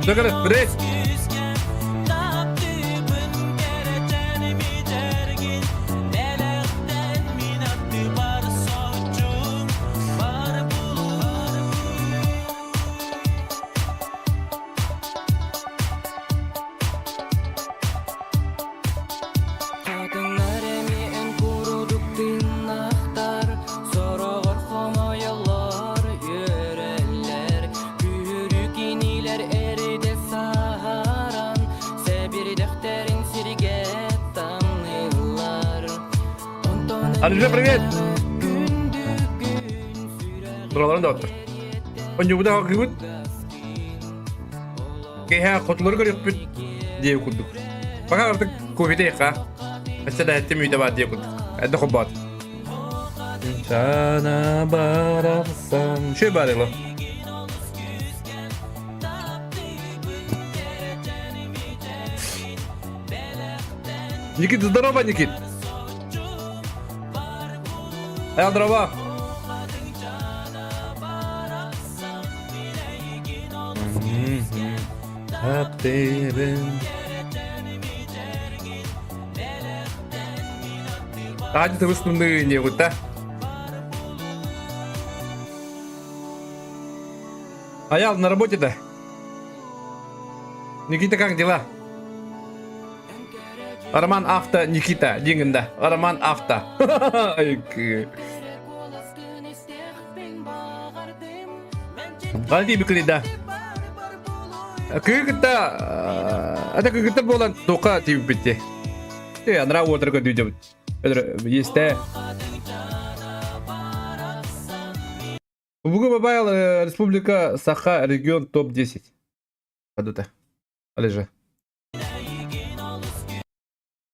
Bakalım Brett. Kadınlar emeğin kuruduk dinahtar Sorağır homoyalar yüreller Büyürük iniler eride saharan Sebir defterin sirge tanrılar Алиже, привет. Buralarında otur. Önce bu da hakikaten kaya kutları görüp bir diye kurduk. Bakın artık kuvveti yaka. Mesela hatta mütebat diye kurduk. Hadi kubat. Sana bıraksam. Şey bari lo. Никит, здорово, Никит. Эй, здорово. Hadi tavusunu не вот да. А я на работе-то. Никита, как дела? Роман Авто Никита, дегенде. Роман Авто. Қалай дейбі кілейді? Күйгітті, ата күйгітті болан тоқа тейбі бітті. Аныра отырға дүйді бұд. Есті. Бүгін Мобайл Республика Саха регион топ-10. Адыта. Алежа.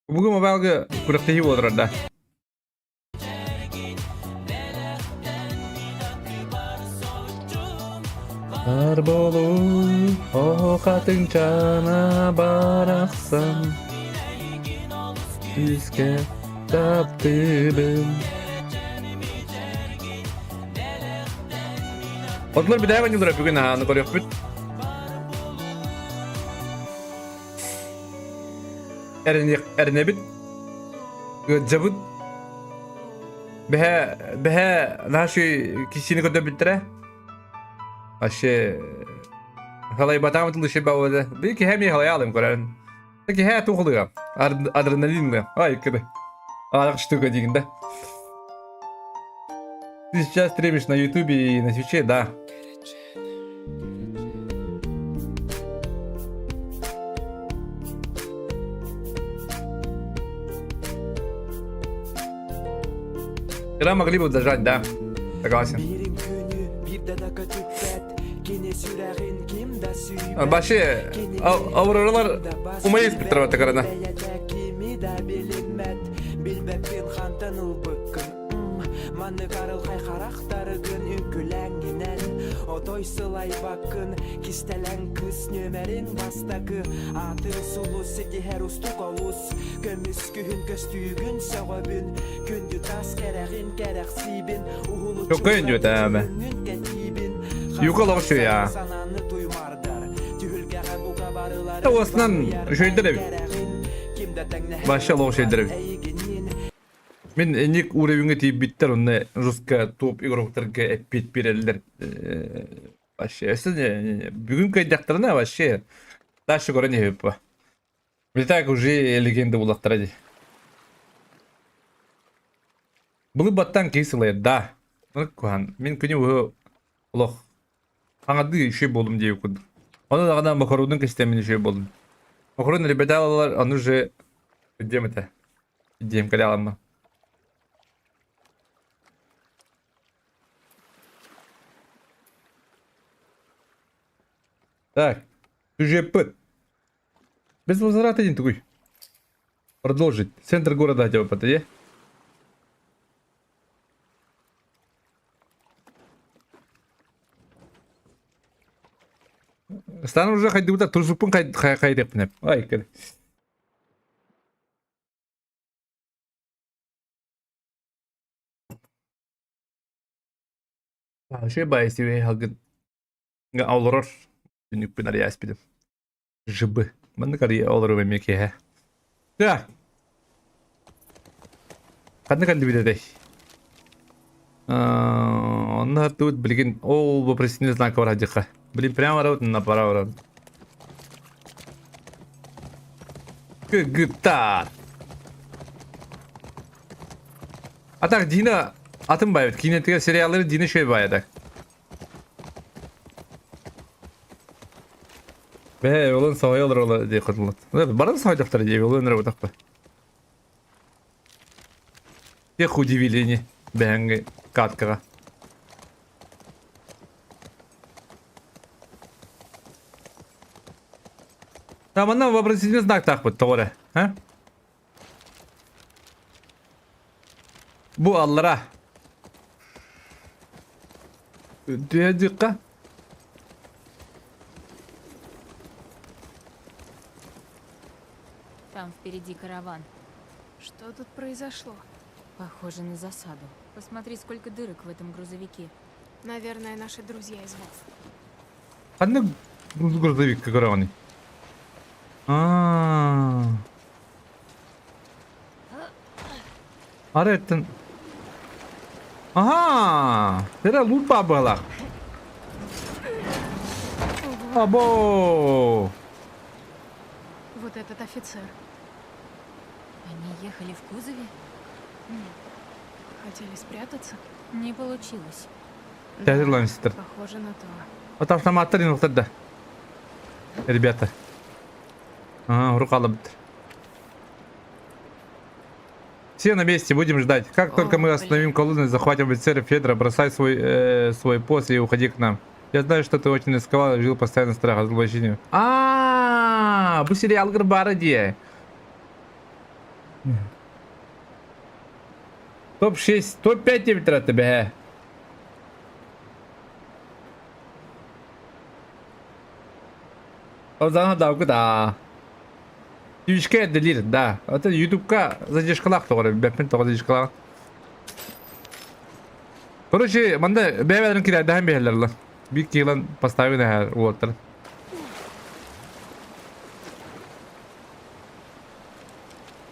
Бүгін Мобайлғы күріқтегі болдырады. Бар болу, оқатын жана барақсам, Үзге таптыбым. Отылар бидайға нелдіра бүгін ағаны көрек бүт. Әріне бүт. Гөдзі бүт. Бәе нашы кисini көді бүттірі. Аще халай батам тылы шеба ода. Бики хеми халай алым көрәрін. Таки хә тухлыга. Адреналинга. Ай кыды. Арак штука дигенде. Ты сейчас стримишь на Ютубе и на Твиче, да. Когда могли бы зажать, да. Согласен. Başı avralar umayız bir tarafa takarına. Otoy sılay bakın kistelen kız nömerin bastagı atı sulu seki her ustuk avuz gömüs gühün köstüğün sevabün gündü tas kereğin kereksibin uhulu çok önce abi yukarı oluşuyor ya Osman şöyledir ev başa oluşuyor ev Men enik uğrayınca tiyip bitter onunla Ruska top игроктарға әппет берелдер. Вообще, бүгін кайдақтарына вообще дальше көріне өп ба. Мен так уже легенда болақтырады. Бұл баттан кейсілай, да. Мен күні өй ұлық. Аңады еще болым дейі күдім. Оны дағына Макарудың кестемін еще болым. Макарудың ребяталалар, оны же... Идем это. Идем калялама. Так, сюжет. Без возврата один такой. Продолжить. Центр города хотя бы подойди. Стану уже ходил так, тоже пункт хайдеп не. Ай, кер. Şey bayisi ve hagın Олорор. Дүнүк бин арыяс бидим. Жыбы. Маны кария олору бемеке хэ. Да. Кадны калды бидедей. Онна тут билген ол вопросительный знак бар адыка. Блин, прямо работа на пора. Гыта. А так Дина атым байбыт. Кинетке сериаллары Дина шөй баядак. Бе, олын савай олар ола дей кытылат. Барын савай доктор дей, олын работак ба. Тех удивиление бәңге каткага. Таманна вопросительный знак так вот, тоғыры. Бу аллара. Дедикка. Там впереди караван. Что тут произошло? Похоже на засаду. Посмотри, сколько дырок в этом грузовике. Наверное, наши друзья из ВОВ. Кадны грузовик караваны. Ареттен. Ага, это лут бабала. Або. Вот этот офицер. Они ехали в кузове? Хотели спрятаться? Не получилось. Дядя Ланнистер. Похоже на то. Вот автоматтар инуктарда. Ребята. Ага, рука бит. Все на месте, будем ждать. Как только мы остановим колонну, захватим офицера Федора, бросай свой пост и уходи к нам. Я знаю, что ты очень рисковал и жил постоянно в страхе, разоблачению. Bu сериал Гарбара где? Топ-6, топ-5 тебе тратить тебе. Озан давку да. Юшке делир, да. Это ютубка задержкалак тоғыр, бәппен тоғыр задержкалак. Короче, манда бәбәлерін кирәді һәм бәлерлі. Бик кейлан поставили әр уоттыр.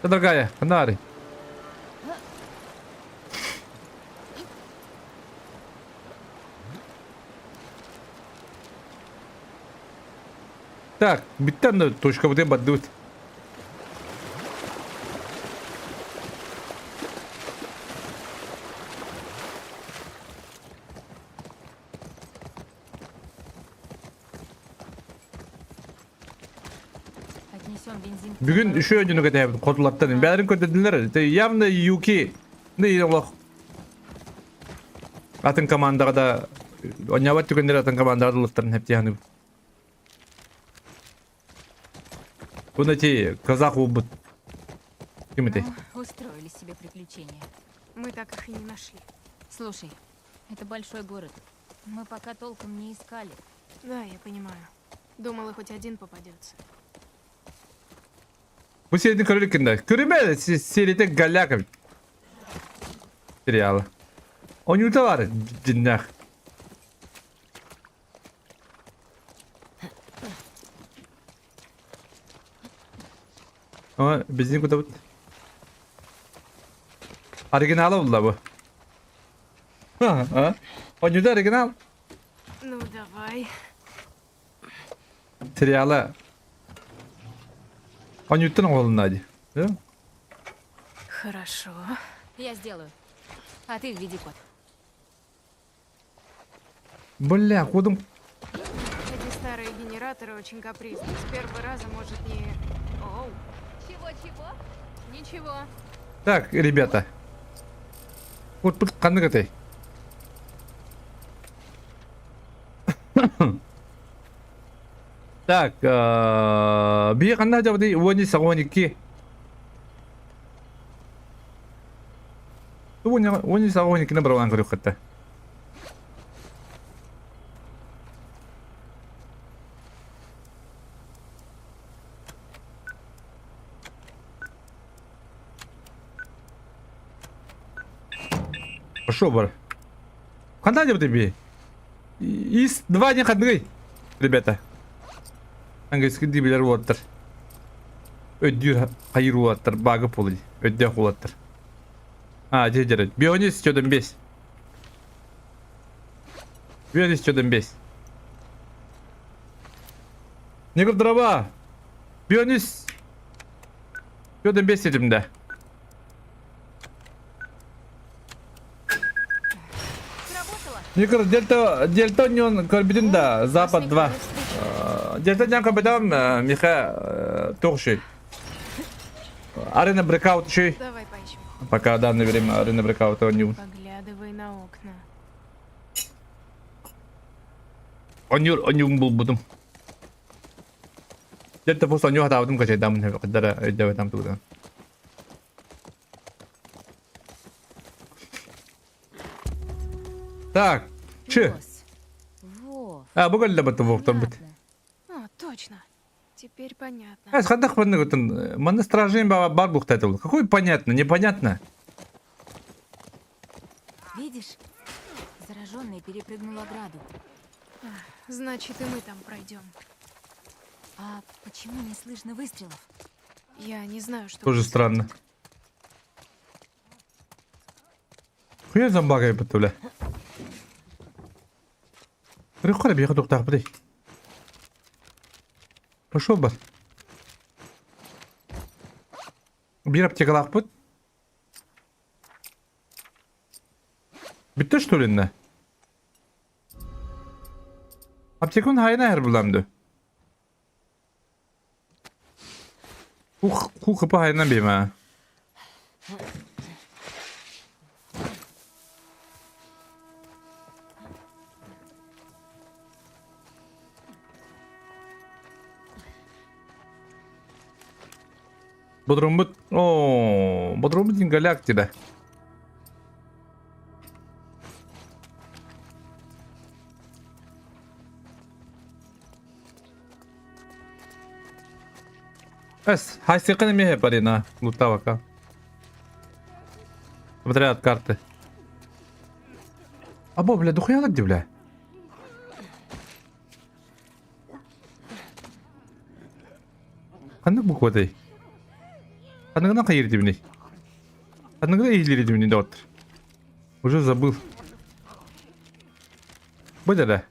Дорогая, канари. Так, биттен точка буде баддут. Отнесем бензин. Бүгін үші өңіні көтәйбін, қотылаттан. Бәрін көтеділер. Явно Юки. Не олақ. Атын командаға да... Оняват түкендер атын командаға да лыттарын әпті яны. Бұны те казах ұлбыт. Кем это? Ну, устроили себе приключения. Мы так их и не нашли. Слушай, это большой город. Мы пока толком не искали. Да, я понимаю. Думала, хоть один попадется. Bu serinin kronikinde. Körüme seride Galakov serialı. Oyunda var cinler. Ama bizim kuda bu. Orijinal oldu bu. Ha? Oyunda orijinal. Ну, давай. Serialı. Oyundan oğlum hadi. Değil mi? Хорошо. Я сделаю. А ты введи код. Бля, ходом. Эти старые генераторы очень капризны. С первого раза может не... Оу. Чего-чего? Ничего. Так, ребята. Вот тут канны катай. Так, бие канна жабды уони сагоники. Уони сагоники на браван көрөк катта. Пошо бар. Канна жабды бие. Из 2 не ходный, ребята. Английский дибилер уоттер. Ödür hayır uattır, bagı poli. Ödür uattır. Ha, ceceret. Bir istiyordum 5. Bir istiyordum 5. Ne kadar draba? Bir istiyordum 5 dedim de. Не кажется, дельта union корбидин да, запад 2. Дельта union корбидам меха тохши. Арена брекаут еще. Давай поищем. Пока в данное время арена брекаут union. Поглядывай на окна. Union был будем. Дельта просто union хата будем качать дамы, когда идёт там туда. Так, че? Во. А, бугал да бата вок там бит. О, точно. Теперь понятно. А, сходах под него там, мана стражей бар бухта это. Какой понятно, непонятно. Видишь? Зараженный перепрыгнул ограду. Значит, и мы там пройдем. А почему не слышно выстрелов? Я не знаю, что... Тоже странно. Хуя зомбагай бутуля. Рухара бьёт доктор, подей. Пошел бы. Bir аптекалах бут. Bitti что ли ne? Aptekun hayna her bulamdı. Hu kapı hayna beyim ha. Bodrumbut. Oo, Bodrumbut'un galaktide. Эс, хайсиканы мехе парина, лутавака. Смотря от карты. Або, бля, дохуя где, бля? Қандай буквадай? Қандағынан қайыр дебіне? Қандағынан ейлері дебіне да отыр? Уже забыл. Бұйда да.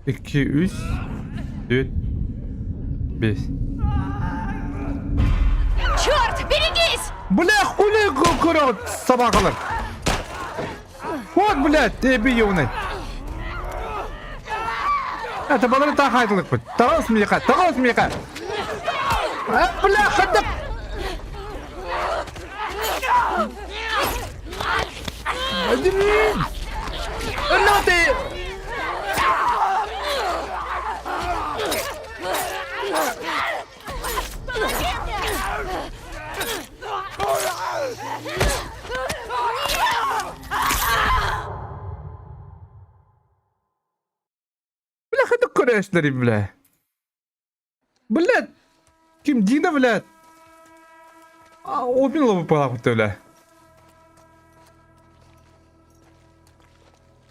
2, 3, 4, 5. Черт, берегись! Бля, хули корот собакалар. Вот, блядь, ты бьёный. Это было так хайтлык быть. Тарас меха. Бля, ходок. Ну ты. Бля, ходок көрәшләре, бля. Блядь. Ким Дина, блядь? А, обминала бы палапты, бля.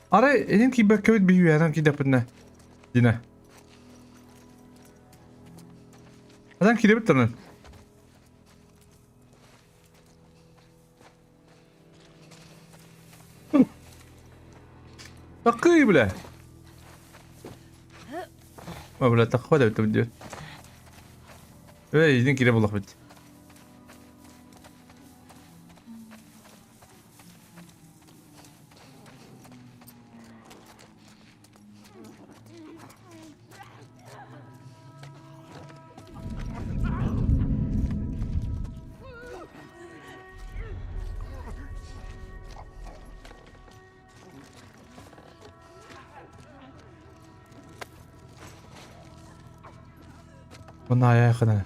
Ара, энен ки бәккәвет бию яран ки дәпенә. Дина. Адан ки дәпет тәнен. Такый, бля. Ма, бля, тақва да бітті бітті. Эй, идин кире болақ бітті. Бұны аяқына.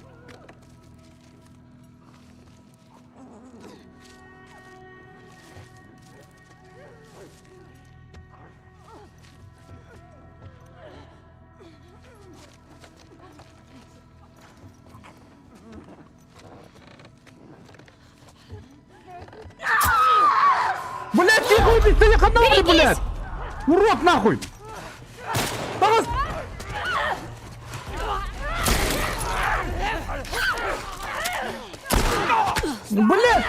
Блядь, тихо, убить, ты не ходной, блядь! Урод нахуй! Давай! Блядь!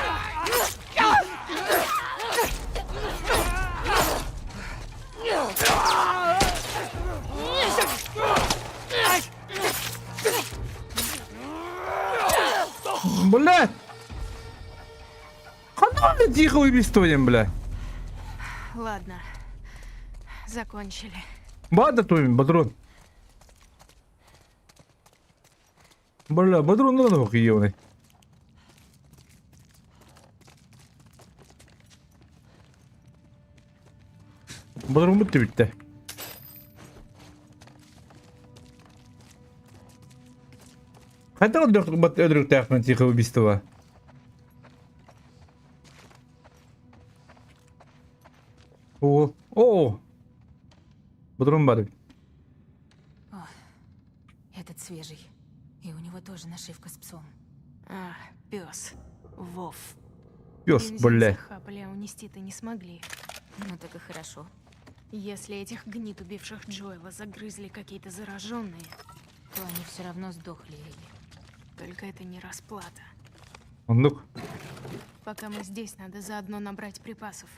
Блядь! Канал тихо убийствуем, бля. Ладно, закончили. Бада твоим, Бодрон. Бля, Бодрон надо охуенный. Бодрон bitti bitti. Қайда өдірік таяқпен тихо убийство? О! Бодрон бар. Этот свежий. И у него тоже нашивка с псом. А, пес. Вов. Пес, Бензин бля. захапали, а унести-то не смогли. Ну так и хорошо. Если этих гнид, убивших Джоэла, загрызли какие-то зараженные, То они все равно сдохли. только это не расплата. Ондық. Пока мы здесь, надо заодно набрать припасов.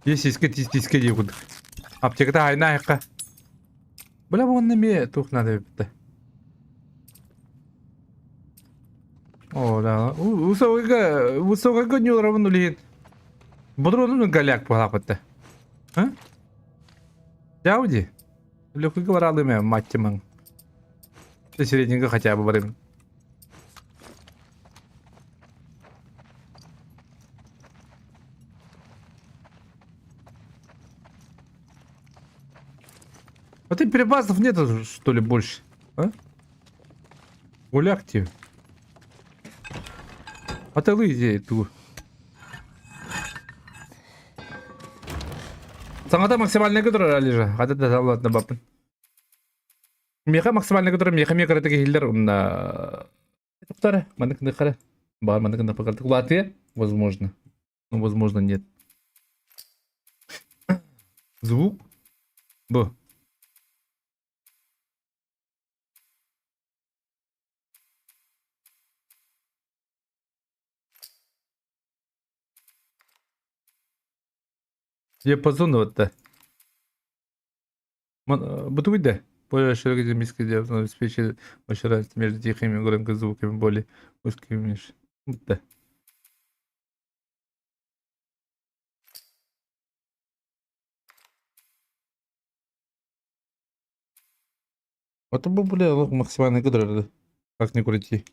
Есеске тиske дей құдық. Аптекада айна айыққа. Бля, бұғын неме тұқ надо бітті. О, да. Высокого не уравнули. Бодрону голяк погнав бітті. А? Дяуди? Легкий говорал имя, мать тиман. Ты средненько хотя бы время. А ты перебазов нету, что ли, больше? А? Гуляк тебе. А ты лызи ту. Саңата максимальный көтір әлі жа. Қады да салатына бапын. Меха максимальный көтір, меха мекараты кейлдер. Онна... Туқтары, мандыкынды қара. Бар, мандыкынды покартық. Латвия? Возможно. Ну, возможно, нет. Звук? Бо. Диапазон вот-то. Бутуйда. Более широкий динамический диапазон обеспечивает большую разницу между тихими и громкими звуками, более узкими меньше. Вот да. Вот это был, бля, максимальный кадр. Как ни крути.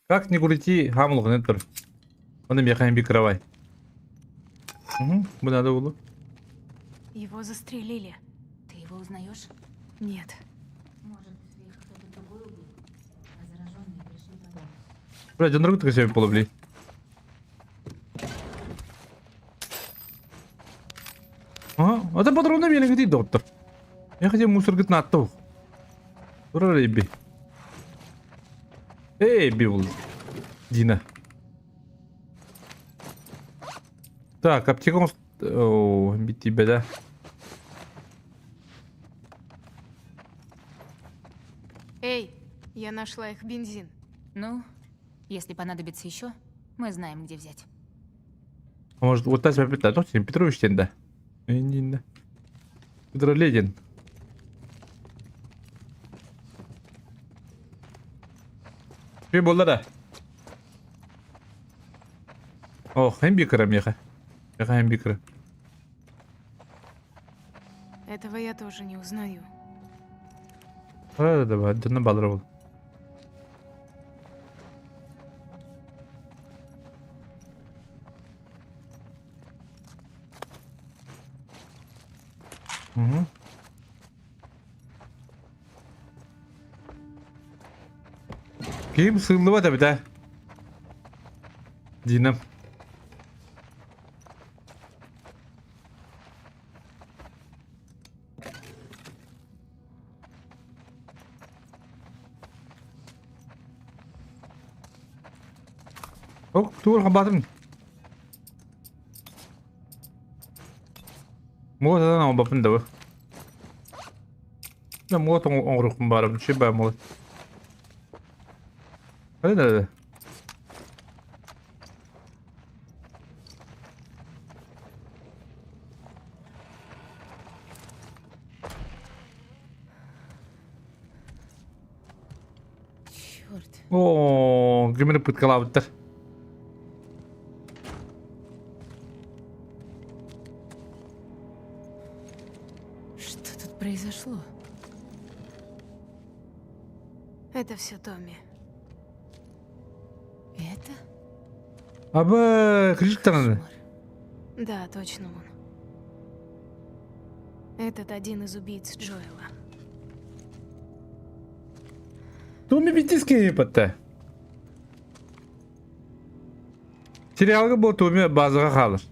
Как ни крути, хамлок нет. Он меня хай бикровай. Угу, бы надо было. Его застрелили. Ты его узнаешь? Нет. Может, их кто-то другой убил? А зараженные пришли потом. Блядь, он руку себе половли. Ага, а ты патроны мне где, доктор? Я хотел мусор говорит на то. Ура, ребби. Эй, бивл. Дина. Так, аптеком... О, бить тебя, да? Эй, я нашла их бензин. Ну, если понадобится еще, мы знаем, где взять. А может, вот та себя питать? Ну, Петрович, да? Не. Петр Ледин. Что было, да? О, хэмбикера, меха. Хэмбикера. Этого я тоже не узнаю. Да, отдельно балровал. Угу. Kim sığınlığa da bir de. Dinem. Oh, tuur gaan baden. Motadan ama bakın da bu. Ne motan oğrukun bari bir şey ben molat. Hadi nerede? Черт. Oo, gümrük pıtkala bitter. Что тут произошло? Это все Томми. Это? Abi, kırıcık tanıdı. Кошмар. Да, точно он. Этот один из убийц Джоэла. Tommy bitiski yapıttı. Serialga bu Tommy bazıga kalır.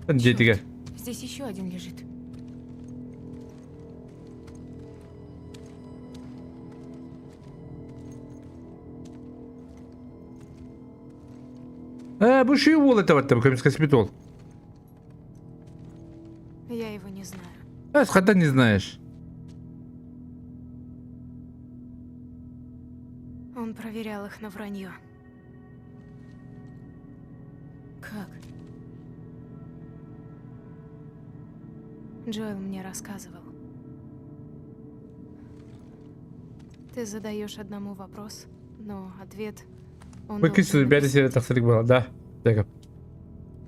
Ben jetiga. Здесь еще один лежит. Bu şey oldu tabii komiska спитол. Я его не знаю. Хотя не знаешь. Он проверял их на вранье. Как? Джоэл мне рассказывал. Ты задаешь одному вопрос, но ответ он Bu ikisi должен bir написать. yere taksirlik var. Da. Dakika.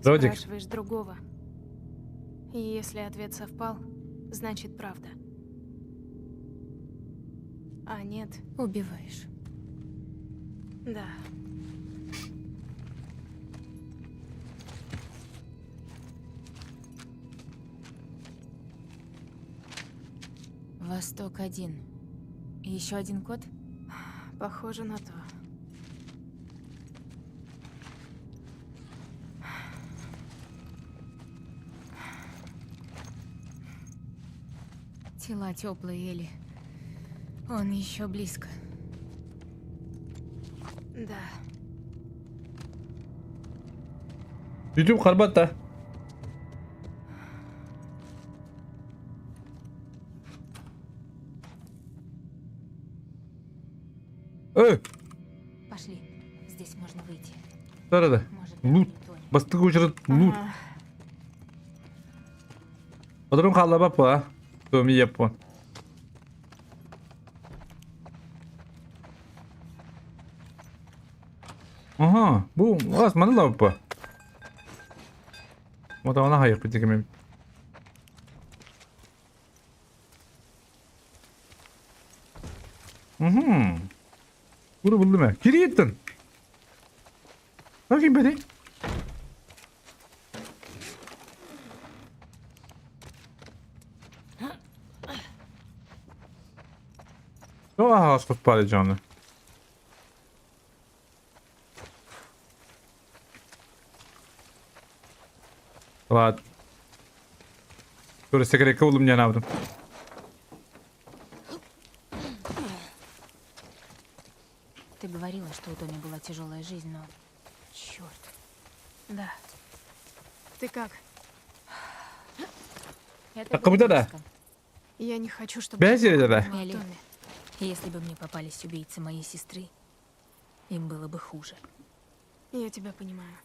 Rodик. Спрашиваешь другого. И если ответ совпал, значит правда. А нет, Убиваешь. да. Восток 1. И еще один код? Похоже на то. Тела теплые, Элли. Он еще близко. Да. YouTube karbat da. Пошли. Здесь можно выйти. Sarada. Может, Loot. там Тони. Bastık uçurat loot. Ага. Odurum kalla bak bu ha. Tommy yapın. Aha, bu asmanı la bu. O da ona hayır bir tek. Bunu buldum ya. Geri gittin. Bakayım beni. Ага, спали canı. Ладно. Şöyle sekerek oğlum ya yaptım. Ты говорила, что у Тони была тяжелая жизнь, но... Черт. Да. Ты как? Это Так, было кому-то да. близко. Я не хочу, чтобы... Без ты еды, да. думала о Элли. Томми. Если бы мне попались убийцы моей сестры, им было бы хуже. Я тебя понимаю.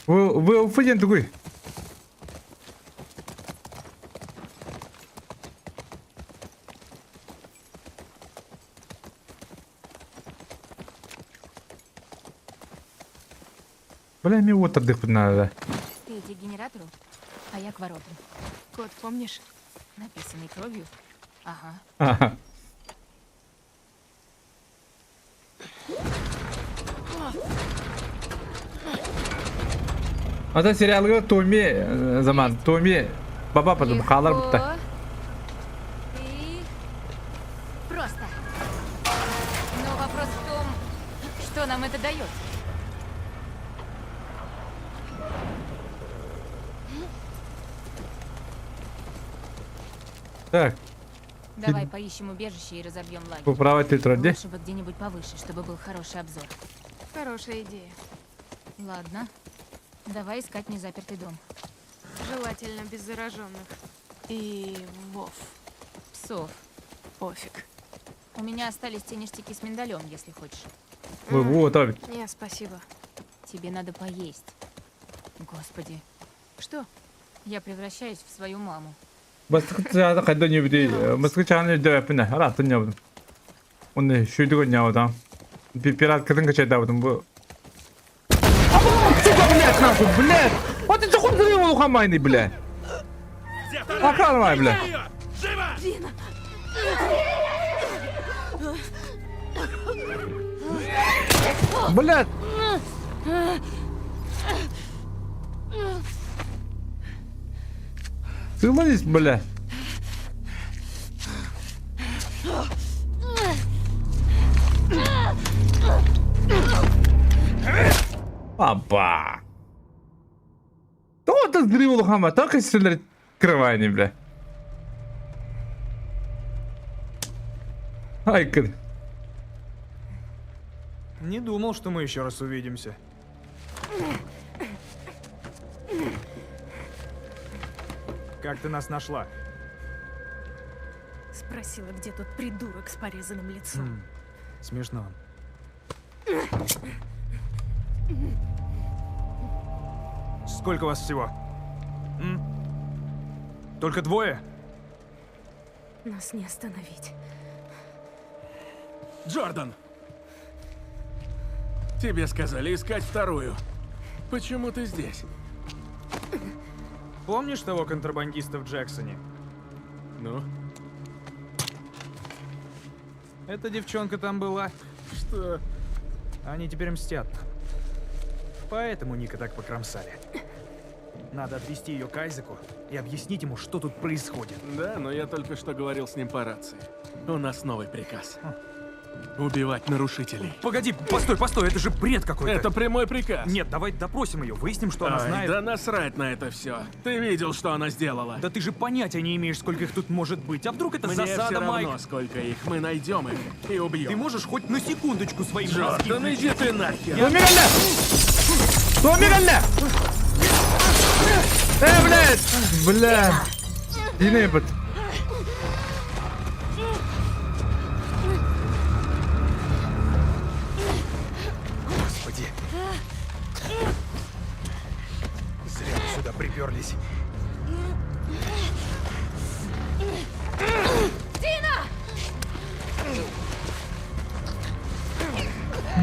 Вы уфыген такой. Бля, мне вот отдых надо. Ты иди к генератору, а я к воротам. Кот, помнишь? Написанный кровью? Ага. Ага. Ата сериалга Tommy zaman Tommy baba потом қалар бітті. И просто. Но вопрос в том, что нам это дает. Так, Давай поищем убежище и разобьем лагерь. bu prava titrodi. Лучше бы где-нибудь повыше, чтобы был хороший обзор. Хорошая идея. Ладно. Давай искать незапертый дом. Желательно без зараженных. И Вов. Псов. Пофиг. У меня остались те ништяки с миндалем, если хочешь. Вот, abi. Не, спасибо. Тебе надо поесть. Господи, Что? я превращаюсь в свою маму. Басқыча қайдан ебді? Басқычаны дөпіне. Аратын ебдім. Оны шүйдігі няудан. Пират кірін качайда будым bu. Сука, блядь, нахуй, блядь! Вот ты захуй зрел лухамайный, блядь! Охранывай, блядь! Блядь! Ты лазишь, блядь! Опа! Кто-то сгребал лухама, так и стрелять крывайни, бля. Айкон. Не думал, что мы еще раз увидимся. Как ты нас нашла? Спросила, где тот придурок с порезанным лицом. Смешно. Сколько вас всего? М? Только двое? Нас не остановить. Джордан! Тебе сказали искать вторую. Почему ты здесь? Помнишь того контрабандиста в Джексоне? Ну, Эта девчонка там была. что? Они теперь мстят. Поэтому Ника так покромсали. Надо отвезти ее к Айзеку и объяснить ему, что тут происходит. Да, но я только что говорил с ним по рации. У нас новый приказ. Убивать нарушителей. Погоди, постой, это же бред какой-то. Это прямой приказ. Нет, давай допросим ее, выясним, что она Ай, знает. да насрать на это все. Ты видел, что она сделала? Да ты же понятия не имеешь, сколько их тут может быть. А вдруг это Мне засада, все равно, Майк? сколько их. Мы найдем их и убьем. Ты можешь хоть на секундочку свои мозги Джордан, включить? иди ты нахер. Томигальне! Томигальне! Блядь! Бля! Иди ебать. Господи. Зря мы сюда приперлись.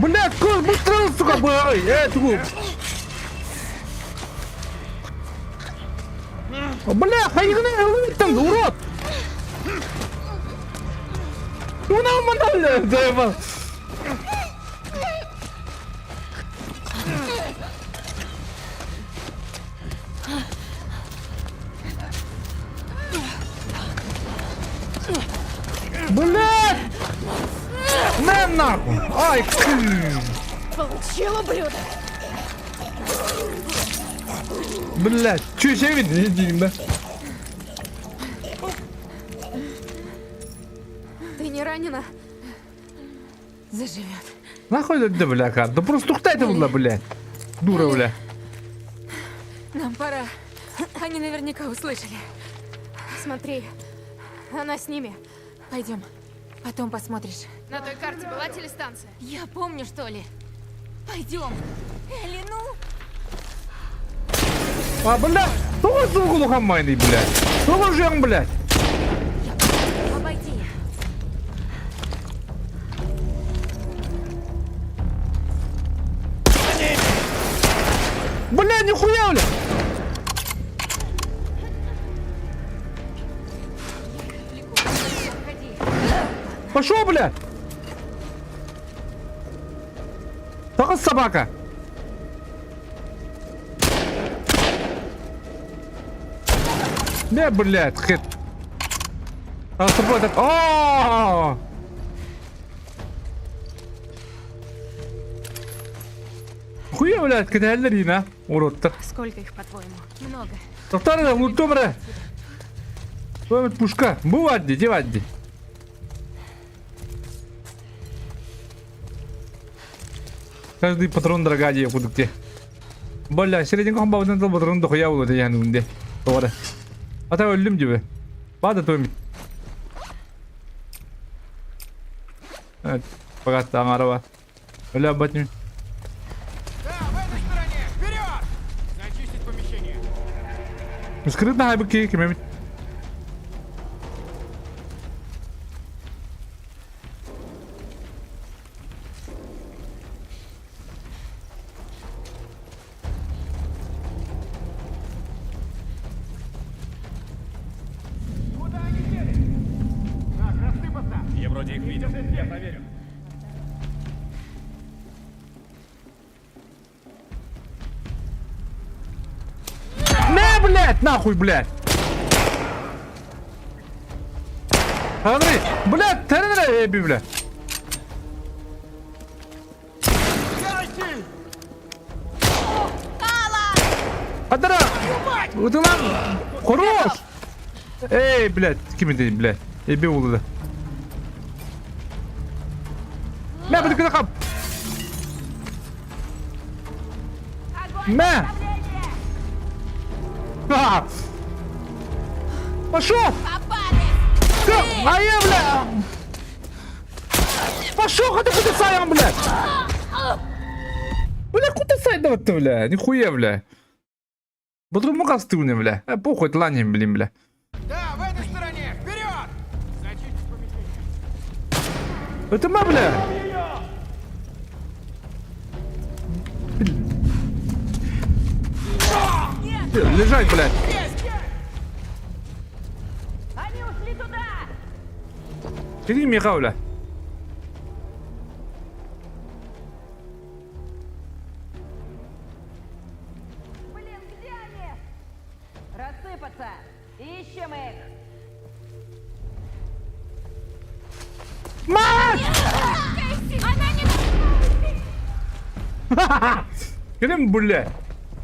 Блядь, кот быстрее, сука, бой! Тугу! Бля, хайгны, там, урод! Ну нам мандали, заебал! Блядь! На нахуй! Ай, Получила, блюдо! блядь, чё еще видно, иди, да? Ты не ранена? Заживет. Нахуй это, бля, карта? Просто тухтай-то, бля. Дура, бля. Нам пора. Они наверняка услышали. Смотри, она с ними. Пойдем. Потом посмотришь. На той карте была телестанция. Я помню, что ли? Пойдем. Элли, ну. А, бля, что за угол хамайный, блядь? Что за жен, блядь? Обойди. Бля, нихуя, бля! Пошел, бля! Только собака! Не, блядь, хит. А, собой этот... О! Хуя, блядь, кидальдарина. Урод-то. Сколько их, по-твоему? Много. Повторяю, ну добре. Память пушка. Бывадди, девадди. Каждый патрон дорогая, я буду где. Bolla şeredin kan babadan da bodurun da koya oldu yani bunda. Doğru. Ata öldüm gibi. Bada toyum. Evet. Fakat daha araba. Öyle abatayım. Да, в этой стороне! Вперед! Зачистить помещение. Скрытно хайбки кимемит. Куда они дели? Так, рассыпаться! Я вроде их видел. Я проверю. Не, блядь, нахуй, блядь. Смотри, блядь, теренere еби, блядь. Адара! Вот он! Хорош! Эй, блядь, кем это, блядь? Еби улы. Мя, буду куда кап! Мя! А! Пошел! Все, а я, бля! Пошел, ходи куда саям, блядь! Бля, куда сайдова-то, бля? Нихуя, бля. По-другому кастуне, бля. Похуй, тланем, блин, бля. Да, в этой стороне! Вперед! Зачистить помещение. Это мы, бля. Лежать, блядь. Они ушли туда! Иди, Михауля. Блин, где они? Рассыпаться! Ищем их! Мать! Она не... Gelin bля.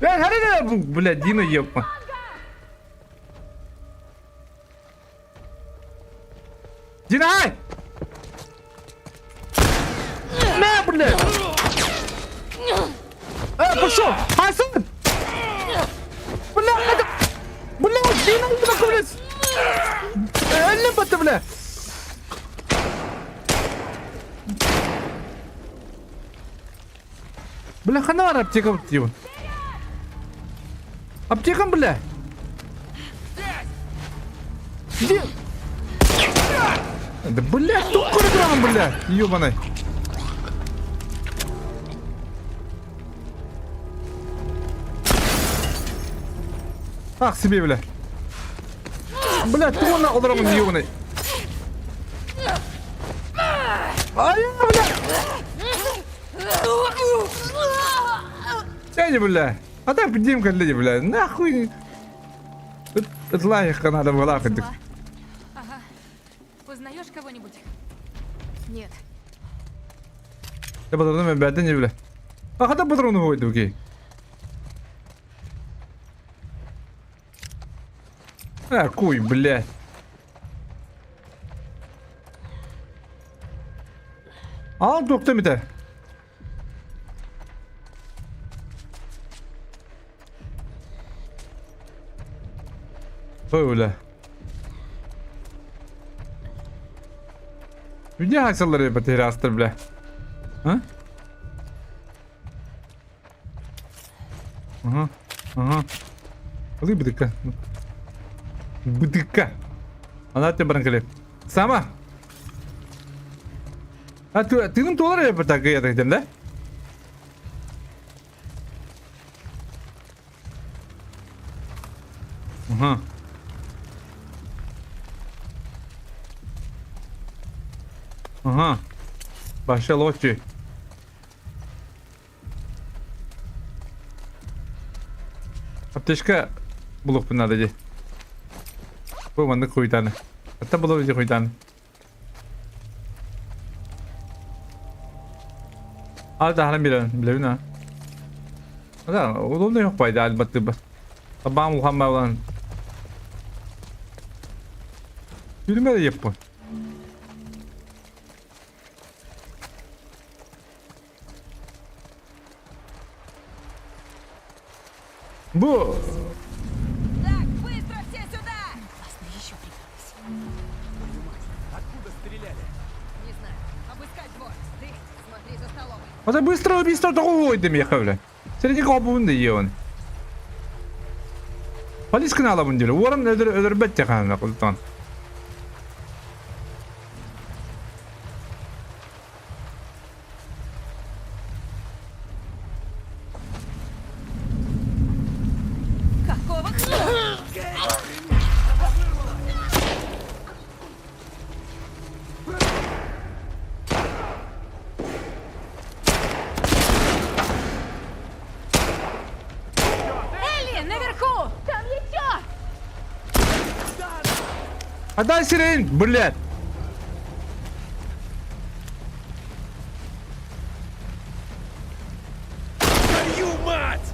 Ben her bu bля Dino yapma. Dino hay. Ne bля? Пошел. Hasan. Bля, это... Bля, Dino ne bakıyorsun? Elle batı bля. Бля, хана var аптека diyor. Аптека, бля. Где? Да, бля, тут курган, бля, ёбаный. Ах, себе, бля. Бля, ты на ударом ёбаный. Ай, бля. Дядя, бля. А так Димка, леди, бля. Нахуй. Это лайка надо вылахать. Ага. Узнаешь кого-нибудь? Нет. Я патроны мен бәден не, бля. А когда патроны ходит, окей? А, куй, бля. Al doktor bir de. Böyle. Dünya hastaları yapıyor hastır bile. Ha? Aha. Aha. Alayım bir dakika. Bir dakika. Anlatayım bana kalem. Sama. А ты нам доллары я так я так да? Ага. Ага. Başa loçi. Аптечка булып надо де. Bu bende koydan. Hatta bulabilecek koydan. Al da halam bilelim ha. Ada oğlum da yok payda elbette bu. Tamam Muhammed olan. Bilmem de yapma. Bu Так, быстро все сюда! Классно, еще прибралась. Откуда стреляли? Не знаю, обыскать двор. Ты смотри за столовой. Hadi быстро убийство такого demek öyle. Seninki kapımın da yiyor onu. Polis kına alamın diyor. Umarım öldür bette kanına kultan. Какого хрена? Элли, наверху! Там еще! Hadi sirin, блядь. Твою мать!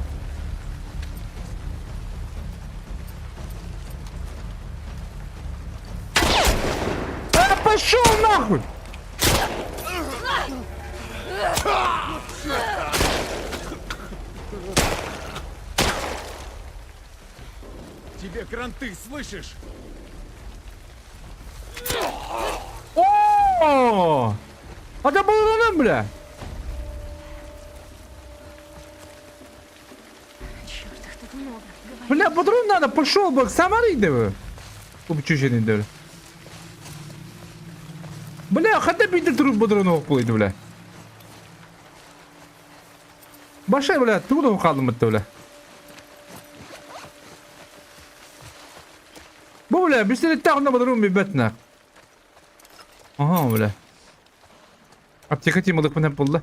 Пошел нахуй! Тебе кранты, слышишь? О! Hadi bulalım bile. Черт, их так много. Говори. Бля, патрон надо, пошел бы, самарийди вы. Убчушенный дövle. Бля, хотя бы иди труп патрону окулайды, бля. Баша, бля, туда укалым это, бля. Bu bля, biz de takımda patron bir betna. Aha bля. Аптека тималык менен булды.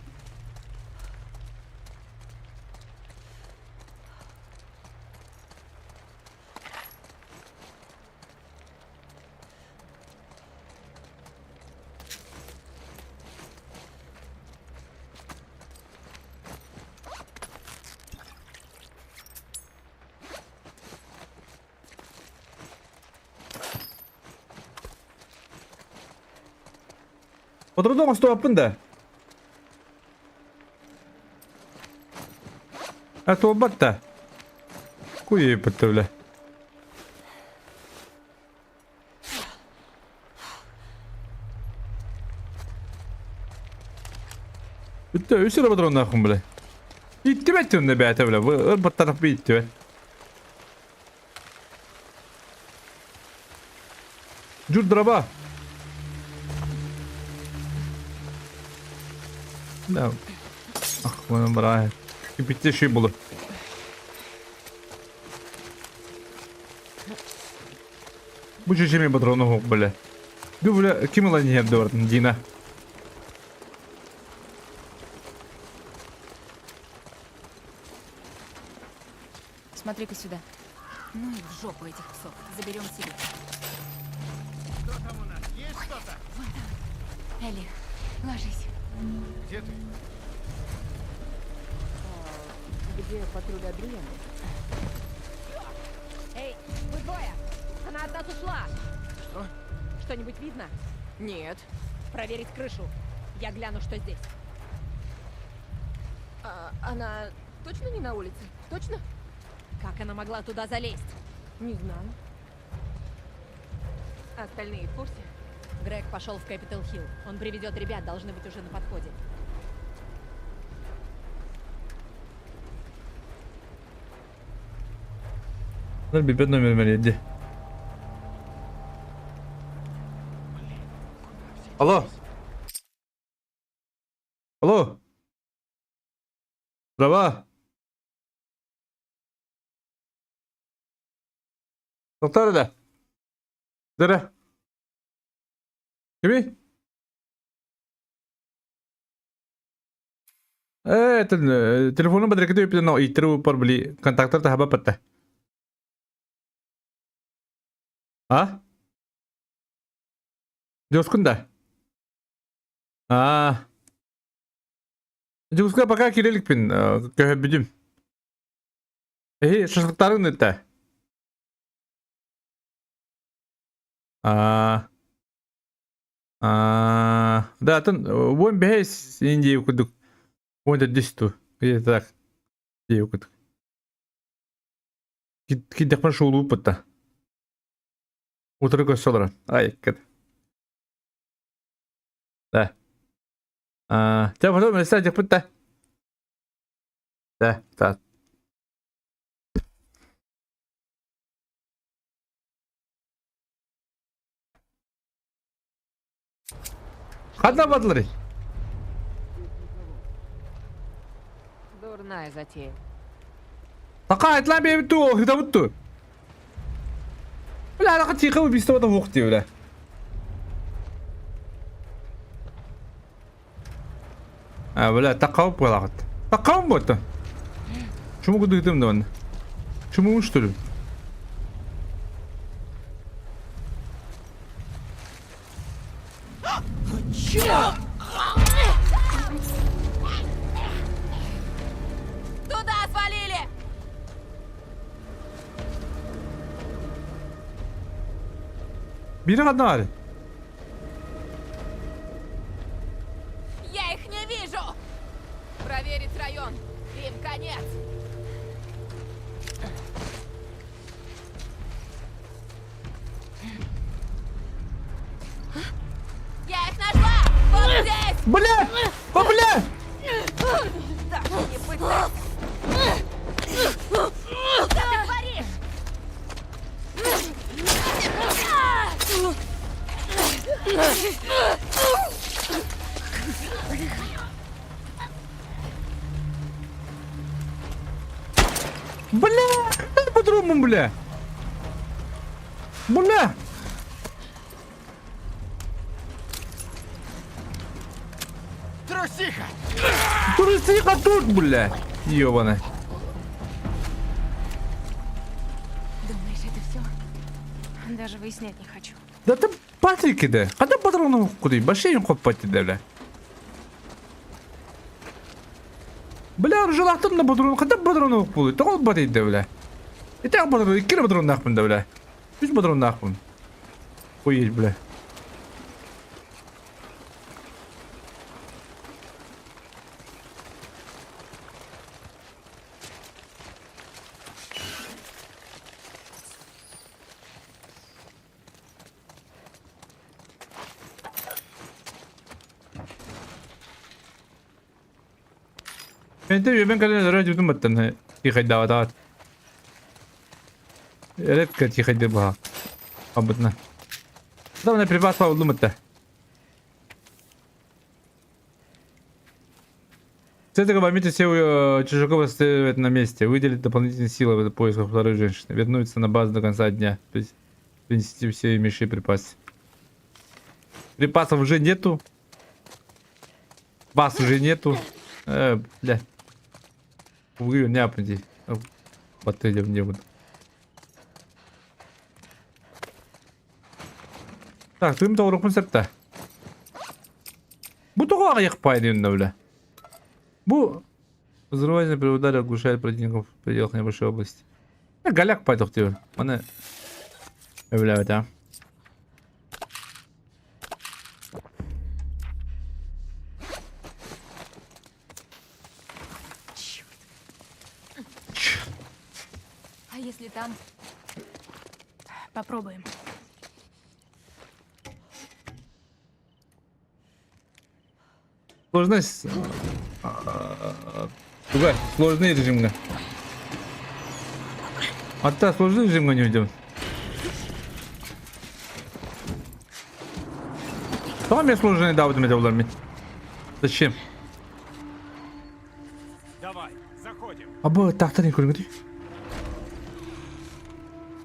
Патрондон стояппын да. А то батта. Куй бітті, бля. Бітті, өсірі патронын ақын, бля. Итті бәтті онда бәті, бля. Ырбаттанып бі итті, бә. Жүр драба. Да. Ах, вон брає. Кипітті ши було. Bu çeşmeyi patronu hok böyle. Du böyle kim olan yer dördün Dina. Смотри-ка сюда. Ну и в жопу этих псов. Заберем себе. Что там у нас? Есть что-то? Элли, ложись. Где ты? Где патруль Адрианы? Эй, вы двое! Она от нас ушла! Что? Что-нибудь видно? Нет. Проверить крышу. Я гляну, что здесь. Она точно не на улице? Точно? Как она могла туда залезть? Не знаю. Остальные в курсе? Грег пошел в Кэпитал Хилл. Он приведет ребят, должны быть уже на подходе. Bunlar bir номер vermeli. Alo. Alo. Bravo. Doktor da. Dere. Kimi? Telefonum badrika tu ipin no itru par beli kontaktor ta haba patta. Ha? Coskun Aa. Coskun baka kirelik pin köhebüdüm. Şaşlıkların nette. Aa. Да, тон вон бейс Индии кудук. Вон да дисту. Где так? Где кудук? Кидек пан шоулу пытта. Утыры көссөлөр. Ай, кет. Да. Тебя потом листать пытта. Да, да. Хадна бадлары. Дурная затея. Тақа айтлан бейбітту, хида бұтту. Бля, арақа тиқы бұл бейсті бата оқ дейу, бля. Бля, тақа бұп қалақыт. Тақа бұп бұтты. Чуму күді күдім да банда. Чуму ұш түрі. Туда свалили! Biri kadın hali. Я их не вижу! Проверить район. Им конец. Я их нашла! Вот здесь! Бля! О, бля! Даже не пытайся! Что ты творишь? Бля! По-другому, бля! Бля! Трусиха! Трусиха тут, бля! Ёбана. Думаешь, это все? Даже выяснять не хочу. Да ты патрики да. Когда патроны куда? Башень копать да, бля. Бля, ржалахтын на патроны. Когда патроны кулы? Тогда батый да, бля. И так патроны, кира патроны нахпын да, бля. Үч патроны нахпын. Ой, бля. Ben kadar rahat yudum battın. Yıkaydı davat. Evet kat yıkaydı bu ha. Abutna. Tamam ne privat pa oldu mutta. С этого момента все чужаков оставят на месте. Выделить дополнительные силы в поисках второй женщины. Вернуться на базу до конца дня. То есть принести все имеющие припасы. Припасов уже нету. Вас уже нету. Бля. Увы, не апнути. Потылем не буду. Так, түйім тоғырық мұн сәпті. Бұ тоғыға яқпайды енді, бля. Бұ взрывание при ударе оглушает противников в пределах небольшой области. Галяк пайдық дейбір. Маны өвілі а. А если там? Попробуем. Сложность. Тугай, сложный режимга. Атта сложный режимга не уйдем. Tamam ya sложный да, будем это уломить. Зачем? Давай, заходим. Або так-то не кургуди.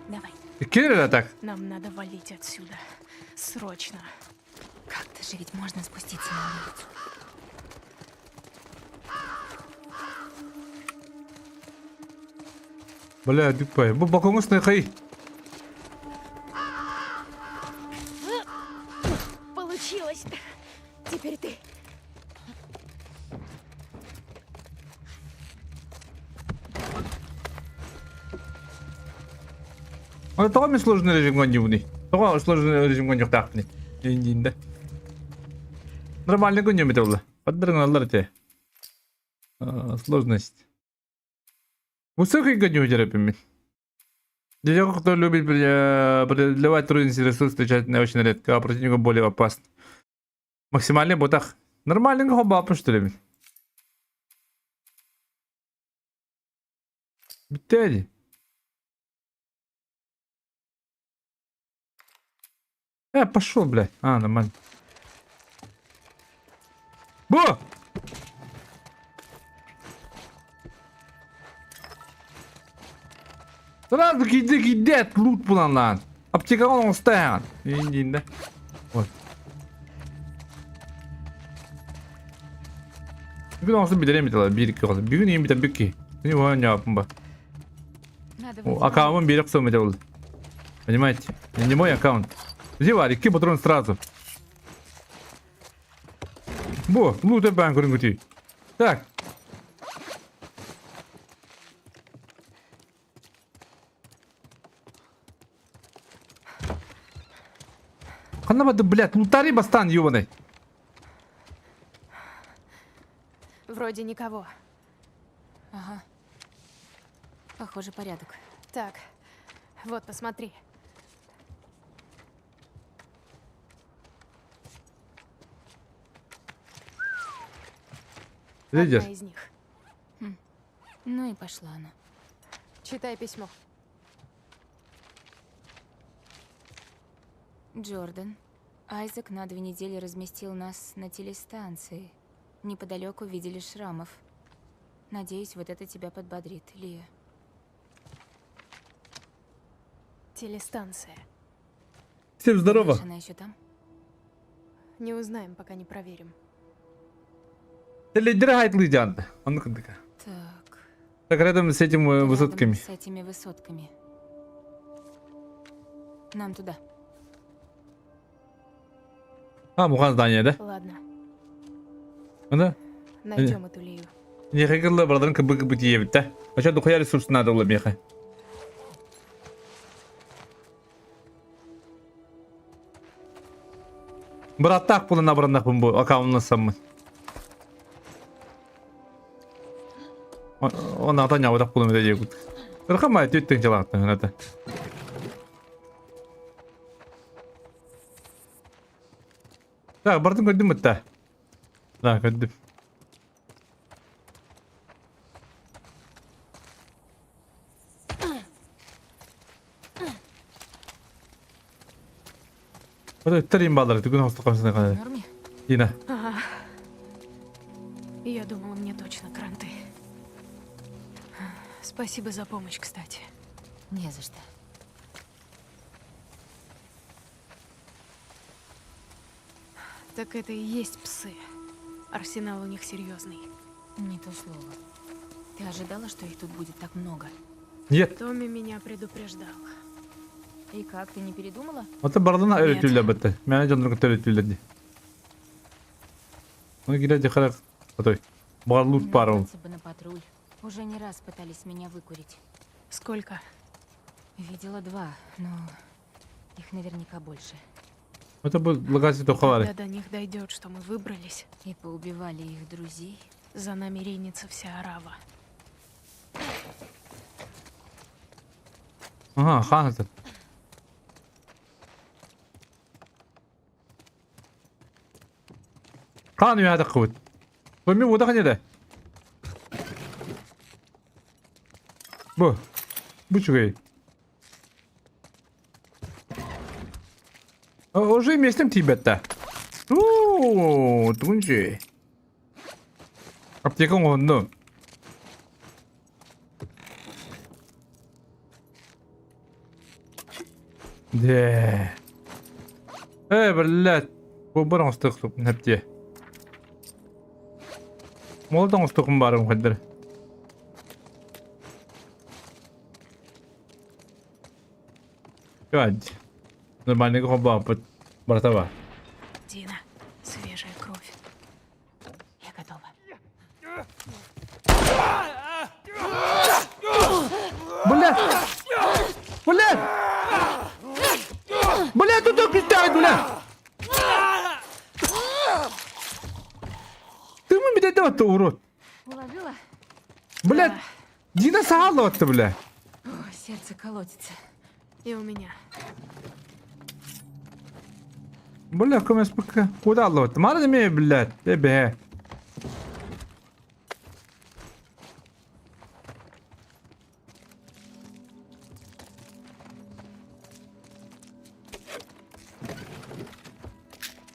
Давай. Кирилл так. Нам надо валить отсюда. Срочно. Как-то же ведь можно спуститься на улицу. Бля, дикпай. Бу балконга снайхай. Получилось. Теперь ты. А tamam сложный режимга не буди. Tamam сложный режимга не тахни. Индинде. Нормальный гонем это было. Поддрыгналар те. Сложность. Высокий гоню терапиями. Девушка, кто любит преодолевать трудности, ресурсы встречать не очень редко, а противнику более опасно. Максимальный ботах. Нормальный хоббапын, что ли? Битяди. Пошел, блядь. Нормально. Бо! Сразу кидет лут булан lan. Аптека он стоян. Индинде. Вот. Бүгін осы бедерем бітелі, берік қалды. Бүгін ең бітен бүкке. Не оған жауапым ба. Надо Аккаунтым берік соң бітел болды. Понимаете? Не мой аккаунт. Где var? 2 патрон сразу. Бо, лут ben көрін көтей. Так. Қана бады, блядь, лутари бастан, ёбаный. Вроде никого. Ага. Похоже, порядок. Так, вот посмотри. Видишь? Одна из них. Ну и пошла она. Читай письмо. Джордан, Айзек на 2 недели разместил нас на телестанции. Неподалеку видели шрамов. Надеюсь, вот это тебя подбодрит, Лия. Телестанция. Всем здорово. Думаешь, она еще там? Не узнаем, пока не проверим. Теледер хайтлыйдан. Он кындыка. Так. Так рядом с этим рядом высотками. с этими высотками. Нам туда. Мухан здание, да? Ладно, Да? найдем эту Лию. Не хакерлы бардын кыбы-кыбы тиебит, да? Ача духая ресурс надо было меха. Брат так было набранных бомбу, аккаунтна саммы. Он атаня вот так было мне дегут. Рахама тюттен жалатны, это. Так, бардын көрдүм өтті. Да, көрдүм. Вот это 3 баллара, ты куда устроился В норме? Дина. Ага. Я думала, мне точно кранты. Спасибо за помощь, кстати. Не за что. Так это и есть псы. Арсенал у них серьезный. Не то слово. Ты ожидала, что их тут будет так много? Нет. Томми меня предупреждал. И как, ты не передумала? Вот это бардына Нет. öğretüller bitti. Mene canını öğretüller. Ну, гиляди харак. Отой. Барлут пару. Нарваться бы на патруль. Уже не раз пытались меня выкурить. Сколько? Видела 2, но их наверняка больше. Это был лагаси то Когда хавары. до них дойдет, что мы выбрались, И поубивали их друзей. за нами ринется вся арава. Ага, хан этот. Хан ya da kuvvet. Koymi bu da hani Bu. Bu чугай. Уже местным Тибетта. Ооо, тунчи. Аптека онно. Да. Блядь. Bu bir onstuk nepti. Moldan onstukum barım kadar. Гадь. Нормальный хоба, братова. Дина, свежая кровь. Я готова. Блядь! Блядь! Блядь, тут только стоит, блядь! Ты мы меня это урод! Уложила? Блядь! Дина сахала, блядь! О, сердце колотится. И у меня. Бля, комес пока. Куда лот? Мало не блядь. Бебе.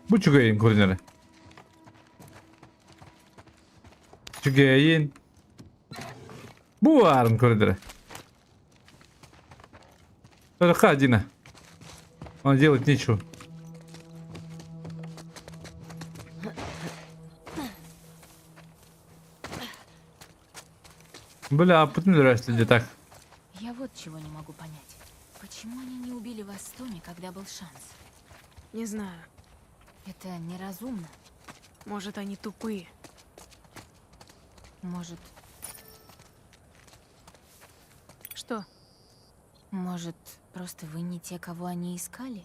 Bu çıkayın koordinatı. Çıkayın. Bu varın koridоры. Только один. Он делать нечего. Бля, путнули раз люди так. Я вот чего не могу понять. Почему они не убили вас с Томми, когда был шанс? Не знаю. Это неразумно. Может, они тупые. Может, Что? может, просто вы не те, кого они искали?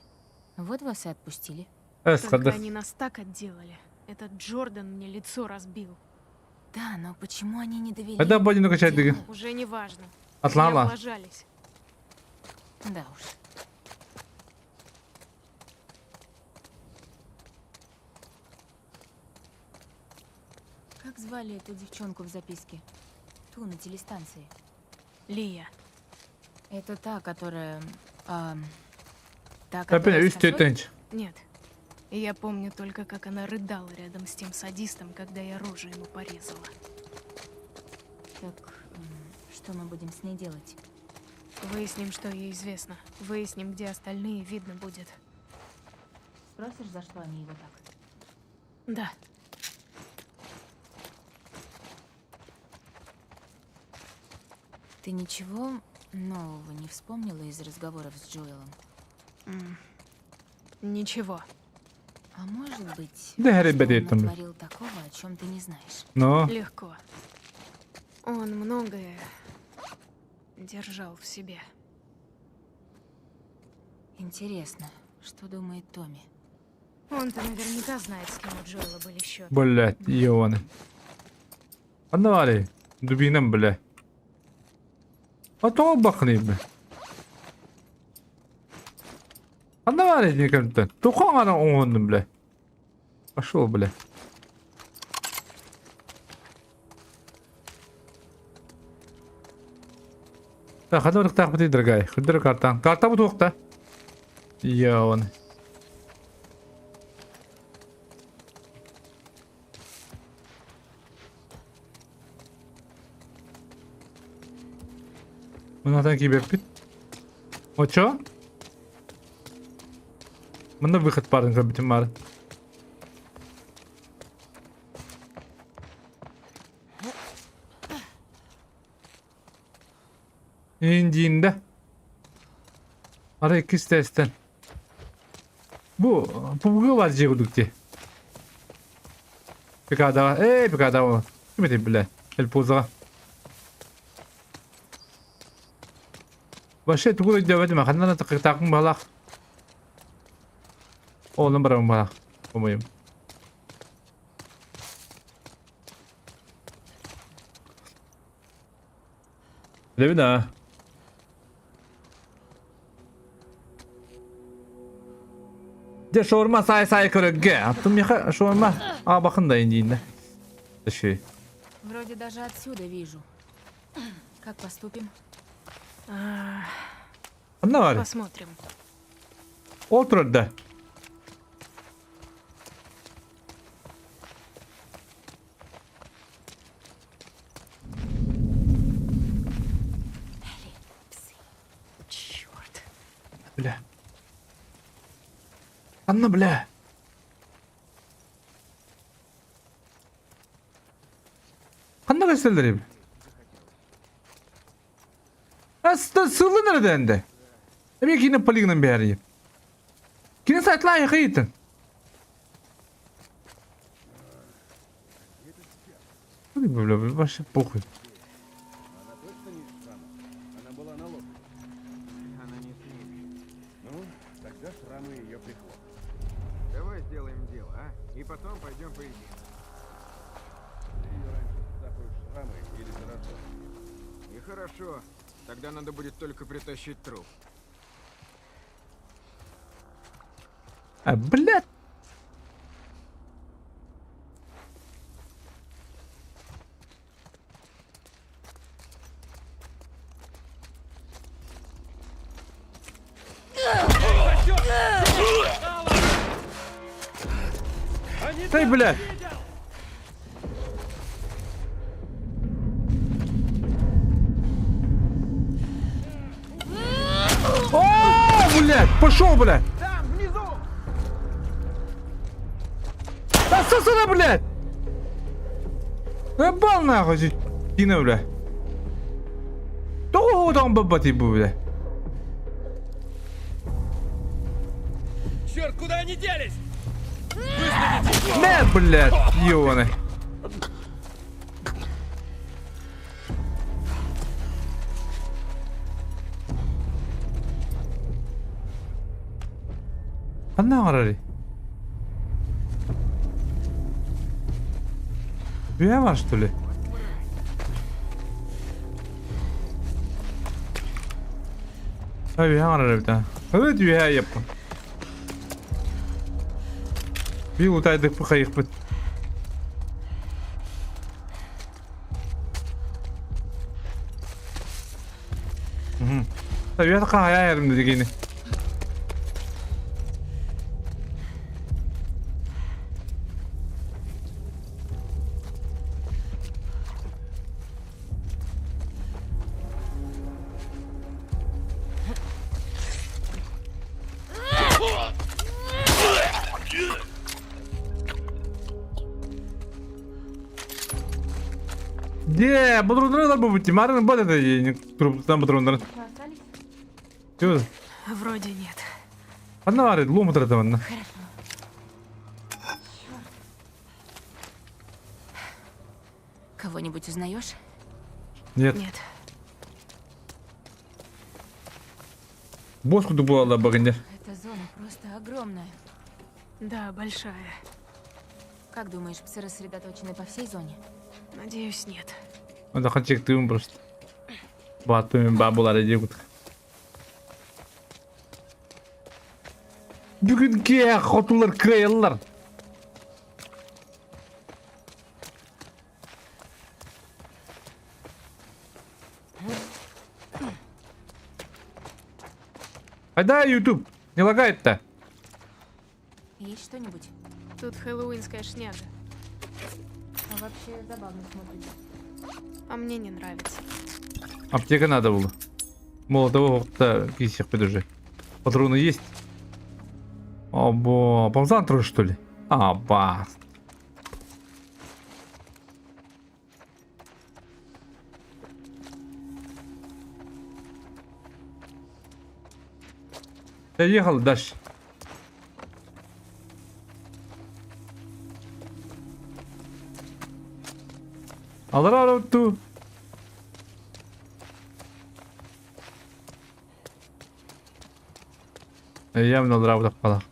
Вот вас и отпустили. Только они нас так отделали. Этот Джордан мне лицо разбил. Да, но почему они не довели? Когда будем накачать дело? двигатель? Уже не важно. Атлала. Облажались. Да уж. Как звали эту девчонку в записке? Ту на телестанции. Лия. Это та, которая... та, Я которая понял, с видишь, ты косой? тянешь. Нет. И я помню только, как она рыдала рядом с тем садистом, когда я рожу ему порезала. Так, что мы будем с ней делать? Выясним, что ей известно. Выясним, где остальные, видно будет. Спросишь, за что они его так? Да. Ты ничего нового не вспомнила из разговоров с Джоэлом? Ничего. А может быть, Да, что ребята, он там. натворил такого, о чем ты не знаешь? Но. Легко. Он многое держал в себе. Интересно, что думает Томми? Он-то наверняка знает, с кем у Джоэла были счеты. Блядь, ебаный. Одновали. Дубином, бля. А то бахни, бля. Одновали не как-то. Тухан она он, бля. Пошел, бля. Так, одна так будет, дорогая. Хоть карта. Карта будет ухта. Ебаный. Мына кибеп бит. Очо? Мына выход парын кабитим бар. İndiğinde ara ikisi testten. Bu var cevdukti. Pekada, pekada. Kim bile? El poza. Başka tuğla devam etme. Kanına takım balak. Oğlum bırakın balak. Umayım. Değil mi daha? De şorma say körögge. Attım ya şorma. Aa bakın da indiğinde. Şey. Вроде даже отсюда вижу. Как поступим? Ne var? Посмотрим. Otur orada. Черт. Бля. Anna bля. Kanna göstereyim. Aslında sığlı nereden de? Demek yine poligonun bir yeriyim. Yine saytla ayakı yitin. Hadi böyle başı pokуй. Она была на лодке. Она не с ними. Ну, тогда шрамы ее приход. Давай сделаем дело, а? И потом пойдем поедим. Ты ее раньше цапаешь шрамы или заражаешь? Нехорошо. Тогда надо будет только притащить труп. А, блядь. Эй, блядь. О, блядь, пошел, блядь. Да сосуна, блядь. Ебал нахуй, Тина, блядь. Того там бабати, блядь. Черт, куда они делись? Нет, блядь, ёбаный. Andan kararı. Üye var что ли? Ha üye kararı bir tane. Evet üye yapın. Bir utaydık bu kayık bit. Tabii ya kahya yerim dedik yine. Де, патронları da bu bitti. Marın bu da yeni gruptan pатронları. Чё? Вроде нет. Одна варит, лом этого. Кого-нибудь узнаешь? Нет. Нет. Босс куда была багандер. Эта зона просто огромная. Да, большая. Как думаешь, псы рассредоточены по всей зоне? Надеюсь, нет. Onda kaçacaktım просто. Battım babulara diyorduk. Bugünkü hatunlar krayalılar. Айда, YouTube, не лагает-то. Есть что-нибудь? Тут хэллоуинская шняга. А вообще забавно смотрится. А мне не нравится. Аптека надо было. Молотого кисих подержи. Патроны есть? Оба, завтра что ли? Аба. Я ехал дальше. Алрауту. Явно алрауту кала.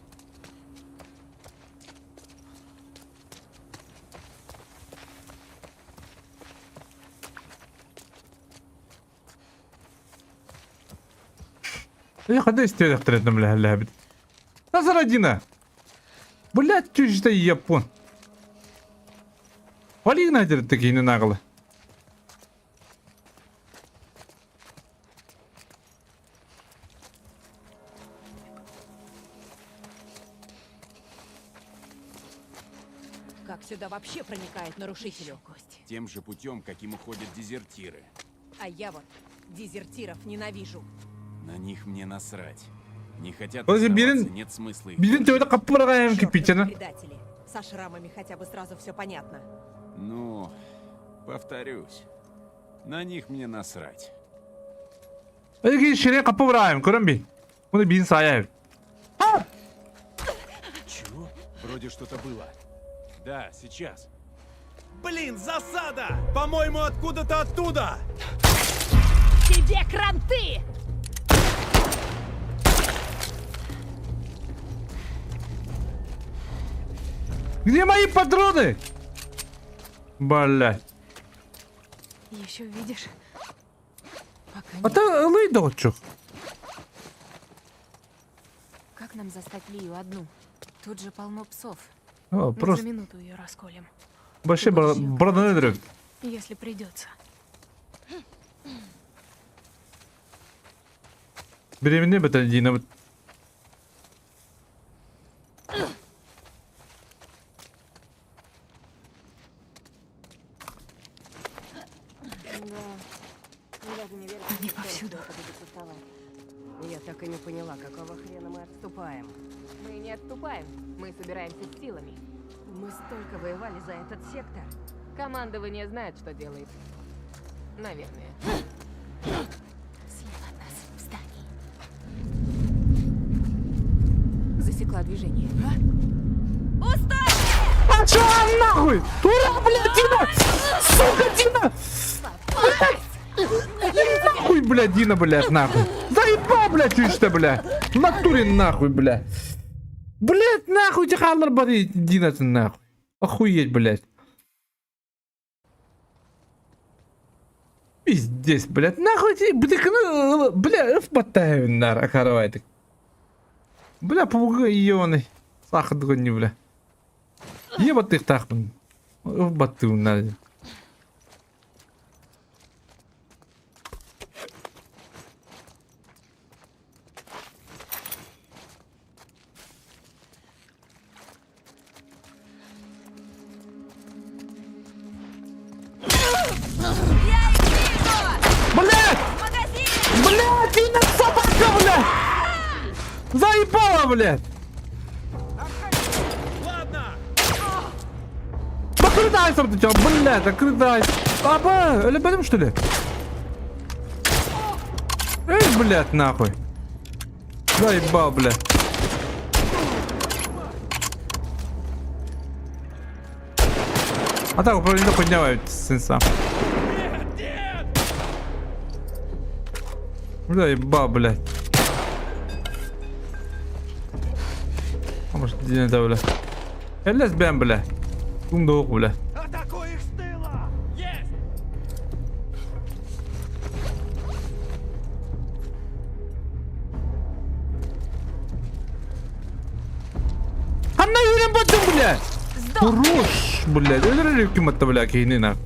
Я ходи стены втретном лябит. Назарадина. Блять, чужда япон. Вали надер такие не нагло. Как сюда вообще проникают нарушители? Тем же путем, каким уходят дезертиры. А я вот дезертиров ненавижу. На них мне насрать. Не хотят Подожди, оставаться, Бирин- нет смысла их... Bizim tövbe kapılara Чёртовы kipitene. предатели. Со шрамами хотя бы сразу все понятно. Ну, повторюсь. На них мне насрать. Öyle şuraya kapı vurayım, görün bir. Bunu bin sayayım. Чего? Вроде что-то было. Да, сейчас. Блин, засада! По-моему, откуда-то оттуда! Тебе кранты! Где мои патроны? Блять. Еще видишь? Пока А нет. ты лый дочек. Как нам застать Лию одну? Тут же полно псов. О, Мы просто за минуту ее расколем, вообще бранадер. если придется. Беременный Дина. Они повсюду. Я так и не поняла, какого хрена мы отступаем. Мы не отступаем. Мы собираемся с силами. Мы столько воевали за этот сектор. Командование знает, что делает. Наверное. Слева от нас, в здании. Засекла движение. А чё нахуй? Ура, блядь, Дина! Сука, Дина! Нахуй, блядь, Дина, блядь, нахуй. Заебал, блядь, ты что, блядь. В натуре нахуй, блядь. Блядь, нахуй, тебе халар бори, Дина, ты нахуй. Охуеть, блядь. Пиздец, блядь, нахуй тебе, бля, впотаю, нара, каравай. Бля, попугай ебаный. Сахар не, бля. Ебать их так, в бату надо. Блядь! Блядь, Дина, собака, блядь! Заебала, блядь! Закрытай, ты чё, блядь, закрытай! Аба, или пойдем, что ли? Эй, блядь, нахуй! Заебал, блядь! А так, управление поднимают сенса. Заебал, блядь. А может, Дина, да, блядь. Я лесбиян, блядь. Умдох, блядь. Атакуй их с тыла! Есть! Анна юрим батым, блядь! Хорош, блядь. Öldürür hükümette, блядь, кейнина.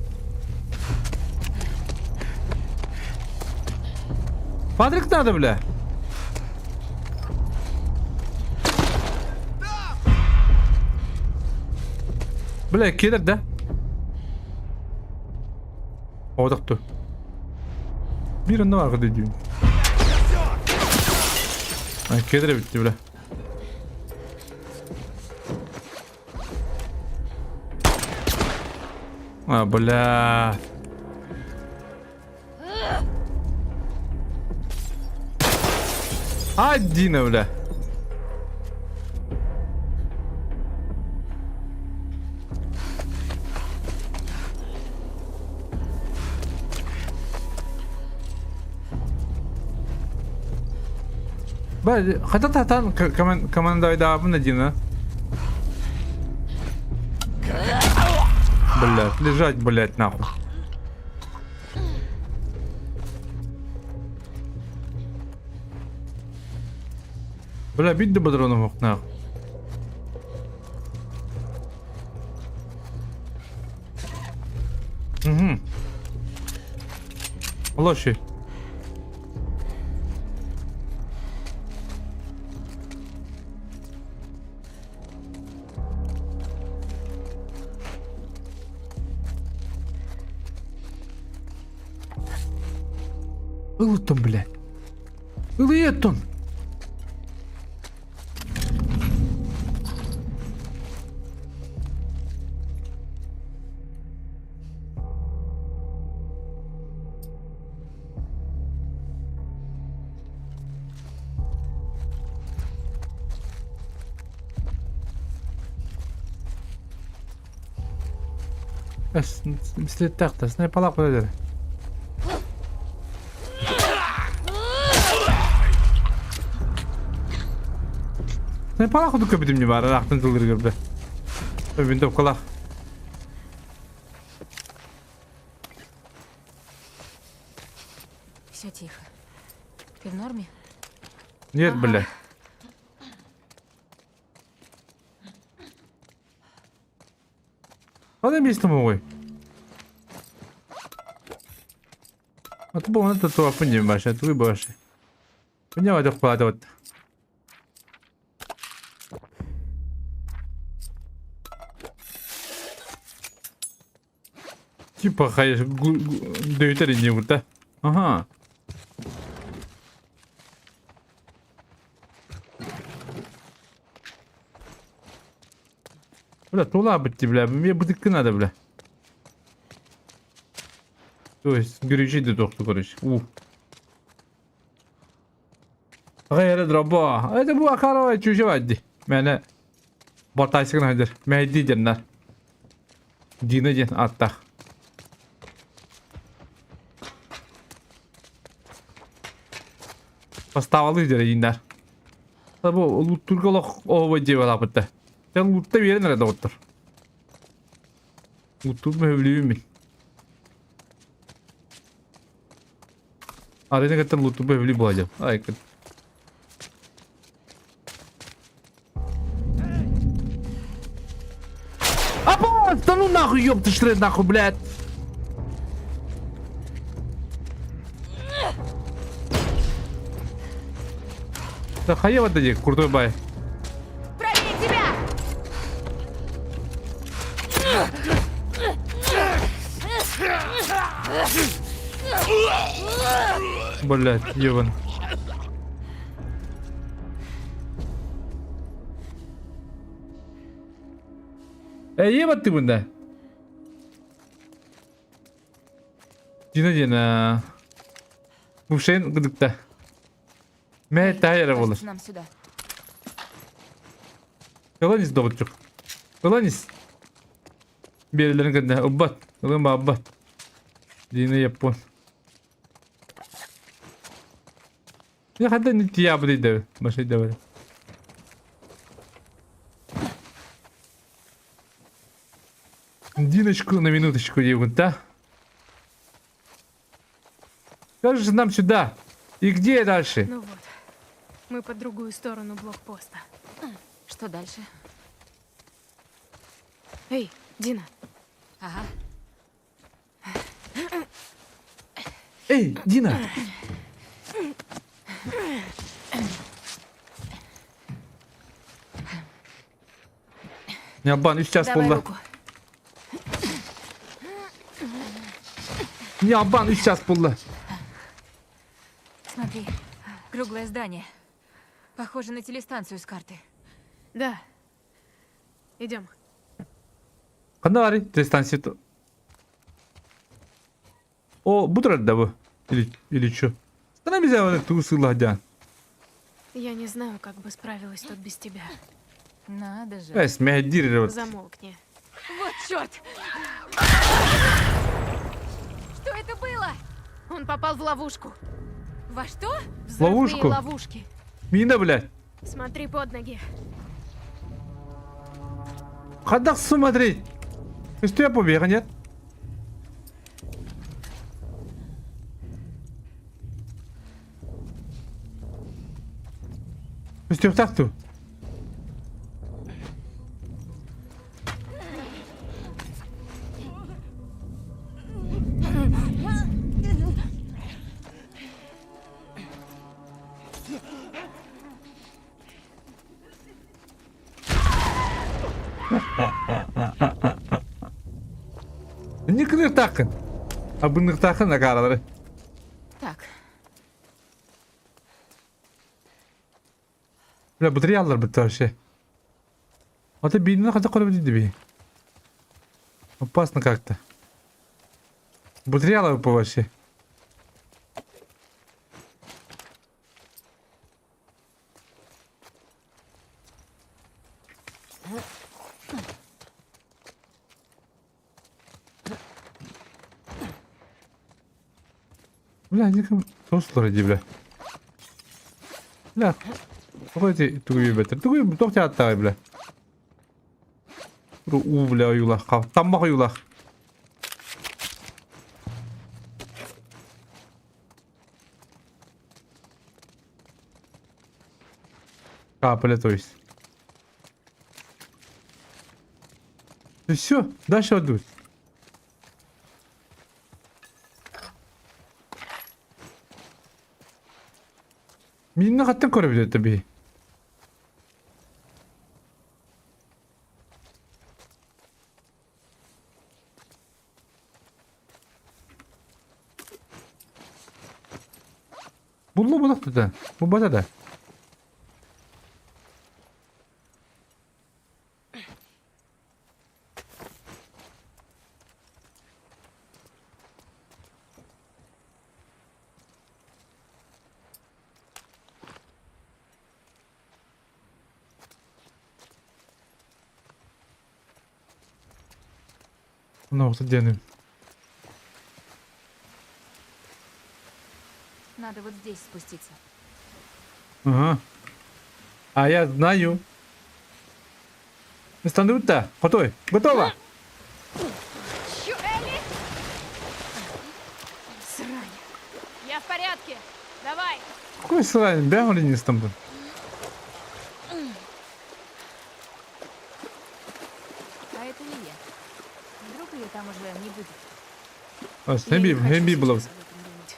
Патрик надо, бля. Бля, кедер, да? О, да кто? Бирен на варга дедю. А, кедер битти, бля. А, бля. Один, бля. Бля, хотя татан команда да абын один, а? Блядь, лежать, блядь, нахуй. Бля, бить до патронов, нахуй. Угу. Лоши. Ылытон, блядь. Ылытон. Слетах-то, снайпала куда-то. Снайпала худу көбедім не бар, рақтын жылдыр көрді. Өбінтіп қалақ. Все тихо. Ты в норме? Нет, бля. Надо место мой. А ты был на то, понимаешь, это выборши. Понял, это вкладывать. Типа, хай, дөйтер не вот, да? Ага. Бля, тула бітті, бля, мне бутылка надо, бля. То есть, горючий де тоқты, короче. Гайры дроба. Это bu akarava çüşü vardı. Mene bataysın haydır. Mehdi cenler. Dine cen attak. Поставалы дер индар. Tabi lutturgalak ova cevapta. Sen lutta bir yere nerede otur? Luttur mevlüyüm mi? Arayına kadar luttur mevlüyüm bulacağım. Ay kız. Апа, да ну нахуй, ёпта, штрет нахуй, блядь. Да хаева дади, крутой бай. Правее тебя! Блядь, ёбан. Ебать ты бunda. Дина. Ушен гыдыкта. Мэ тайра болуш. Кажется, нам сюда. Каланис доводчук. Каланис. Берилерин кэнде. Уббат. Улымба аббат. Дина япон. Я хадда не тиябы дейді. Башай давай. Диночку на минуточку, Евгун, да? Скажешь нам сюда. И где дальше? Ну вот. Мы по другую сторону блокпоста. Что дальше? Эй, Дина. Ага. Эй, Дина! Не обман, и сейчас Давай полна. руку. Не обман, и сейчас полна. Смотри, круглое здание. Похоже на телестанцию с карты. Да. Идем. Канари, дистанцию. О, бутрат да вы? Или что? Она меня вот эту усыла. Я не знаю, как бы справилась тут без тебя. Надо же. Эс, мехдирировать. Замолкни. Вот черт! Что это было? Он попал в ловушку. Во что? Взрывные Ловушку? ловушки. Мина, блядь. Смотри под ноги. Кадак смотреть. Что я побега, нет? Что так то? Не кныртакын. А быныртакын на каралары. Так, Бля, батареялар бітті вообще. Ата бейніне қата қорып дейді бей. Опасно как-то. Батареялар по вообще. Бля, никому... Тослар иди, бля. Бля. Какой ты тугой бетер? Тугой тоқты аттағай, бля. У, бля, уюлақ. Таммақ уюлақ. Капля, то есть. Все, дальше отдуть. Минна хаттан көрөбүлөт таби. Буллу булак да. Бу бата да. Ну, вот делаем. Надо вот здесь спуститься. Ага. А я знаю. Станут-то. Готовы? Готово? Срань. Я в порядке. Давай. Какой слайм? Бегали не стамбул. А это не я. Вдруг ее там уже не будет. А, хемби было. Сейчас об этом думать.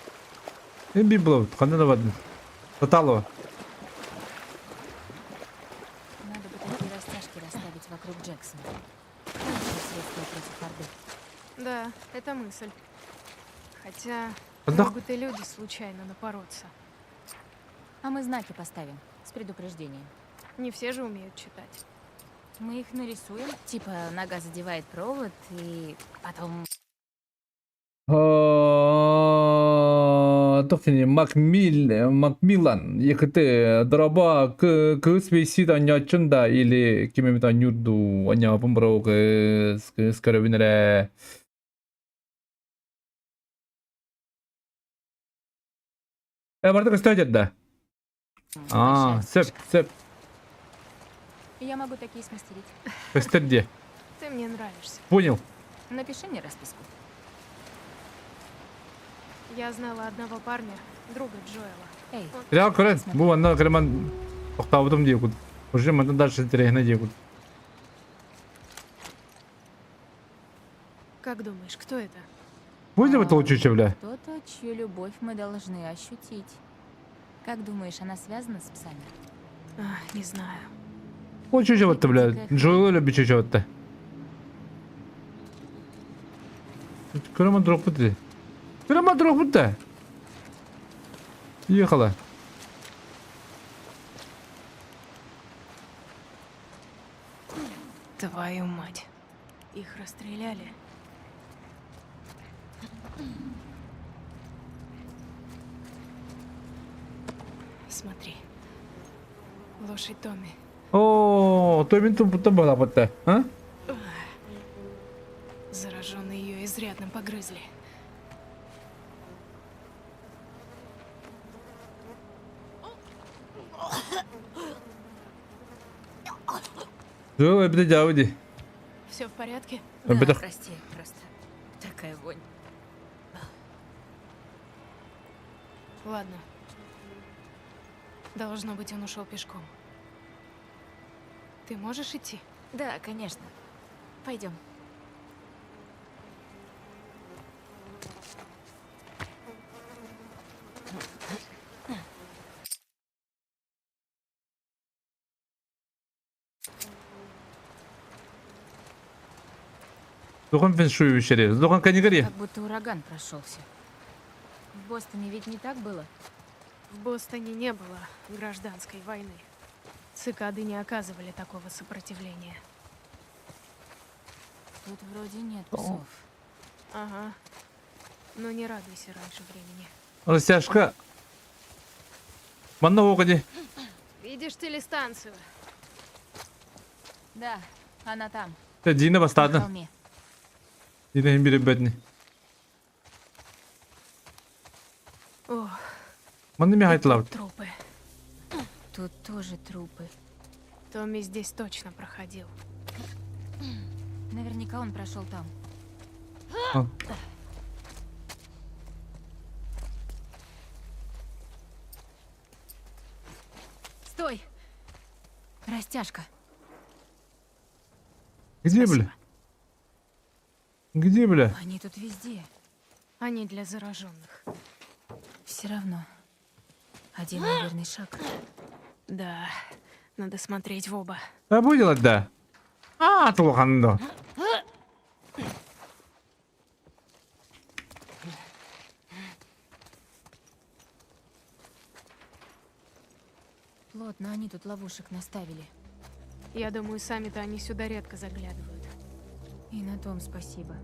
Хемби было. Ханна вадны. Татало. Надо бы такие растяжки расставить вокруг Джексона. Лучшее средство против Орды. Да, это мысль. Хотя Да. могут и люди случайно напороться. А мы знаки поставим с предупреждением. Не все же умеют читать. Мы их нарисуем. Типа нога задевает провод и потом... Тоқтыне Макмиллан екіті драба кыспейсид анячында или кемемет анюрду аня пымбрау скарабинере. Барды кыстать да. А, сеп. Я могу такие смастерить. Кыстырде. Ты мне нравишься. Понял. Напиши мне расписку. Я знала одного парня, друга Джоэла. Эй, Реал көрен. Бу анна креман тоқтабытым дейкуд. Уже мында дальше терехне дейкуд. Как думаешь, кто это? Будем это учить, бля? кто-то, чью любовь мы должны ощутить. Как думаешь, она связана с псами? Не знаю. Учить вот-то, бля. Джоэл любит чуть вот-то. Креман дрог пути. Креман дрог пути. Ехала. Твою мать. Их расстреляли. Смотри. Лошадь Томми. О, то именно тут была вот-то, а? Зараженные ее изрядно погрызли. Джоэл, блядь, ауди. Все в порядке? Да, Бедах. прости, просто такая вонь. Ладно. Должно быть, он ушел пешком. Ты можешь идти? Да, конечно. Пойдем. Зухан феншую вечере. Зухан канигори. Как будто ураган прошелся. В Бостоне ведь не так было? В Бостоне не было гражданской войны. Цикады не оказывали такого сопротивления. Тут вроде нет псов. Ага. Но не радуйся раньше времени. Растяжка. Манна окоди. Видишь телестанцию? Да, она там, Те Дина на бастадна. холме. Дина им бире бедни. Ох, Манна ми хайтлаут. трупы. Тут тоже трупы. Томми здесь точно проходил. Наверняка он прошел там. А. Стой! Растяжка. Где, бля? Спасибо. Где, бля? Они тут везде. Они для зараженных. Все равно. Один неверный шаг. Да, надо смотреть в оба. А понял, да? А, толкando. Плотно они тут ловушек наставили. Я думаю, сами-то они сюда редко заглядывают. И на том спасибо.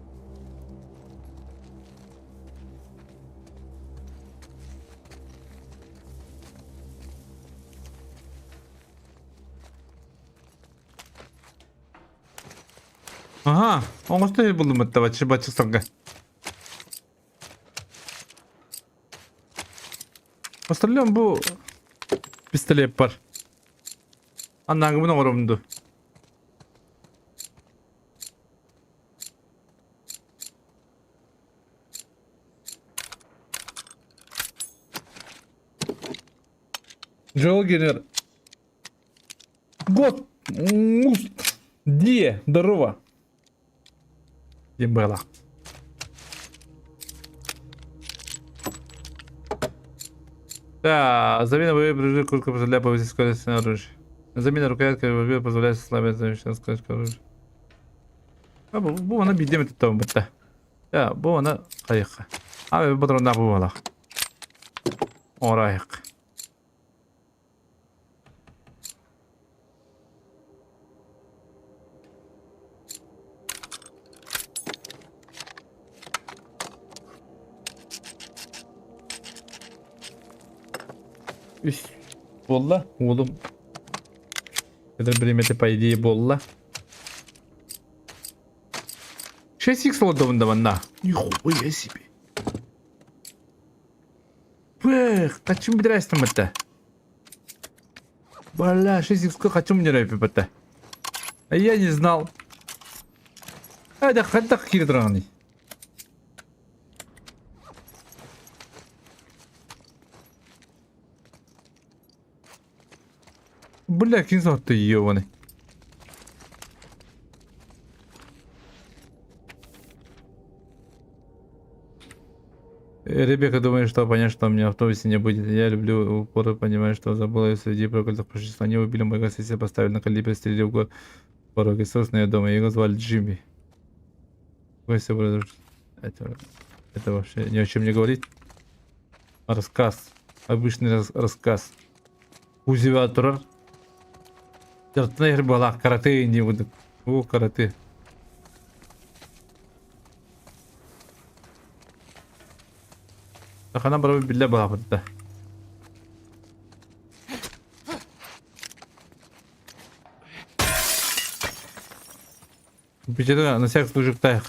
Ага, оңоштой булдум атта бачыксаңга. Остальном бу пистолет бар. Аннан муну коромду. Жол генер. Год. Где? Здорово. Ебала. Да, замена боевых куртка позволяет повысить скорость оружия. Замена рукоятки боевых позволяет слабить замещенную скорость оружия. А, бу она бидем это там бата. Да, бу она кайха. А, патрон на бувала. Орайх. Болла, oğlum. Это примете по идее болла. 6х лотовында ванна. Нихуя себе. Пэх, качым бедрайстым это. Бля, 6х качым мне это. А я не знал. А да хата хитрый. Бля, кинзал ты ёбаный. Ребекка думает, что понять, что у меня в автобусе не будет. Я люблю упоры, понимаю, что забыла и среди проклятых пушистов. Они убили моего соседа, поставили на калибр, стрелили в порог. И, собственно, я дома. Его звали Джимми. Это вообще ни о чем не говорит. Рассказ. Обычный рассказ. Узиватор. Жартына была карате не буду. О, карате. Так она брала билля была вот это. Печатаю на всякий случай тайх.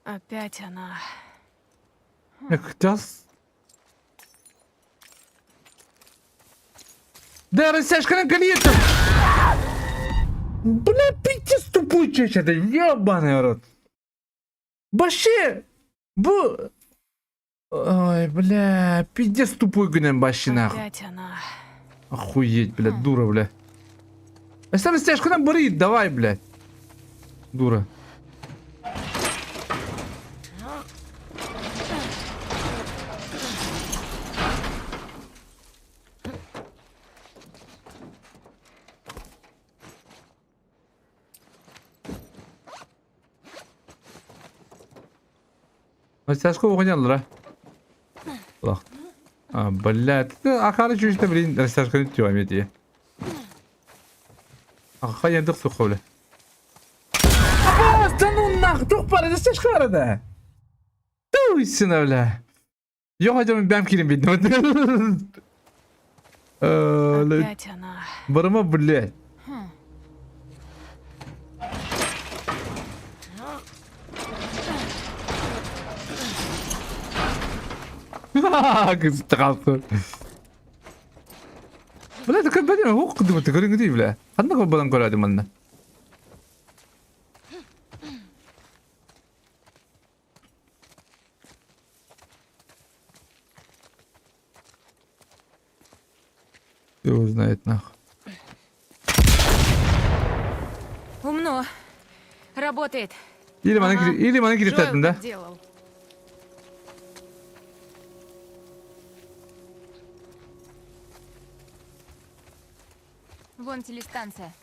Опять она. Хотел. Да, растяжка на колесах! Бля, пиздец тупой чаще, это ебаный рот. Баши! Ой, бля, пиздец тупой гонен баши нахуй. Опять она. Охуеть, блядь, дура, бля. А что растяжка на брит, давай, блядь. Дура. Растяжка угонял, да? А, блядь. Ахары чуть-чуть, блин, растяжка не тём, эти. Аха, я дых сухо, бля. Да ну нах, дух пара, растяжка var да. Туй, сына, бля. Я хотел бям килим, видно. Опять она. Барыма, блядь. Кыз тaqaldı. Бля, так бәдем оқыды, ты көрің дей, бля. Қандай қолбадан көрәді манда? Его знает нахуй. работает. Или маны кирип Джоэл таттын да? так делал. Вон телестанция.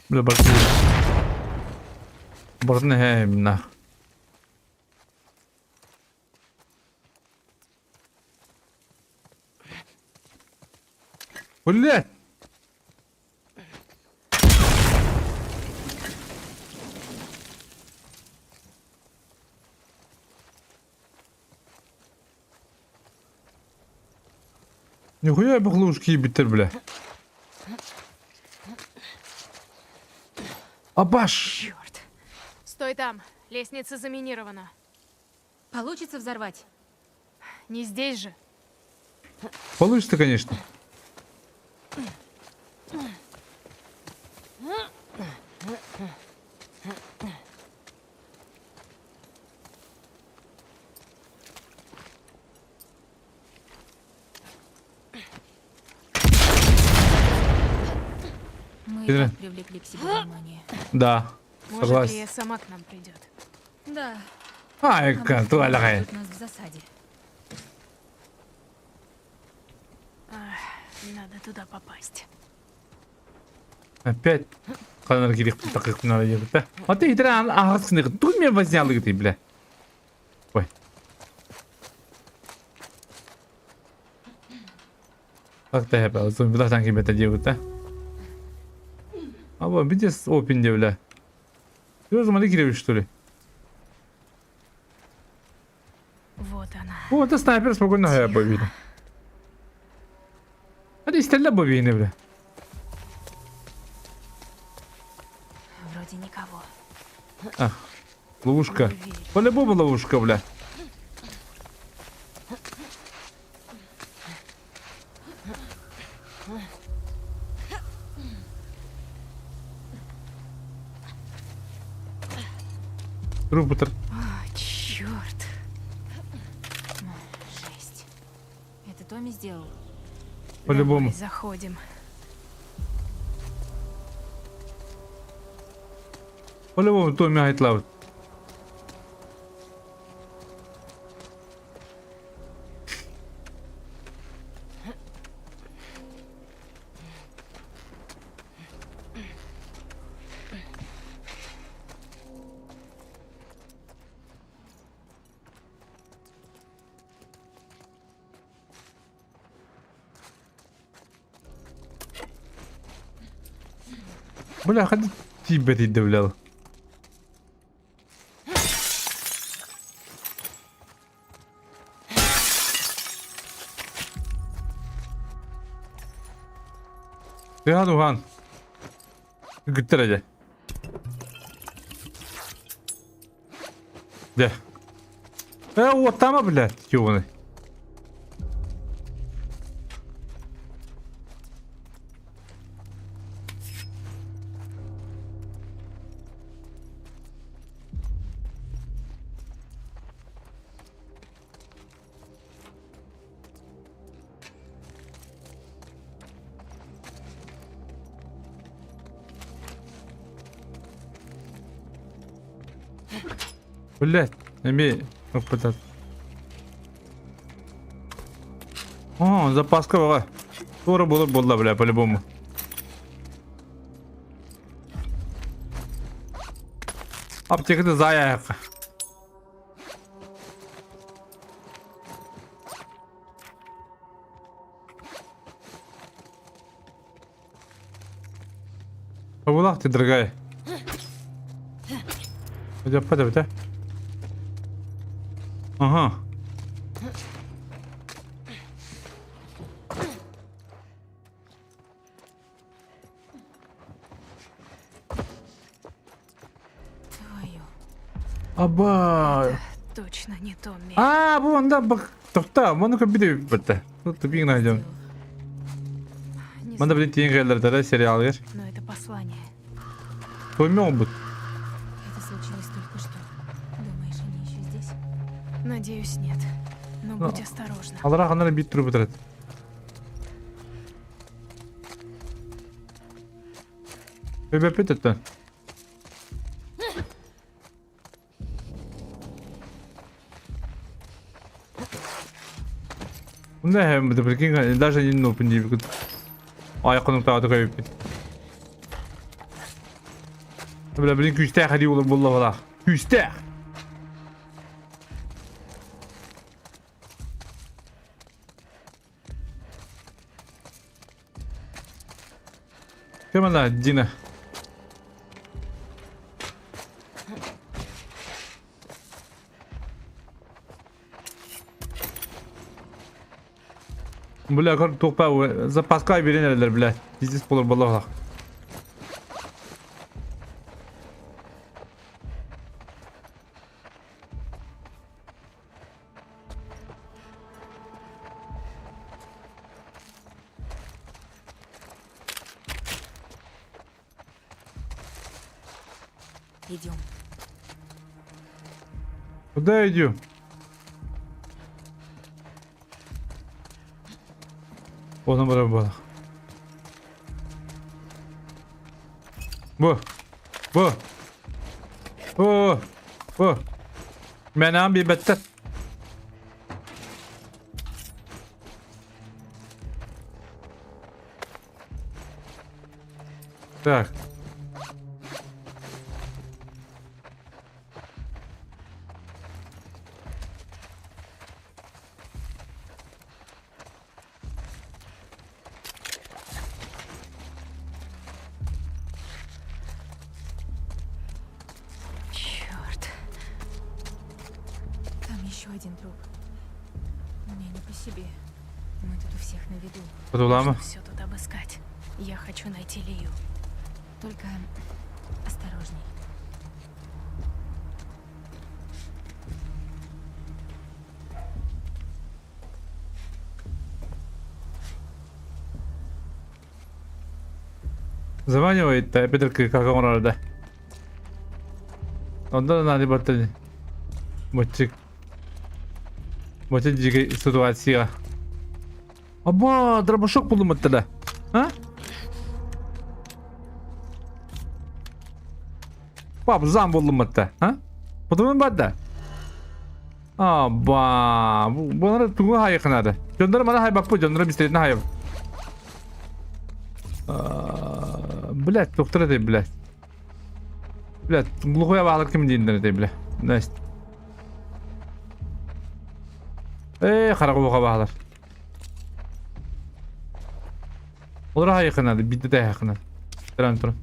Бля, барсын. Барсын мына. Блядь! Нихуя бахлушки битер, бля. Абаш! Черт. Стой там. Лестница заминирована. Получится взорвать? Не здесь же. Получится, конечно. Мы и Пидоры. так привлекли к себе внимание. Да. Может, Согласен. Лия сама к нам придет. Да. Ай, а как может, ты они алагай. ждут нас в засаде. Надо туда попасть. Опять. Канар кирик таких надо делать, да? А ты итран агасны. Тут меня вознял ты, бля. Ой. Как-то я был, зомби танки бета делают, да? А вот, видишь, опен бля. Ты замали кирик, что ли? Вот она. О, это снайпер спокойно я видно. А ты стреляй бобины, бля. Вроде никого. А, ловушка. По-любому ловушка, бля. Рупутер. Черт. Жесть. Это Томми сделал. По-любому. Давай, заходим. По-любому Томми Айтлаут. Бля, ходи тебе ты давлял. Хан, Ухан. Güttür hadi. De. Вот там, блядь, ёбаный. Блять, имей опыт. О, запаска была. Скоро было, бля, по-любому. Аптекада заяк. Погулах ты, дорогая. Пойдем, да? Ага. Твою. Аба. Точно не Томми. А, вон, да, бак. Топта, мана bir de bitti. Тут биг найдем. Не Мана bir тень geldi да, сериал ver. Но это послание. Поймем бы. Это случилось только что. Думаешь, они еще здесь? Надеюсь, нет. Но будь осторожна. Алара ханары бит туруп отурат. Бебеп өттөн. Бундай хэм да прикинь, даже не ну пинди бит. Айкының таады кайып бит. Бля, блин, күстә хади улы булла вала. Күстә. Кем она, Дина? Бля, кар топа запаска беренелер, бля. Здесь полор балла. Идем. Куда идем? Ona bana bak. Bu. Ben bir better. Так. Черт. Там еще один труп. Мне не по себе. Мы тут у всех на виду. Подулама. Все тут обыскать. Я хочу найти Лию. Только осторожней. Заманивает, а Петр как он рада. Он да надо батать. Мотик ситуация. Аба, дробашок buldum hatta. Ha? Bab zam buldum hatta. Ha? Buldum badda. Aба, bunları tuğu hayıkınadı. Gönder bana hay bak bu gönder bisteydin hay. Блядь, доктор это, блядь. Блядь, глухой авалок кем дейін это, блядь. Настя. Қарақы боқа бағалар. Олар айықынады, бидді де айықынады. Тұран.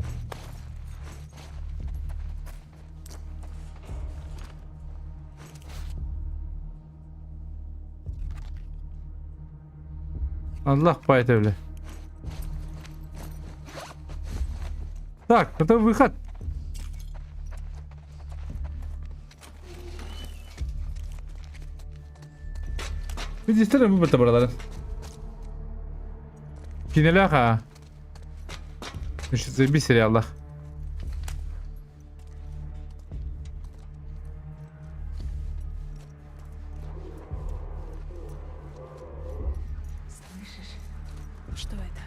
Аллах пайты, блядь. Так, это выход. Видите, что мы это брали? Кинеляха. Еще заебись, сериал. Слышишь? Что это?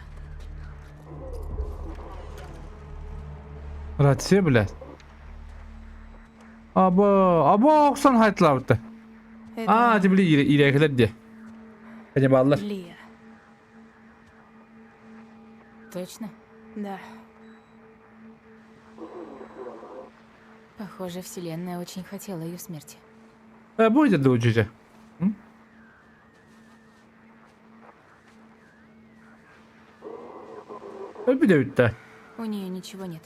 Рация, блядь. Аба, оксан хайтлавды. Это Тем более иреклер де. Хотя бы аллар. Лия. Точно? Да. Похоже, Вселенная очень хотела ее смерти. Будет да учите. Öpüde. У нее ничего нет.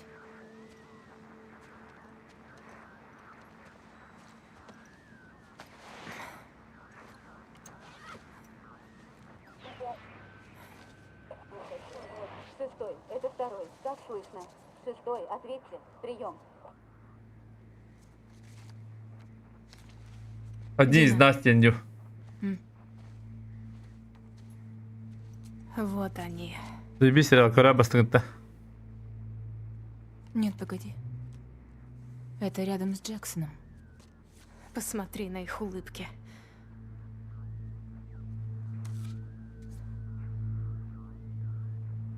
Шестой, это второй. Как слышно? Шестой, ответьте. Прием. Одни из нас тенью. Вот они. Заебись, сериал, кора бастыңытта. Нет, погоди. Это рядом с Джексоном. Посмотри на их улыбки.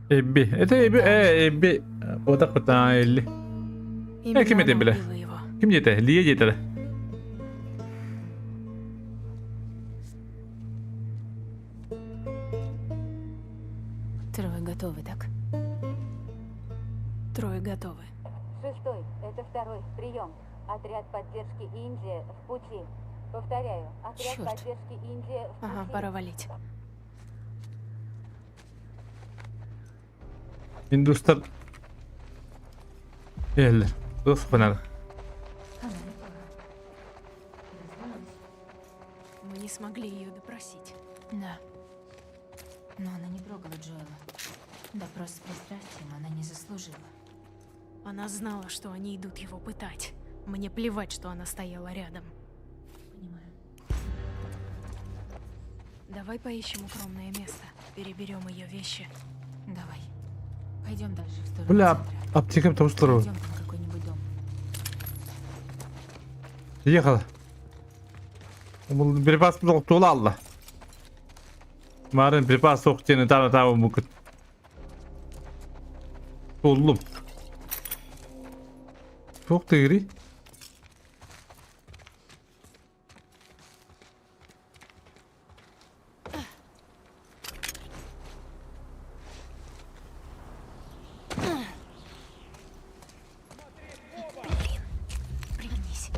Эбби. Это Эбби. Эбби. Вот так вот, Элли. Именно кем это она была? убила его. Ким это? Лия это? Трое готовы, так? Трое готовы. 6-й, это 2-й, прием. Отряд поддержки Индия в пути. Повторяю, отряд Чёрт. поддержки Индия в Ага, пути. пора валить. Hindistan. Geldi. Господи. Мы не смогли ее допросить. Да. Но она не трогала Джоэла. Допрос с пристрастием она не заслужила. Она знала, что они идут его пытать. Мне плевать, что она стояла рядом. Понимаю. Давай поищем укромное место. Переберем ее вещи. Давай. Пойдем дальше в сторону Бля, центра. аптека там здорово. Найдем там какой-нибудь дом. Ехала. Бұл припас жоқ толы алла. Марын припас соқ тені табы мүмкін. Толым. Соқ тегірі. Пригнись.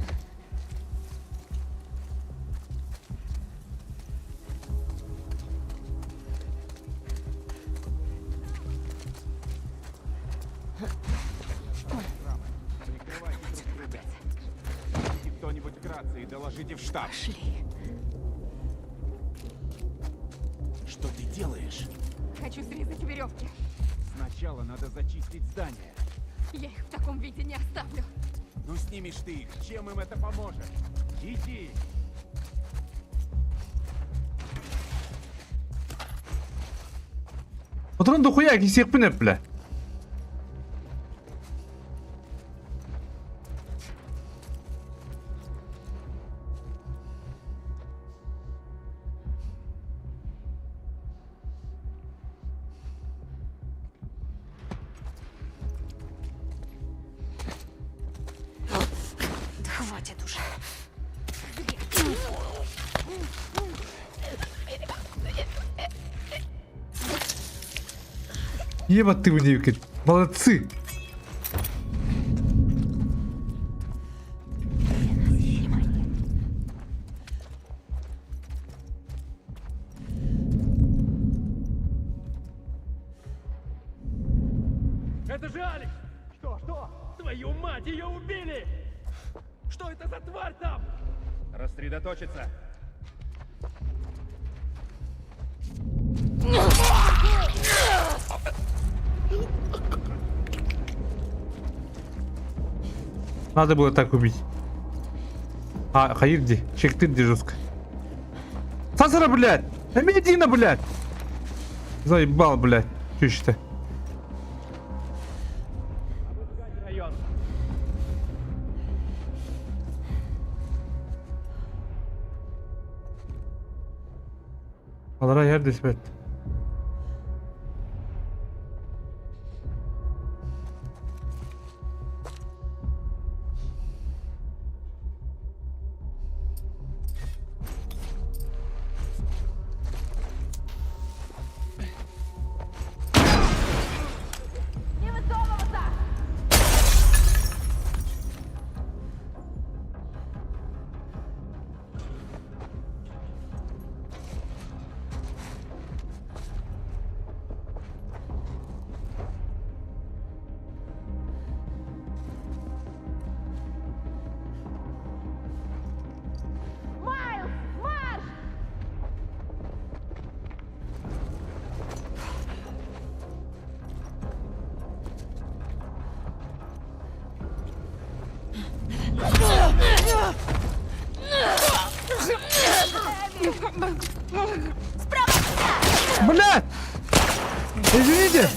Прикрывайте друг друга. Идите кто-нибудь к рации и доложите в штаб. Шли. Что ты делаешь? Хочу срезать веревки. Сначала надо зачистить здание. Я их в таком виде не оставлю. Ну снимешь ты их, чем им это поможет? Иди! Патрон дохуя, кисек пін әп, бля. Да хватит уже. Ебать ты в молодцы. Это же Алекс! Что? Твою мать, ее убили! Что это за тварь там? Рассредоточиться. Надо было так убить. А, Хаирди, чекты жестко. Сасара, блядь! Медина, блядь! Заебал, блядь. Чё-то. Район. Алара yer диспет. Блядь! Извините!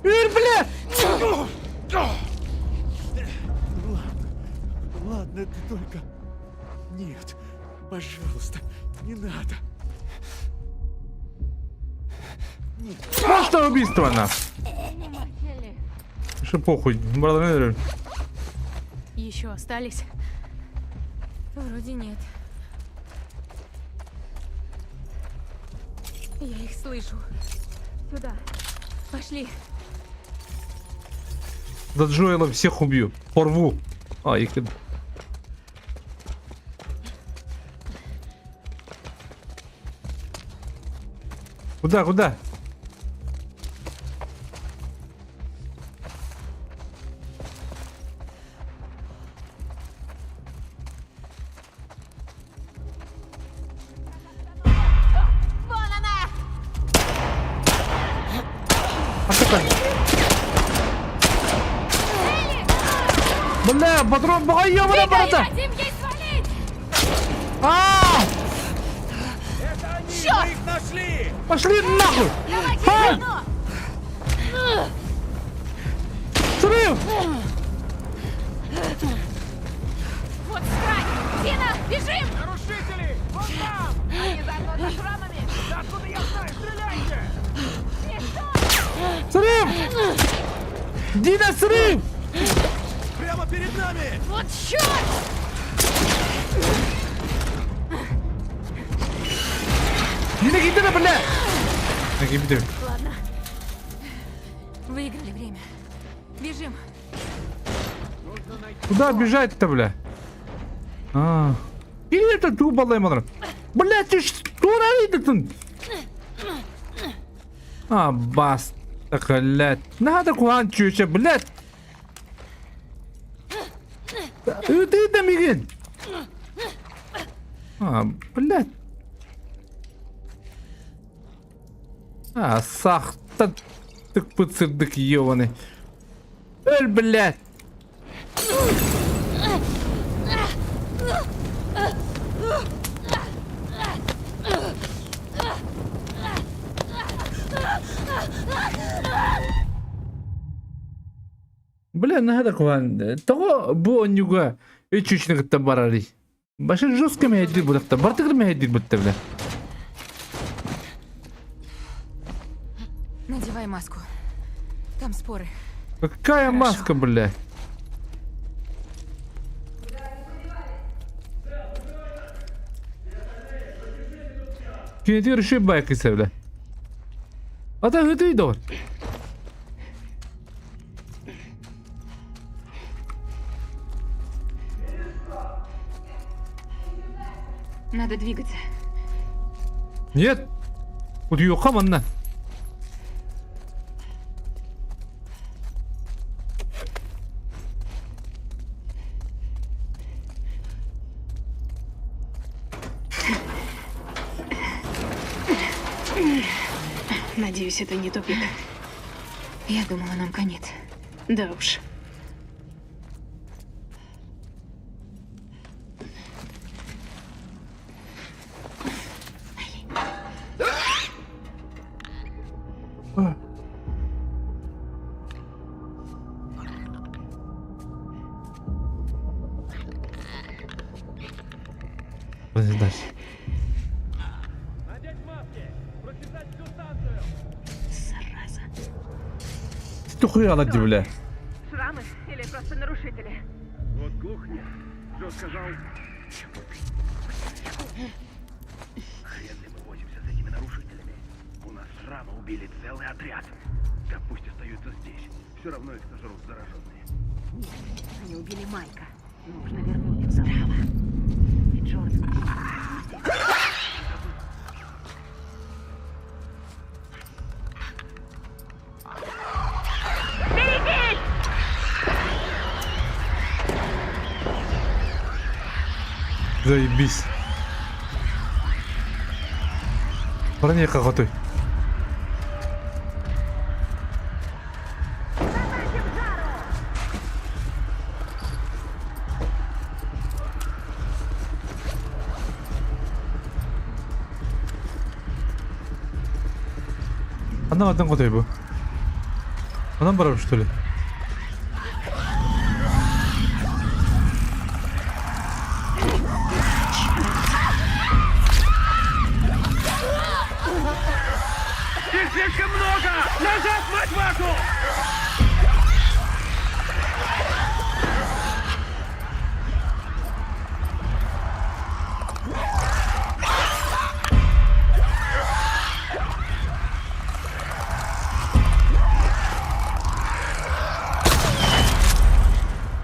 бля! Ладно, ты только... Нет, пожалуйста, не надо. Просто убийство, на. Что похуй, брат. Еще остались? Вроде нет. Я их слышу. Сюда. Пошли. Да Джоэла всех убью. Порву. А, их... Куда? Бля, патрон, ёбаный брата! Хотим ей свалить! Мы их нашли! Пошли нахуй! Давайте заодно! Срыв! Вот срань! Дина, бежим! Нарушители! Вон там! Они заодно со шрамами! Да откуда я знаю? Стреляйте! Срыв! Дина, срыв! Прямо перед нами! Вот черт! Дина, гидра, бля! Гидра. Ладно. Выиграли время. Бежим. Куда бежать-то, бля? Или это тупо, мадра? Бля, ты что равится? Бас. Так, блядь. Надо куанчуся, блядь. Ты там, Мигель. Блядь. Сахта. Так пацырдык ёбаный. Эль, блядь. Бля, надо куан. Того бу онюга. Үчүчүнү кытта барари. Башы жестко мейдил будакта. Бартыгыр мейдил бутта, бля. Надевай маску. Там споры. Какая маска, бля? Кинетер еще байк из бля. А так это идет. Надо двигаться. Нет. Вот ее хаманна. Надеюсь, это не тупик. Я думала, нам конец. Да уж. Дальше. Надеть маски! Прочесать всю станцию! Зараза. Что хуя надо, бля? Шрамы или просто нарушители? Вот глухни. Джо сказал... Хрен ли мы возимся с этими нарушителями? У нас шрамы убили целый отряд. Так пусть остаются здесь. Все равно их сожрут зараженные. Нет, они убили Майка. Нужно вернуть их справа. И Джордж. Заебись. Броня готовь. Одна в одном готовь был. Она бараб, что ли? Их слишком много! Назад, мать вашу!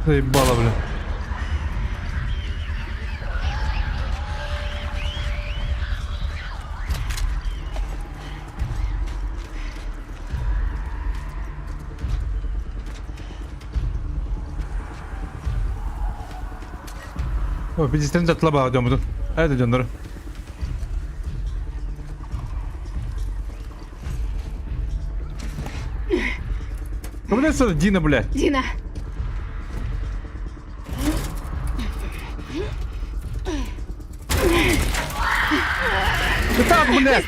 Заебало, бля. Ой, 50 атлаба идем тут. А это идем, ну, блядь, что это Дина, блядь? Дина! Ты так, блядь!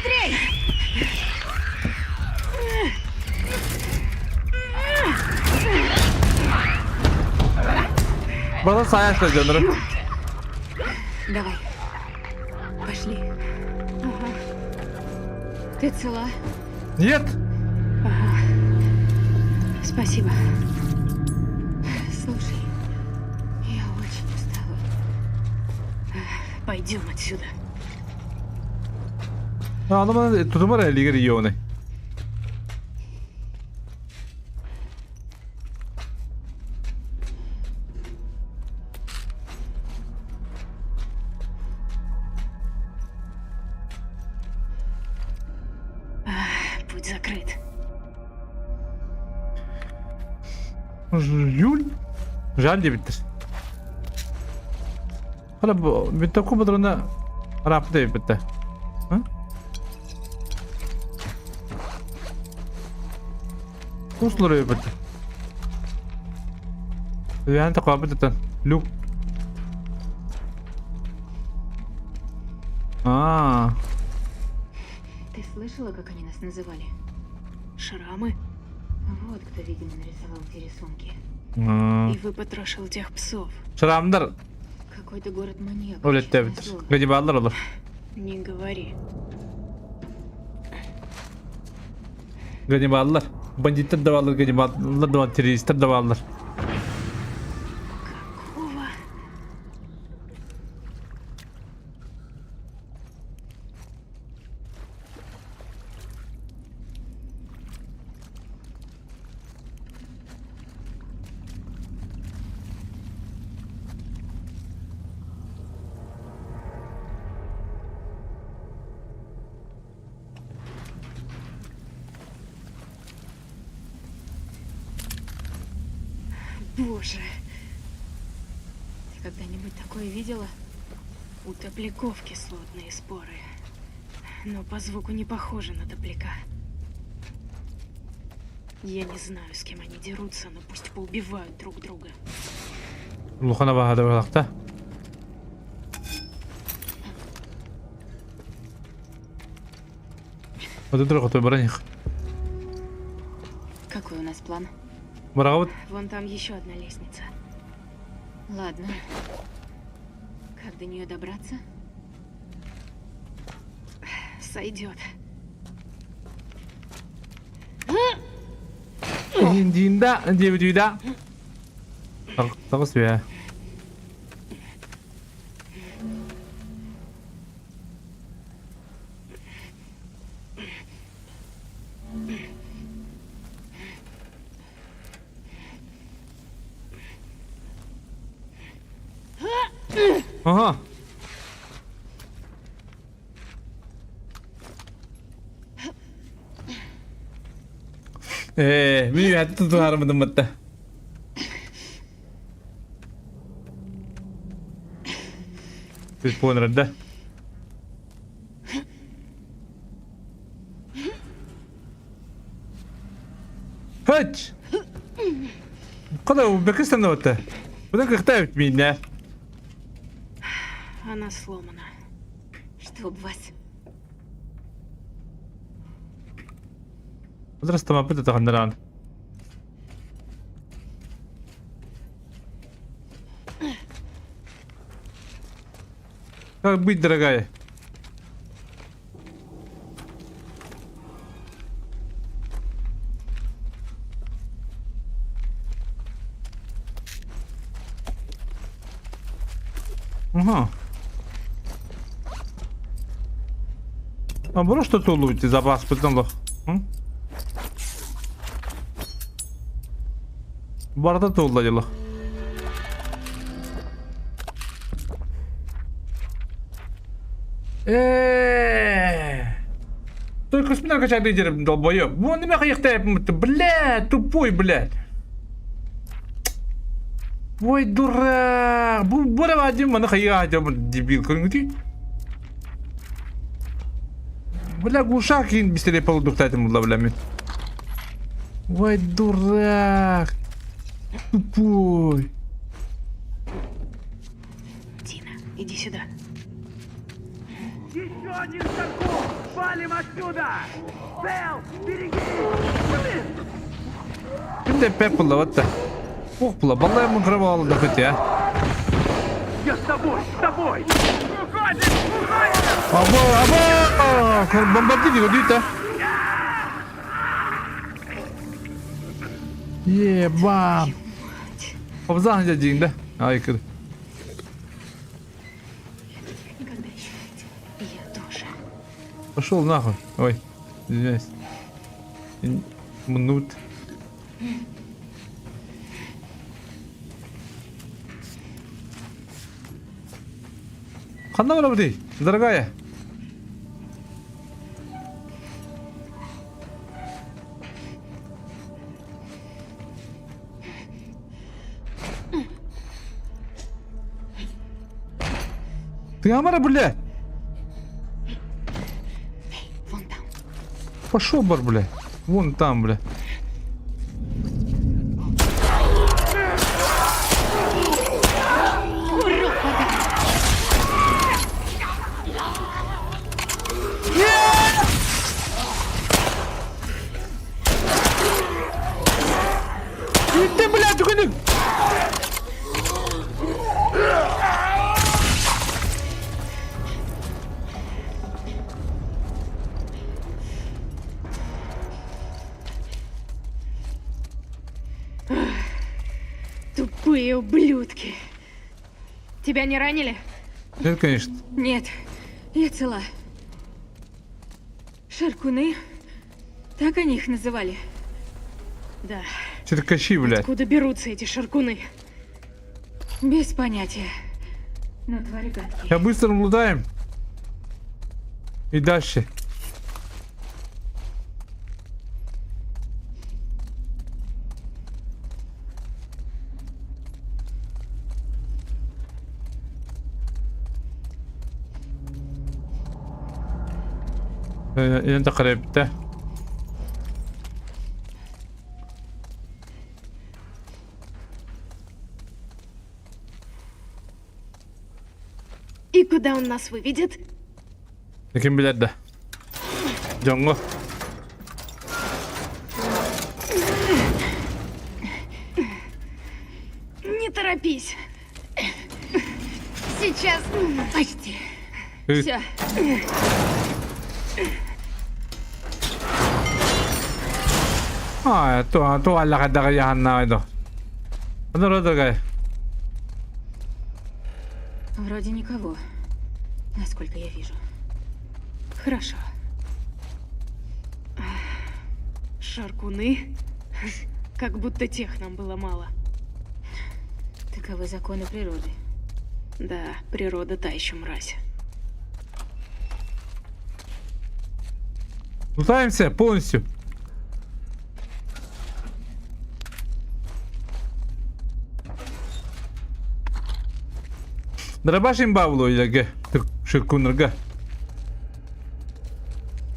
Бала сая что идем, Давай. Пошли. Ага. Ты цела? Нет! Спасибо. Слушай, я очень устала. Пойдем отсюда. А, ну, тут умер лигер Йоны. Путь закрыт. Юль? Жаль, биттер. Hala bu bitti okumadığına Arap değil bitti. Ha? Usları bitti. Yani takabı bitti. Luke. А, Ты слышала, как они нас называли? Шрамы? Вот кто, видимо, нарисовал эти рисунки. И выпотрошил тех псов. Şıramdır. Какой-то город-маньяк. Öyle честное bitir. слово. Garibanlar olur. Не говори. Ganiballar. Banditler de varlar, ganiballar da var, teröristler de varlar. Какого? Боже. Ты когда-нибудь такое видела? У топляков кислотные споры. Но по звуку не похоже на топляка. Я не знаю, с кем они дерутся, но пусть поубивают друг друга. Luhana bahada bakta. Вот это дорого, твой бараних. Какой у нас план? Бараут. Вон там еще одна лестница. Ладно. Как до нее добраться? Сойдет. İndiğinde, indiğinde. Takıs be. Aha. Minu hati tutuharım tempat. Telefon rada. Haç. Kadar beklesin de vata. Bunu kırtayıp minne. Она сломана. Чтоб вас. Возраст там опыта тахандаран. Как быть, дорогая? Ага. А было что-то уловить запас потом? Барда толдадылы. Только спина качать лидером долбоёб. Вон не мягко блядь, тупой, блядь. Ой, дурак. Бура один мана хая дебил, ты? Бля, глушак ин быстрее полудухтать ему ловлями. Ой, дурак. Тупой. Тина, иди сюда. Еще один Шаркун! Валим отсюда! Фэл, берегись! Şimdi Pepper'la hatta. Okla vallahi mı kralı da kötü ya. Я с тобой! С тобой! Уходим! Уходим! Aba! Bombardı diyor diyor da. Bam. Обзан дядин, да? Ай, круто. Никогда еще не видела. Я тоже. Пошел нахуй. Ой, извиняюсь. Минут. Хана работай, дорогая. Ты амара, блядь. Вон там. Пошел, бар, блядь. Вон там, блядь. Ты, блядь, ты. Тупые ублюдки. Тебя не ранили? Нет, конечно. Нет, я цела. Шаркуны? Так они их называли? Да. Черкачи, блядь. Откуда берутся эти шаркуны? Без понятия. Но твари гадкие. Я быстро лутаем. И дальше. انت قريبته. И куда он нас выведет? لكن بلاد ده جونغو. Не торопись. Сейчас. Почти. Все. То alla kadayahan na ito. Ano ro dagay? Вроде никого, насколько я вижу. Хорошо. Шаркуны? Как будто тех нам было мало. Таковы законы природы. Да, природа та еще мразь. Лутаемся полностью. Драбашим бабло иляге. Ширкунрга.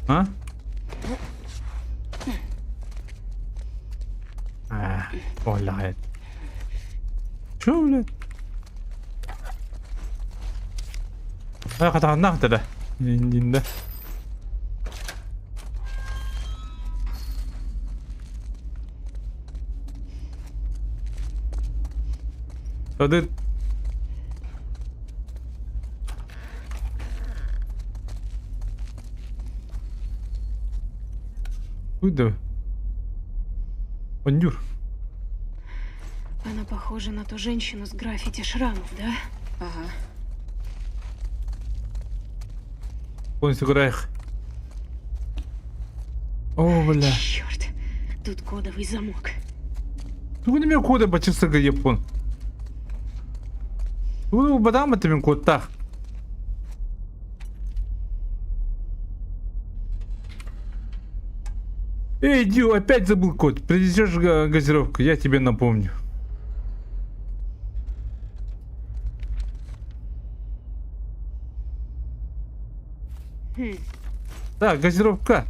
А? Валяет. Чё, блядь? Катаган да. Индинда. Ödül. Куда? Бандюр. Она похожа на ту женщину с граффити шрамов, да? Ага. Полностью грех. О, бля. Черт, тут кодовый замок. Тугу неме кода бачысыга япон. Тугу бадам это мен кодтах. Эй, Дю, опять забыл код. Принесешь газировку, я тебе напомню. Да, газировка.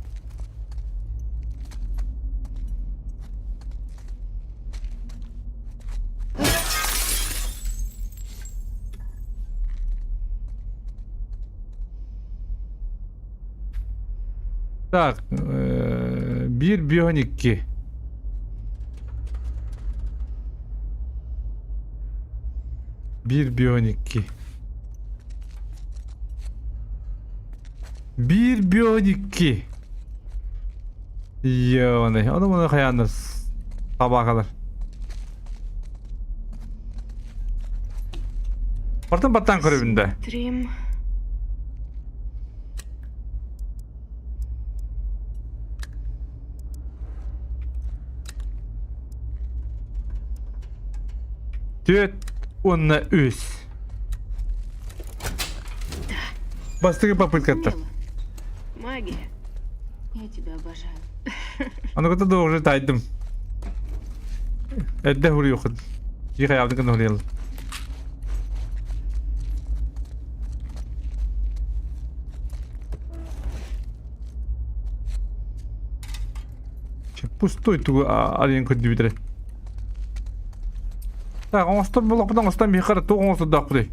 Так, bir Bionik. Bir Bionik. Bir Bionik. Ёбаный, onu bunu kayanız. Sabaha kadar. Бартын баттан көрүбүндө. Трим. Төт онна үс. Бастыгы попыткатта. Магия. Я тебя обожаю. Аны ката да уже тайдым. Эдде хури йокын. Жиха явдын кын хуриял. Пустой тугу алien көдді бітірі. Так, оңыстыр болақ бұдан ұстан бейқары тоқ оңыстыр дақ бұдай.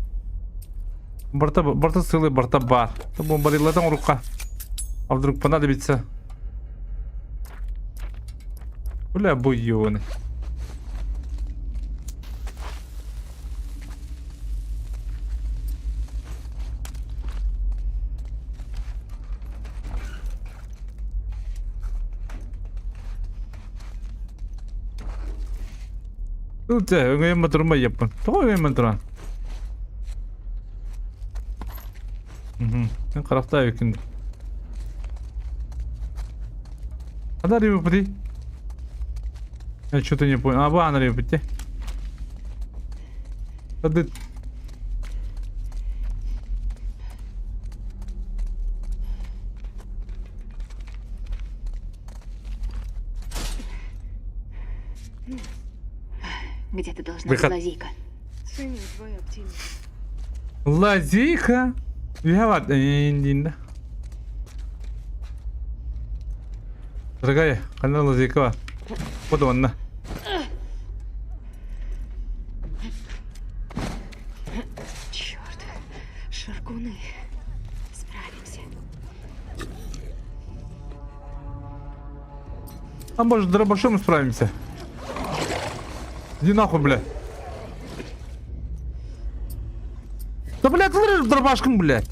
Барта сылы, барта бар. Бұл барилладан ұрыққа. Абдырук понадобится. Бля, бой ёваны. Тут өңөйөн матурмай яппын. Той өңөйөн матуран. Sen karakter yükündü. Kadar iyi bu. Я что-то не понял. А, баннер ебать. Ходи. Где-то должна Выход. быть лазейка. Ценю твой оптимизм. Лазейка. Я вот индинда. Дорогая, канал лазейка. Вот он. Черт, шаркуны. Справимся. А может, дробашом справимся? Иди нахуй, бля. Да, блядь, ты дробашком, блядь.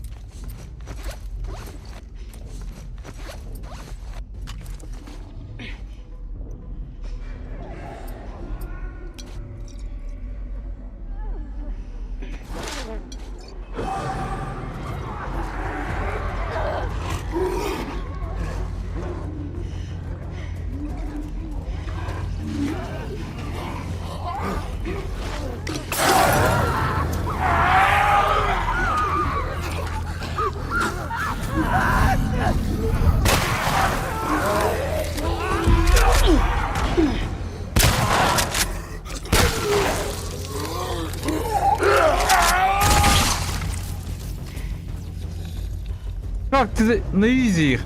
Как ты на изи их?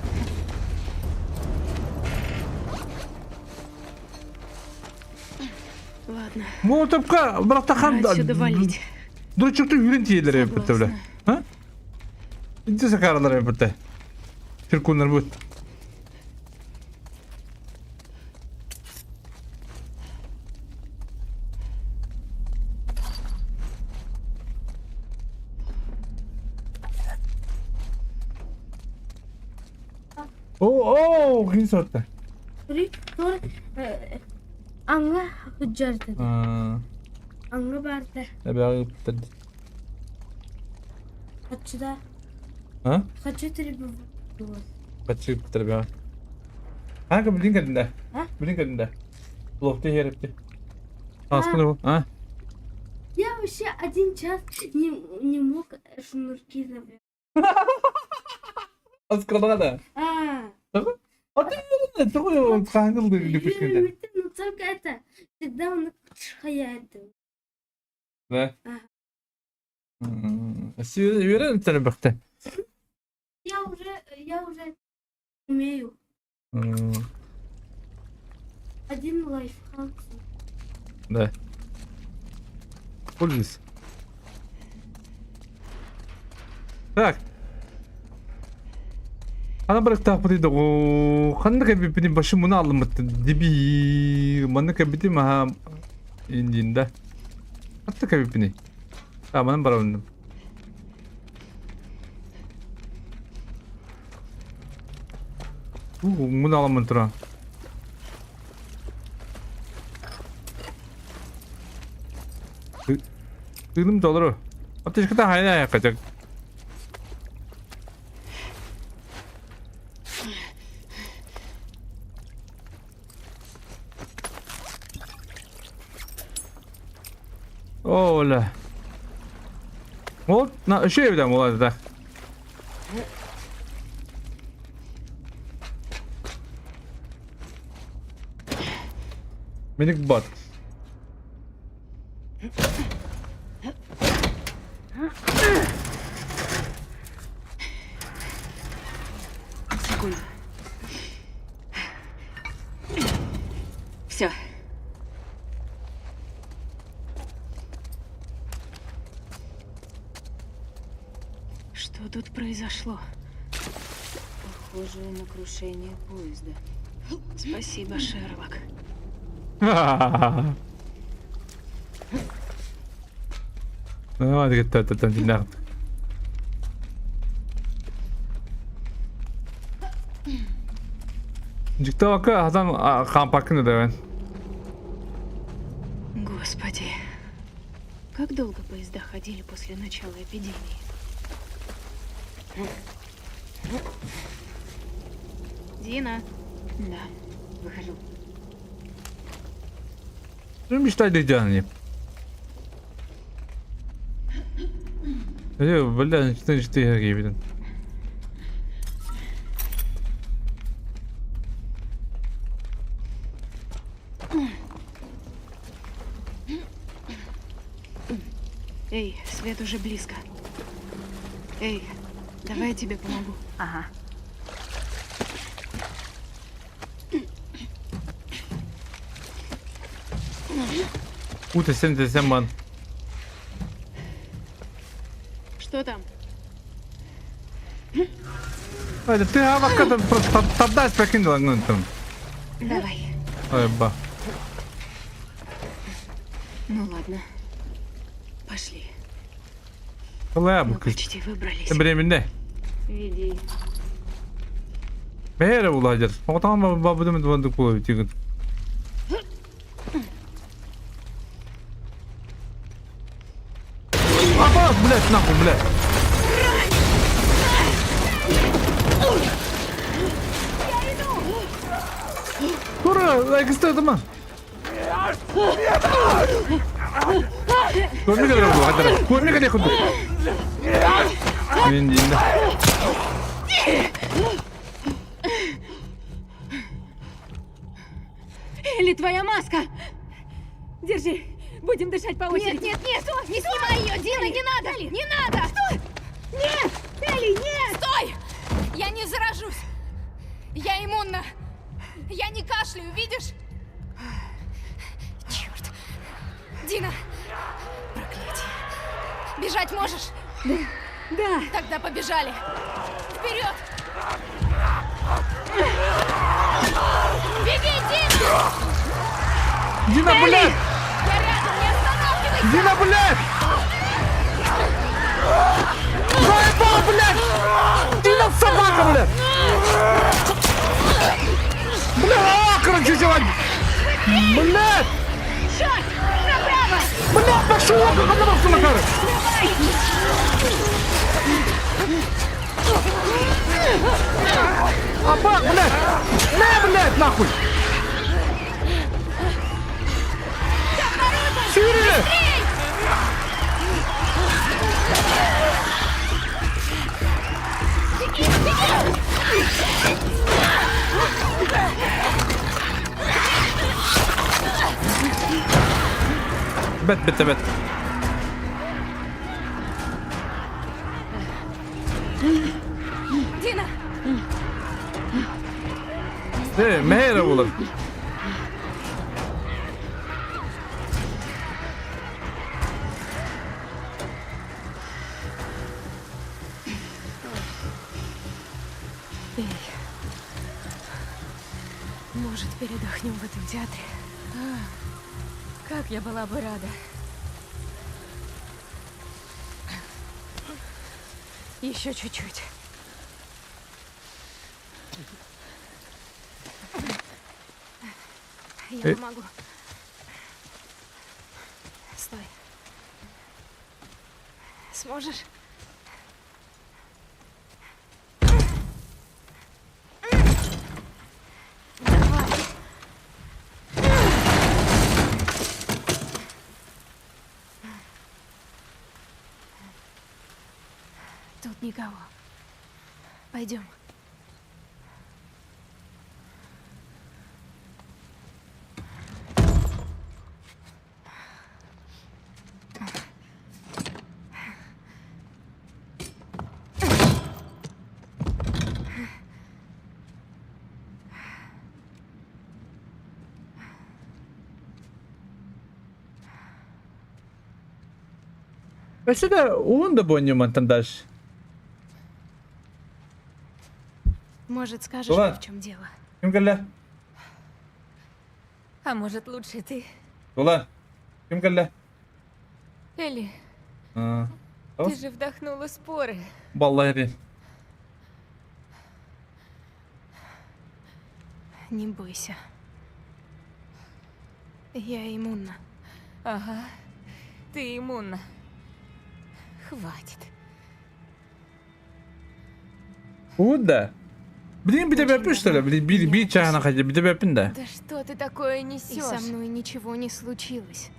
Ладно, Ну, топка, братахан, пора отсюда валить. дурачок ты юрентийлер еппетте, бля. Согласна. А? Иди сакаралар еппетте. Фиркуннар будет. О, кин сотта. Sonra аңа hüccar dedi. Аңа барды. Эбеги биттерди. Kaçıda. Ha? Kaçı tribi var. Kaçı bitter be. Ha, bilin kadında. Ha? Bilin kadında. Лофты herifti. Aslında bu. Ha? Я вообще один час не мог шнурки завязать. Askırda da. Tamam. Hadi çok kanıldı lüpüşkünde. Но только это, всегда он шхаядым. Ne? Öğren seni baktı. Я уже умею. Один лайфхак. Да. Пользуйся. Так. Ana bırak tapırıydı o. Kandı kabibinin başı bunu alınmıştı. Dibi. Manı kabidi mi ha? İndiğinde. Attı kabibini. Tamam bana ondım. Bunu alınmıştır ha. Dığılım da olur o. Ateş kadar hayal yakacak. Оля. Вот, на şey evden olaydı da. Minik bot. Секунду. Все. Что тут произошло? Похоже на крушение поезда. Спасибо, Шерлок. Ну, hadi git tatlım dinle artık. Çıktı bakı Hasan kamp hakkında da ben. Господи. Как долго поезда ходили после начала эпидемии? Дина. Да, выхожу. Benim işte diyeceğim. Yok, böyle işte yer gibiydim. Эй, свет уже близко. Эй, давай я тебе помогу. Ага. Ути sen desem ben. Что там? Hadi ты hakikaten tatlı spekin de lan unuttum. Давай. Ay ba. Ну ладно. Пошли. Kolay Мы bu kız. почти выбрались. Breminde. Веди. Бэра улажар. Отан бабудым двандык болуп тигин. Апа, блядь, нахуй, блядь. Тура, лайкысты адама. Көрмеге керек бұл, қайтара. Көрмеге не күндік. Мен дейін да. Элли, твоя маска! Держи, будем дышать по очереди. Нет, не снимай ее, Дина, не надо! Элли. Не надо! Что? Нет! Элли, нет! Стой! Я не заражусь! Я иммунна! Я не кашляю, видишь? Черт! Дина! Проклятие! Бежать можешь? Да. Тогда побежали! Вперед! Беги, Дина! Дина, блядь! Я рядом, не останавливайся! Дина, блядь! Заебал, блядь! Дина, собака, блядь! Блядь! Ебать, чуть-чуть! Блядь! Черт! Направо! Блядь, пошел! Как она вас накарит? Абак, блядь! На, блядь, нахуй! Сири! بت Дина! مهيرة والله Может, передохнем в этом театре? Как я была бы рада. Еще чуть-чуть. Я помогу. Стой. Сможешь? Давай. Тут никого. Пойдем. Вообще-то он да бонню там дальше. Может, скажешь, Ладно. в чем дело? Ким калля? А может, лучше ты? Ула. Ким калля? Элли, А. ты же вдохнула споры. Баллари. Не бойся. Я иммунна. Ага, ты иммунна. Хватит. Уда. Блин, bir de yapıyor işte öyle. Bir çayına kaçıyor. Bir de yapın da. Да что ты такое И несешь? со мной ничего не случилось.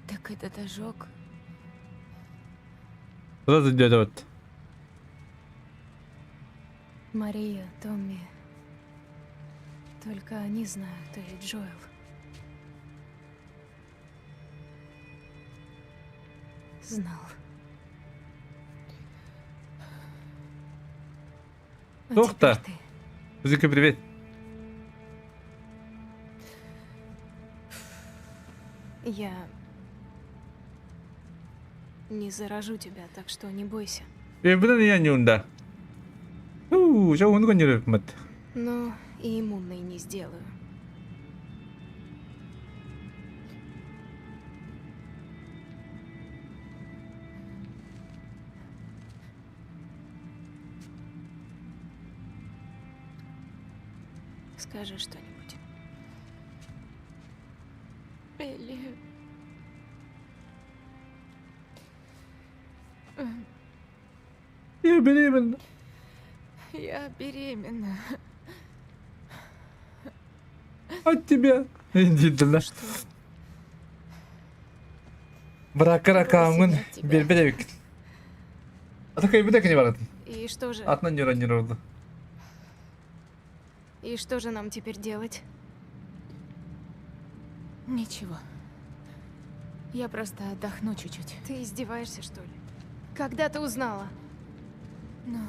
Так этот ожог. Sırası diyor evet. Мария, Томми. Только они знают, и Джоэл. Знал. А Доктор. теперь ты. Музыка, привет. Я не заражу тебя, так что не бойся. Bunun yani onda. Şu onu gönderiyor hükümet. Но и иммунной не сделаю. Скажи что-нибудь. Элли. Я беременна. Я беременна. От тебя. Действительно. Bırakır akamın bir bedevik. Atakayı bir dakika ne var? И что же? Atlan yürü oldu. И что же нам теперь делать? Ничего. Я просто отдохну чуть-чуть. Ты издеваешься, что ли? Когда ты узнала? Ну,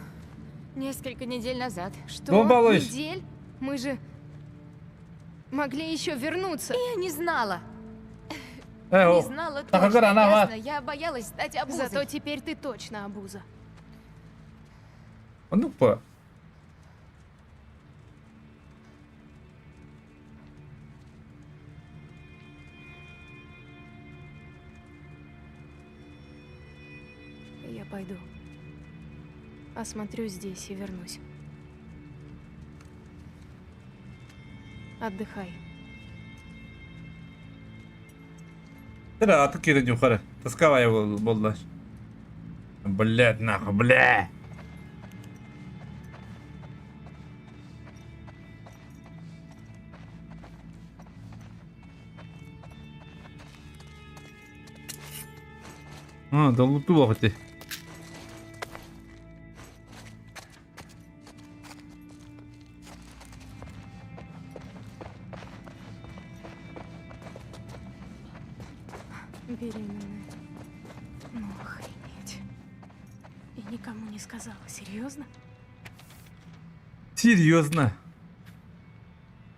несколько недель назад. Что? Ну, балуйся. Недель? Мы же могли еще вернуться. Я не знала. О, Не знала так точно, она ясно. Я боялась стать обузой. Зато теперь ты точно обуза. Ну по. Я пойду. Осмотрю здесь и вернусь. Отдыхай. Тра atık yerin yukarı. Tıskavaya bollar. Блядь, нахуй, бля. Да луту вахти. Беременная. Ну, охренеть. И никому не сказала. Серьезно? Серьезно.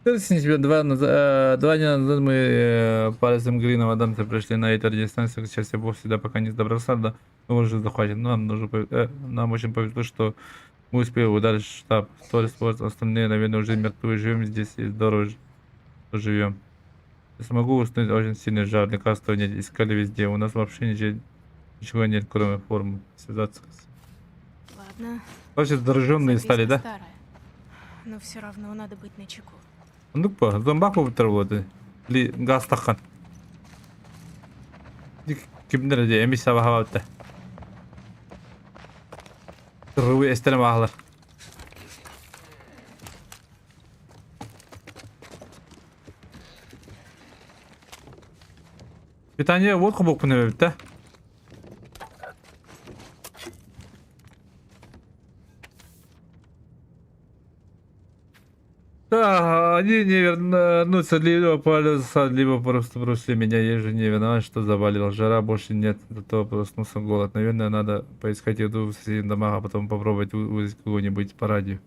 Себе два дня назад мы пальцем Грином Адамса пришли на этой дистанции, к счастью, бог всегда пока не добрался до уже захвачен. Нам очень повезло, что мы успели ударить штаб. Остальные, наверное, уже мертвы. Живем здесь и здорово живем. Я смогу уснуть, очень сильный жар, лекарства нет, искали везде. У нас вообще ничего нет, кроме формы. Связаться. Ладно. Вообще зараженные Записка стали, да? старая. Но все равно надо быть начеку. Ну па, зомбак болып тұр болды. Ли газ таққан. Кімдер де емес сабаға бапты. Рывы эстелем ағылар. Питание водка болып күні бепті. Да, они не вернутся, либо пользоваться, либо просто бросили меня. Я же не виноват, что заболел. Жара больше нет, зато проснулся голод. Наверное, надо поискать еду в соседних домах, а потом попробовать увидеть кого-нибудь по радио.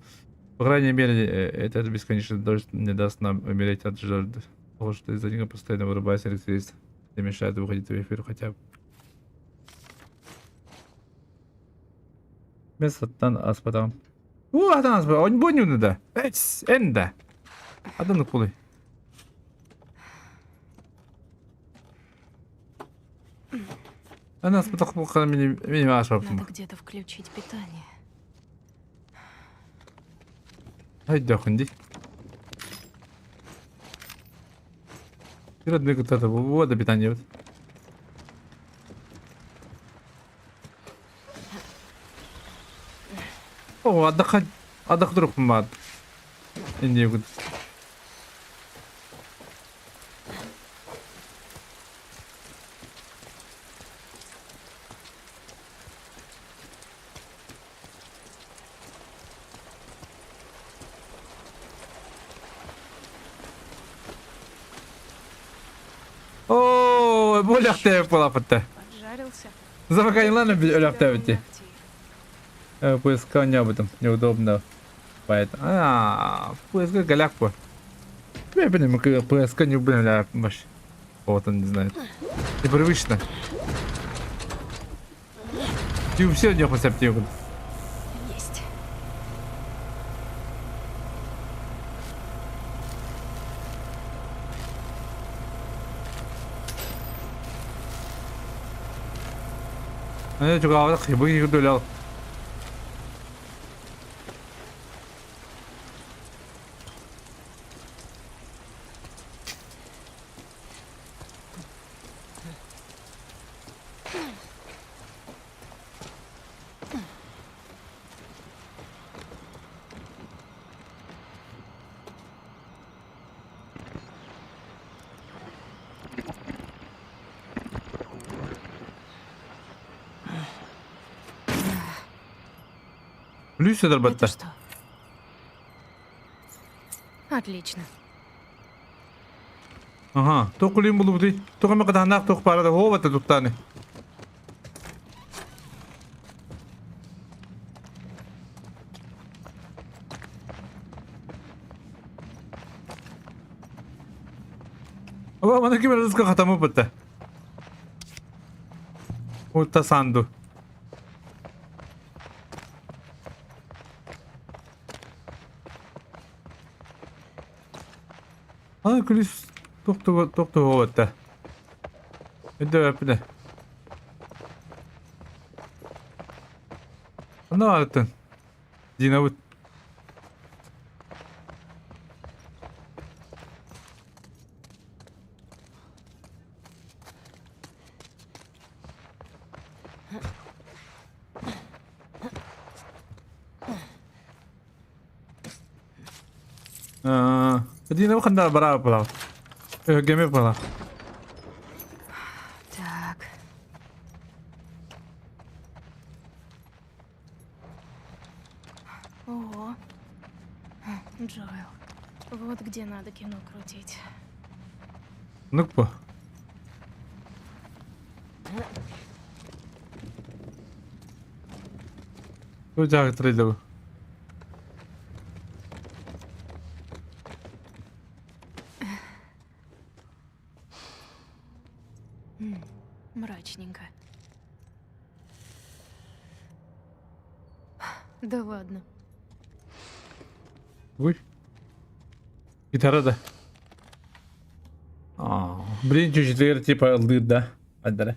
По крайней мере, этот бесконечный дождь не даст нам умереть от жажды. Потому что из-за него постоянно вырубается электричество. Не мешает выходить в эфир хотя бы. Месаттан аспатам. О, атан аспатам. Он бонюны да. Энда. Атаны кулы. Она аспатам кулкана меня ашаптым. Надо где-то включить питание. Haydi dokundu. Biraz büyük tutardı bu da bir tane evet. O adak durup mu var? İndi yok. О, бөлөктө болапты. Поджарился. Завакайнланы бөлөктө бити. Поискал не об этом, неудобно. Поэтому, поиск голяк по. Я понимаю, поиск не убавляю вообще. Вот он не знает. Непривычно. Ты все не хоть аптеку. Есть. Я juga awak begitu dulu. Плюс это Это что? Отлично. Ага, только лим было бы. Только мы когда нах только пара дохова это тут тане. Ава, мана ким разыска хатамы бітті. Утта санду. Клюс тоқты оғатта. Өді өпіді. Ана артын. Дина вот. Дина ханда бара пала. Геме пала. Так. Ого. Джоэл. Вот где надо кино крутить. Ну-ка. Куда трейдер? Мрачненько. Да ладно. Ой. Гитара да. Блин, чуть-чуть типа лид, да? Аддара.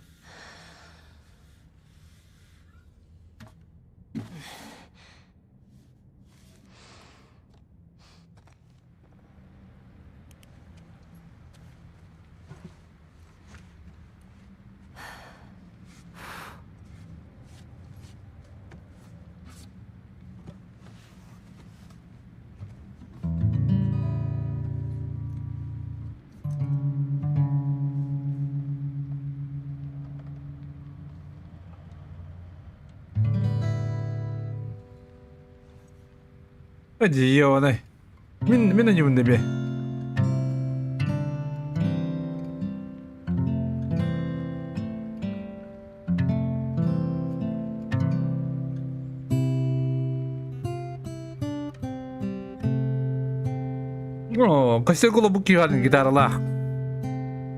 Hadi ya ona. Min anjum de be. Oh, kasi ko lo buki harin gitar lah.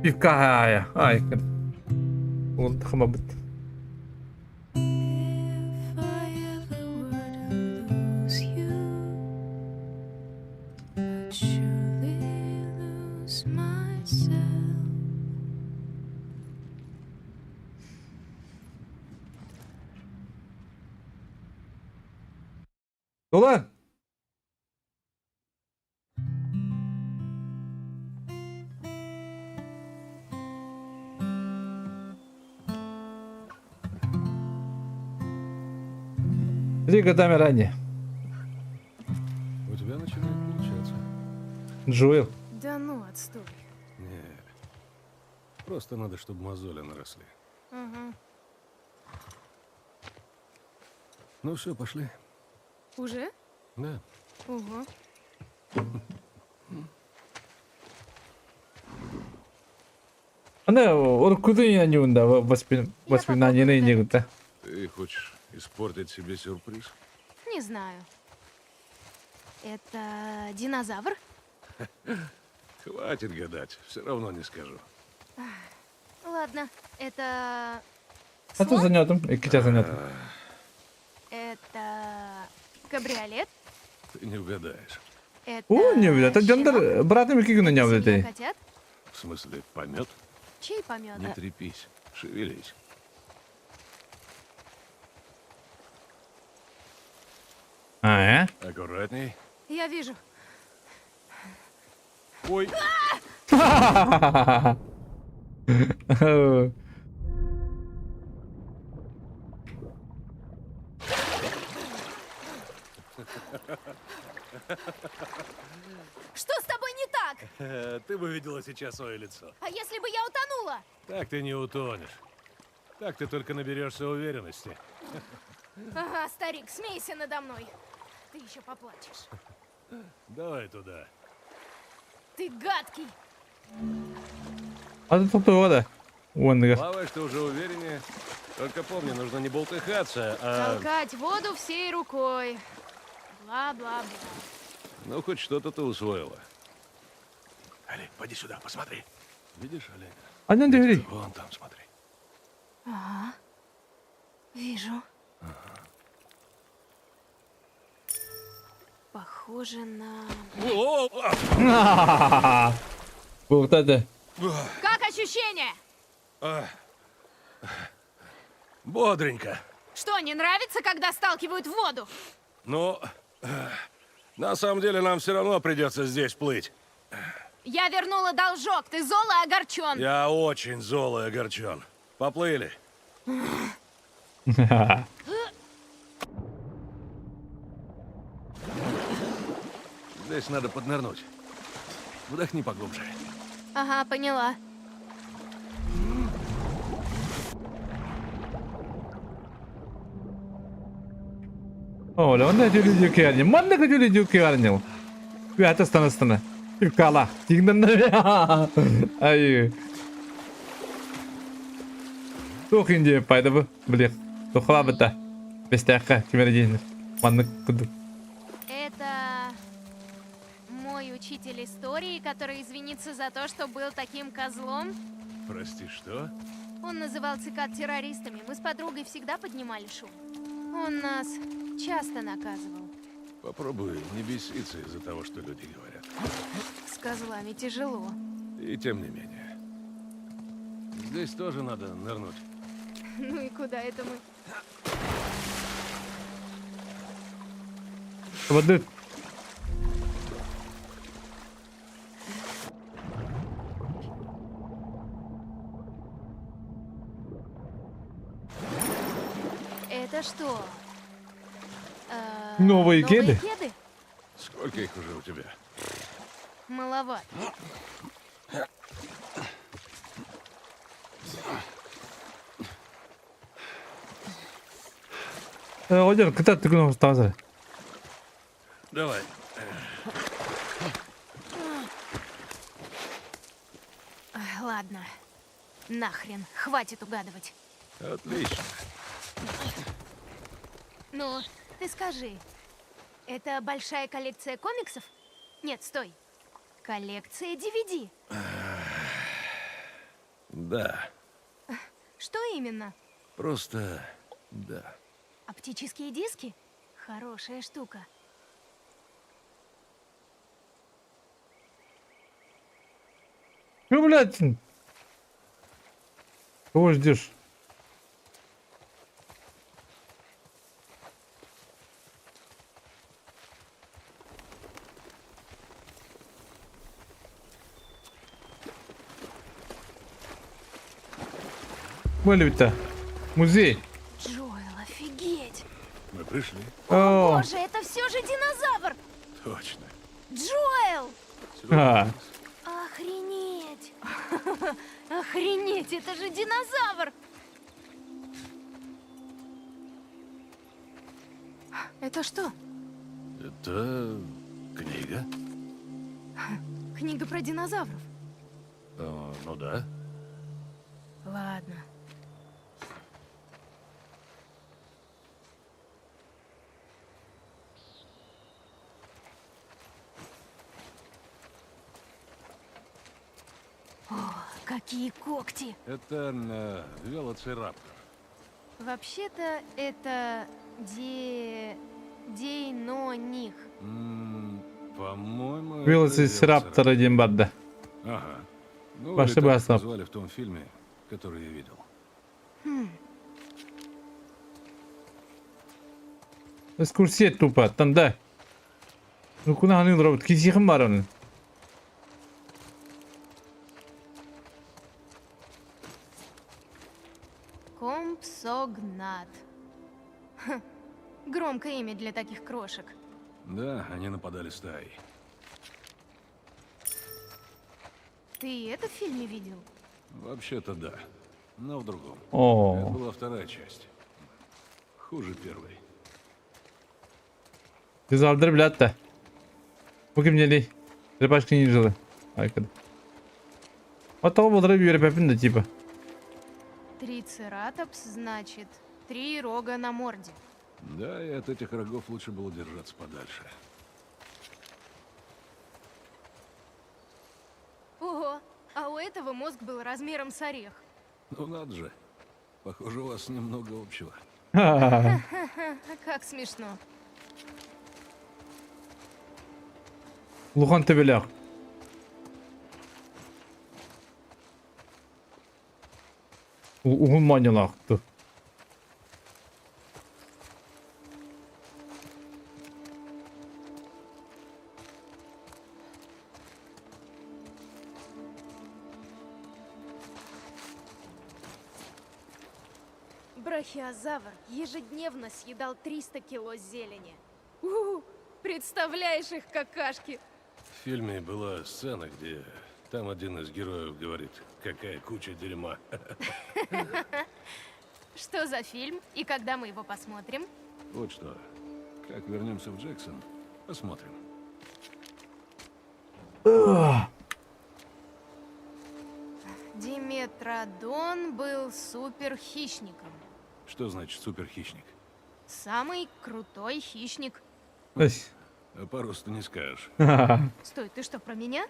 Pivka ya. Ay. Unta kamabot. Dolan. Три годами ранее. У тебя начинает получаться. Джоэл. Да ну, отстой. Нет. Просто надо, чтобы мозоли наросли. Ага. Ну все, пошли. Уже? Да. Ого. Она куда не унда воспоминания не гута. Ты хочешь испортить себе сюрприз? Не знаю. Это динозавр? Хватит гадать, все равно не скажу. Ладно, это... А то занятым, китя занятым. Это... кабриолет? Ты не угадаешь. Это... О, не видно. Это джандер братами кигу на ням семья котят? В смысле, помет? Чей помет? Не трепись, шевелись. Аккуратней. Я вижу. Ой. Что с тобой не так? Ты бы видела сейчас свое лицо. А если бы я утонула? Так ты не утонешь. Так ты только наберешься уверенности. Ага, старик, смейся надо мной. Ты еще поплачешь. Давай туда. Ты гадкий. А тут вода. Вон, Плаваешь ты уже увереннее. Только помни, нужно не болтыхаться, а... Толкать воду всей рукой. Бла-бла-бла. Ну, хоть что-то ты усвоила. Олег, поди сюда, посмотри. Видишь, Олег? А не говори. Вон там, смотри. Ага. Вижу. Похоже на... Вот это. Как ощущение? Бодренько. Что, не нравится, когда сталкивают в воду? Ну, на самом деле нам все равно придется здесь плыть. Я вернула должок, ты зол и огорчен. Я очень зол и огорчен. Поплыли. Здесь надо поднырнуть. Вдохни поглубже. Ага, поняла. Оля, он это люди керни. Манна que люди кернил. Пята стана. Кала. Тигнан. Ай. Тох инде пайда бы. Блин. Тохла бы та. Бестяха. Кемердин. Манна куду. Это мой учитель истории, который извинится за то, что был таким козлом. Прости, что? Он называл цикад террористами. Мы с подругой всегда поднимали шум. Он нас часто наказывал. Попробуй не беситься из-за того, что люди говорят. С козлами тяжело. И тем не менее. Здесь тоже надо нырнуть. Ну и куда это мы? Воды. Это что? Новые кеды? кеды? Сколько их уже у тебя? Маловато. Оля, когда ты гнул стаза? Давай. Ладно. Нахрен. Хватит угадывать. Отлично. Ну, ты скажи. Это большая коллекция комиксов? Нет, стой. Коллекция DVD. Да. Что именно? Просто да. Оптические диски? Хорошая штука. Ну, блядь. Кого ждешь? Вылеви-то. Музей. Джоэл, офигеть! Мы пришли. О, Боже, это все же динозавр! Точно. Джоэл! а. Охренеть! Охренеть, это же динозавр! Это что? Это книга? Книга про динозавров. Ну да. Ладно. О, какие когти! Это велоцираптор. Вообще-то это дейноних. По-моему, Велоцираптор один бадда. Ага. Ну, Пошли или бы так ослаб. назвали в том фильме, который я видел. Экскурсия тупо. Танда. Ну куда они робот? Кисихим бар onun. Компсогнат. Хм, громкое имя для таких крошек. Да, они нападали стаей. Ты это в фильме видел? Вообще-то да. Но в другом. О. Это была вторая часть. Хуже первой. Biz aldır bile hatta. Bu kim geliyor? Bir başka yiyiciler. Arkada. Hatta o bolara bir yere pepin de типа. Трицератопс, значит, 3 рога на морде. Да, и от этих рогов лучше было держаться подальше. Ого, а у этого мозг был размером с орех. Ну надо же. Похоже, у вас немного общего. Как смешно. Luhan tebeler. Uhun manyalar aktı. брахиозавр ежедневно съедал 300 кило зелени. Представляешь их какашки? В фильме была сцена, где там один из героев говорит, какая куча дерьма. Что за фильм? И когда мы его посмотрим? Вот что. Как вернемся в Джексон, посмотрим. Диметродон был суперхищником. Что значит суперхищник? Самый крутой хищник. Ась. А по росту не скажешь. Стой, ты что, про меня?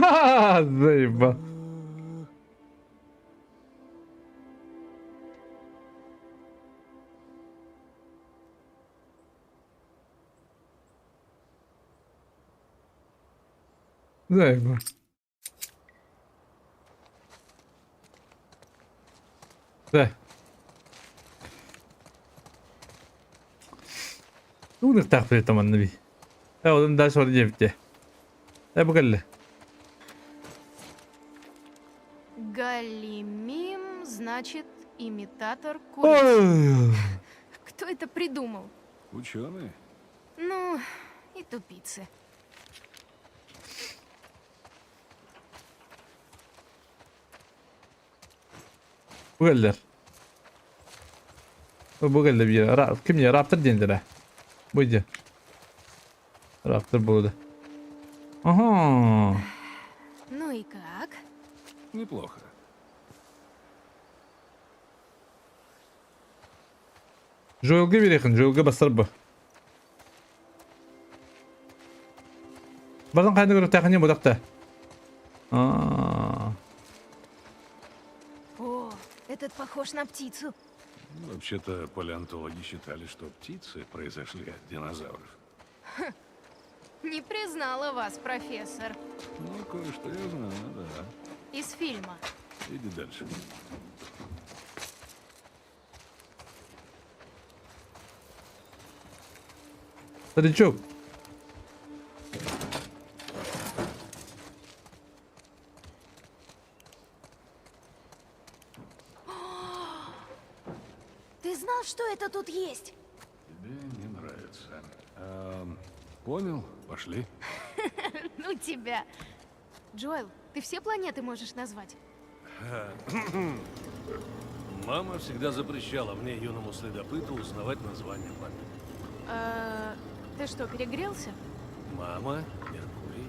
Заеба. Заеба. Да. Ну, ныртақ при этом аннаби. Одан дальше вроде девте. Букалли. Галимим, значит, имитатор курицы. Кто это придумал? Ученые? Ну, и тупицы. Букаллер. Букалли бир. Ким я раптор дендере. Буйди. Раптор болды. Ага. Ну и как? Неплохо. Жойылға берекін, жойылға бастар бұ. Бардын қайны көріп тәқіне бұдақта. О, этот похож на птицу. Вообще-то палеонтологи считали, что птицы произошли от динозавров. Не признала вас, профессор. Ну, кое-что я знаю, да. Из фильма. Иди дальше. Старичок. Ты знал, что это тут есть? Тебе не нравится. Понял, пошли. Ну тебя. Джоэл, ты все планеты можешь назвать? Мама всегда запрещала мне, юному следопыту, узнавать названия планет. Ты что, перегрелся? Мама, Меркурий,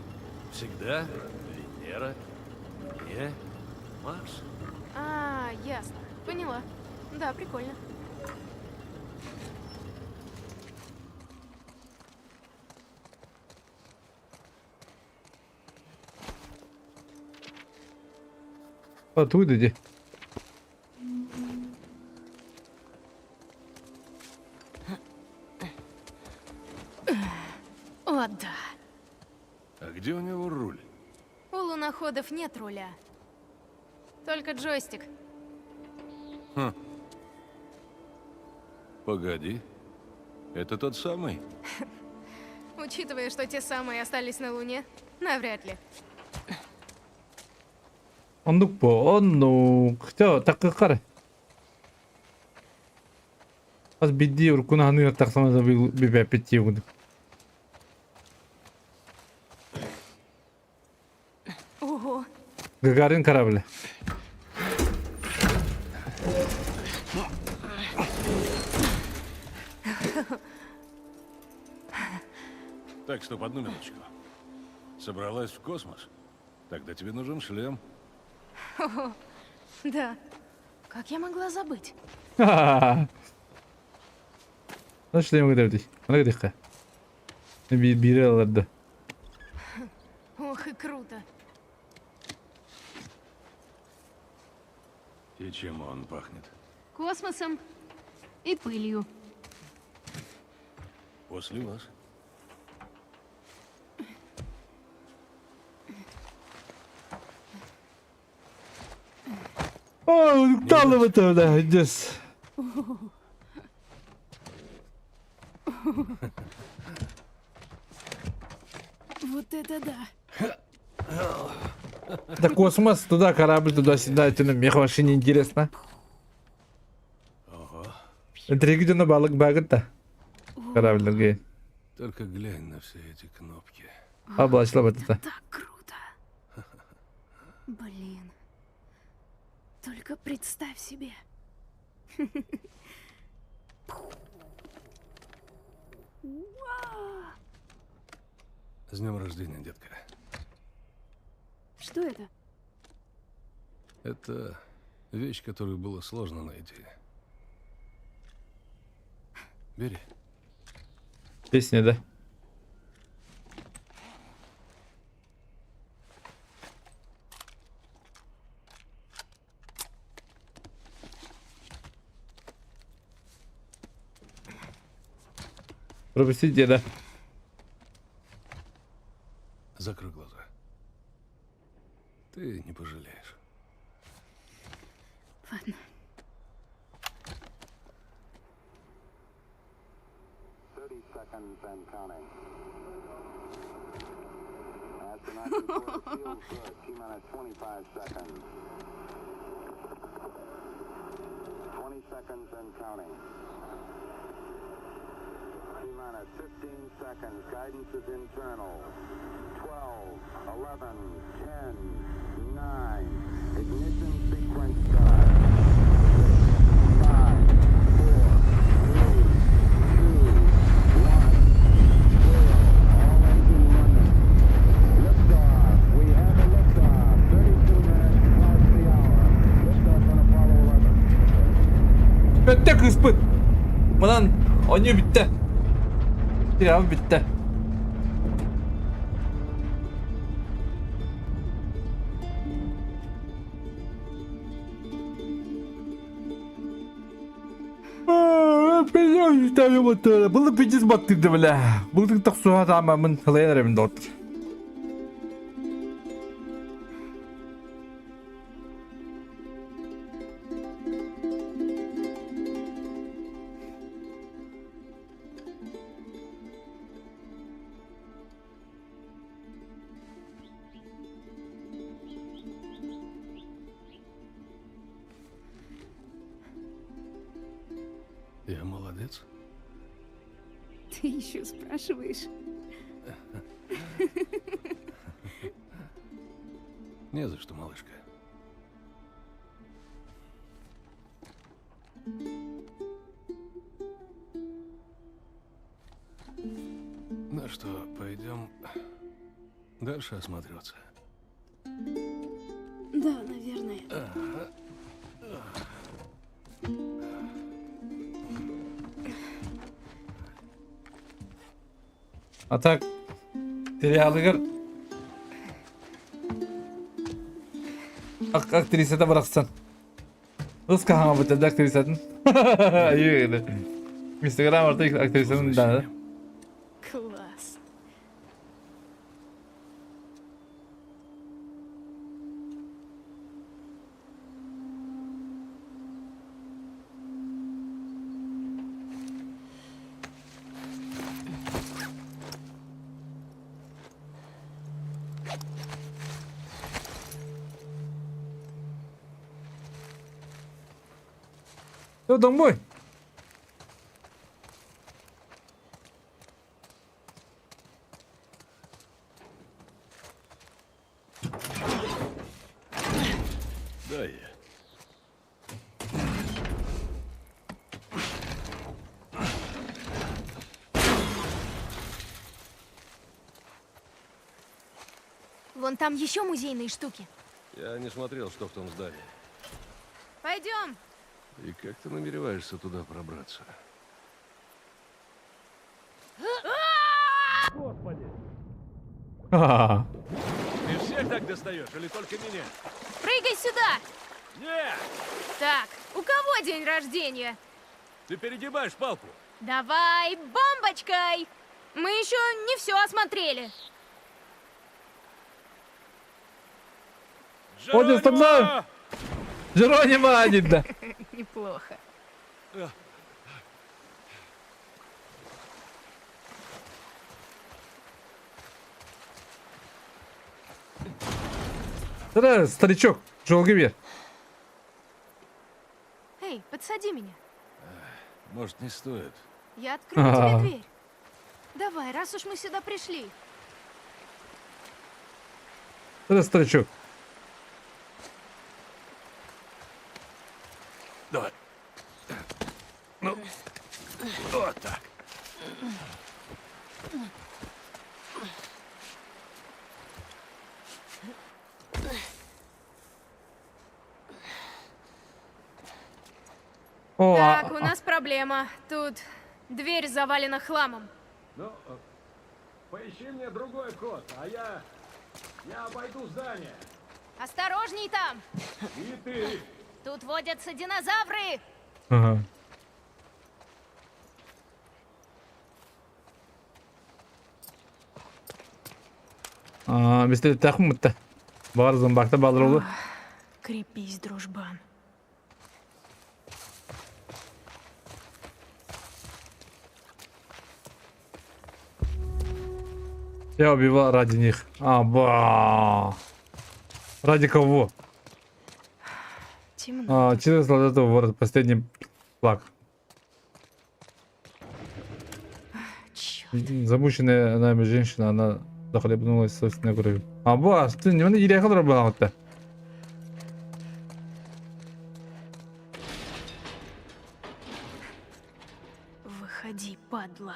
всегда Венера, не Марс. А, ясно. Поняла. Да, прикольно. Оттуда иди. О, да. А где у него руль? У луноходов нет руля. Только джойстик. Хм. Погоди. Это тот самый? Учитывая, что те самые остались на Луне, навряд ли. Ондук бұ, ондук. Тақы қары. Аз бидді ұркуна ханы тақсамаза бібәп бітті өңді. Ого. Гагарин кораблі. Так, стоп, одну минуточку. Собралась в космос? Тогда тебе нужен шлем. Ого. Да. Как я могла забыть? Nasıl шлем giderdi? Bana gidelim. Biri alırdı. Ох и круто. И чем он пахнет? Космосом и пылью. После вас. Ой, талым это, да, здесь. Вот это да. Да космос, туда корабль, туда-сюда, это на мех вообще не интересно. Ого. Интриги на балык багет-то. Корабль, Только глянь на все эти кнопки. облачила вот это. Так круто. Блин. Только представь себе. Вау! С днем рождения, детка. Что это? Это вещь, которую было сложно найти. Бери. Песня, да? Пропустить деда. Закрой глаза. Ты не пожалеешь. Ладно. T-minus 15 seconds. Guidance is internal. 12, 11, 10, 9. Ignition sequence start. 5, 4, 3, 2, 1, 0. All engine running. Liftoff. We have a liftoff. 32 minutes past the hour. Liftoff on Apollo 11. Bitti kısmı. Ulan oyun bitti. Ya bitti. Bunu piciz battıydı bile. Bunu da suha tamamen hılayın doktor. Я молодец. Ты еще спрашиваешь? Не за что, малышка. Ну что, пойдем дальше осматриваться? Да, наверное. А так, сериалыгар актрисада быраксан. Кыз кахаңа бутады актрисатын. Егеді. Инстаграм арты актрисаның да. Класс. Все, домой. Да, я. Вон там еще музейные штуки. Я не смотрел, что в том здании. Пойдем. И как ты намереваешься туда пробраться? Господи! Ты всех так достаешь или только меня? Прыгай сюда. Нет! Так, у кого день рождения? Ты перегибаешь палку. Давай бомбочкой. Мы еще не все осмотрели. Ходим со мной. Джеронима, Нида. Неплохо. Да, старичок, жолги бер. Эй, подсади меня. Может, не стоит. Я открою тебе дверь. Давай, раз уж мы сюда пришли. Да, старичок. Давай. Ну, вот так. О, Так, у нас проблема. Тут дверь завалена хламом. Ну, поищи мне другой код, а я обойду здание. Осторожней там! И ты. Тут водятся динозавры! Ага. Бізде тақым мұтты. Бағар зомбақта балыр олы. Крепись, дружбан. Я убивал ради них. Ради кого? Темно. Через солдатов ворот. Последний флаг. Замученная нами женщина, она захлебнулась собственной кровью. Ты не мне идея, которая была вот-то. Выходи, падла.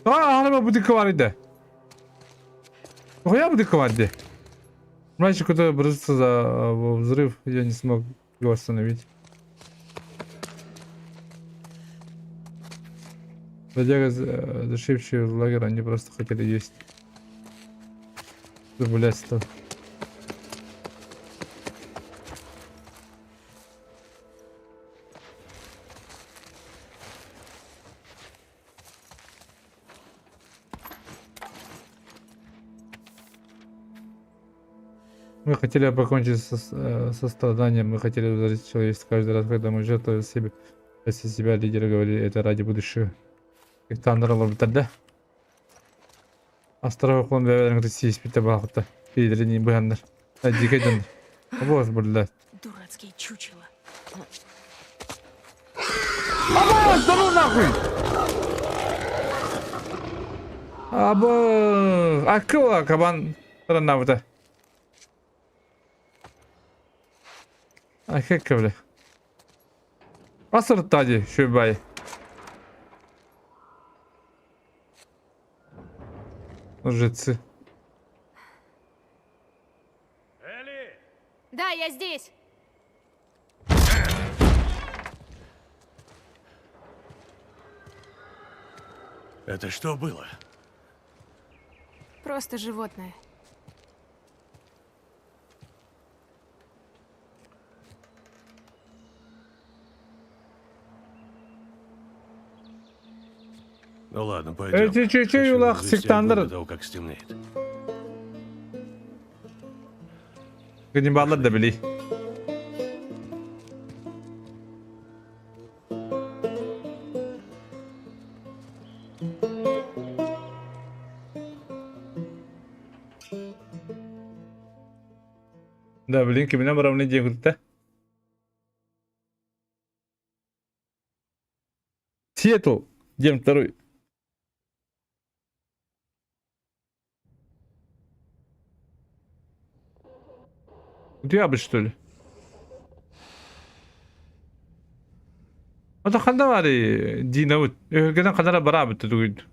Она будика var idi. Хуя будика var idi. Мальчик, который бросился за взрыв, я не смог его остановить. Бродяга, зашибшие в лагерь, они просто хотели есть. Блядство. Мы хотели покончить со страданием, мы хотели ударить человечество каждый раз, когда мы жертвовали себе. Если себя лидеры говорили, это ради будущего. Их тандыралар бітірді. Астарға қолын бәбәлеріңді сейіс біті бақытты. Пейдірі не бұяндар. Дикайдандар. Бос, блядь. Дурацкие чучела. Здорово нахуй! Акыла кабан транавда. Акыка, бля. Асыр тади, шөбай. Лжецы. Да, я здесь. Это что было? Просто животное. Ну ладно, пойдем. Эти чуть-чуть Хочу улах развести сектандр. огонь до того, как стемнеет. Каннибалlar da biley. Да, блин, kimine baramını diye kurtta. Сиэтл, день второй. У тебя бы что ли? Это хандавари динавут. Когда хандара барабы ты дует.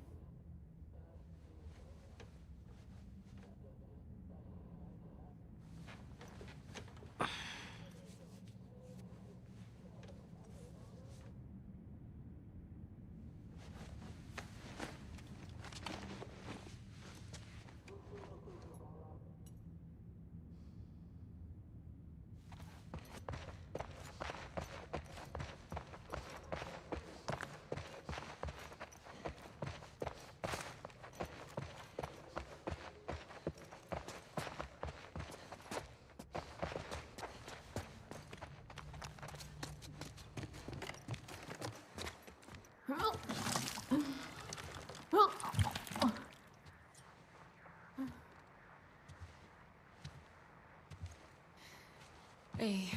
Эй.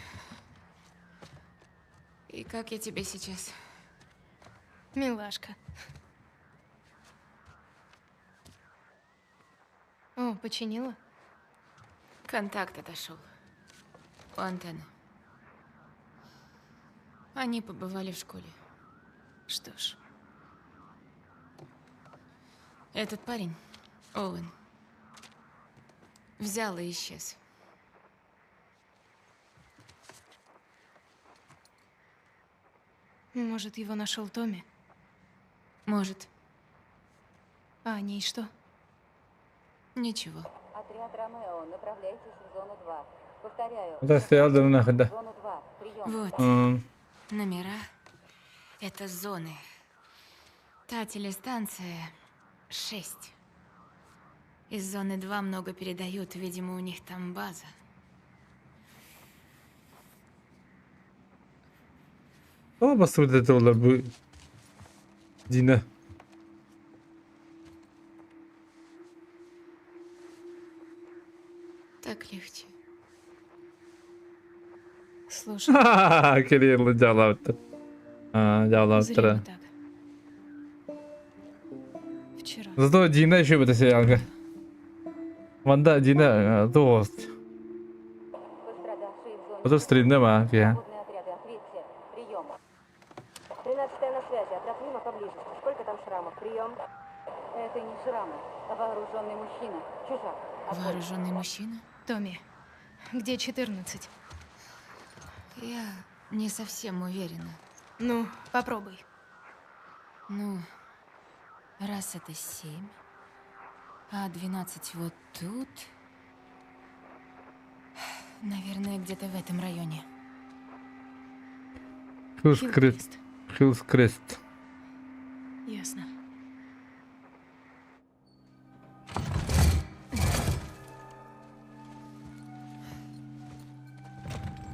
И как я тебе сейчас? Милашка. О, починила? Контакт отошел. У антенны. Они побывали в школе. Что ж. Этот парень, Оуэн, взял и исчез. Может, его нашел Томми? Может. А о ней что? Ничего. Отряд Ромео, направляйтесь в зону 2. Повторяю. Да, стоял до находа. Зону 2. Прием. Вот. Номера. Это зоны. Та телестанция 6. Из зоны 2 много передают, видимо, у них там база. Ama basıp dedi olar bu Dina. Так легче. Слушай, Kelly жалавты. Жалавты. зря так. Вчера. Зато Дина еще в этой сериалке. Ванда Дина дост. Пострадавшие в зоне. Вот стрим, да, я. Свободные отряды, ответьте. Прием. 13-я на связи. Отряд мимо поблизости. Сколько там шрамов? Прием. Это не шрамы, а вооруженный мужчина. Чужак. Вооруженный мужчина? Томми, где 14? Я не совсем уверена. Ну, попробуй. Ну, раз это 7, а 12 вот тут. Наверное, где-то в этом районе. Хиллскрест. Хиллскрест. Ясно.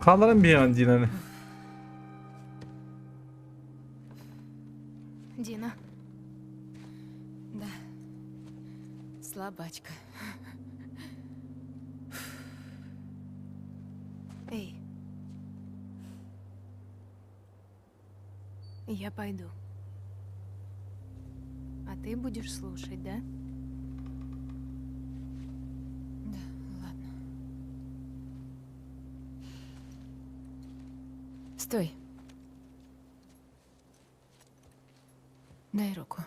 Kaldırın bir an Dina'nı. Дина, Да. Слабачка. эй. Я пойду. А ты будешь слушать, да? Да, ладно. Стой. Дай руку.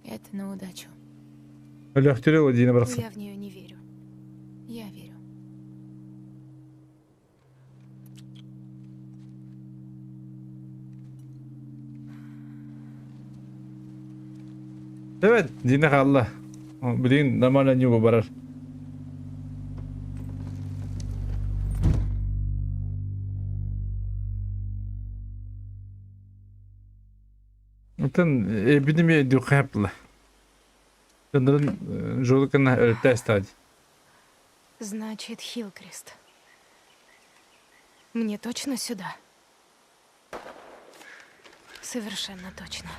Это на удачу. Лёхтюрёва Дина бросил. Я в нее не верю. Я верю. Evet, Dina kaldı. Bilin normalde ne bu barar. Uten epidemiya diyor kaplı. Onların жолыкына öğretti стадии. Значит, Хиллкрест. Мне точно сюда? Совершенно точно.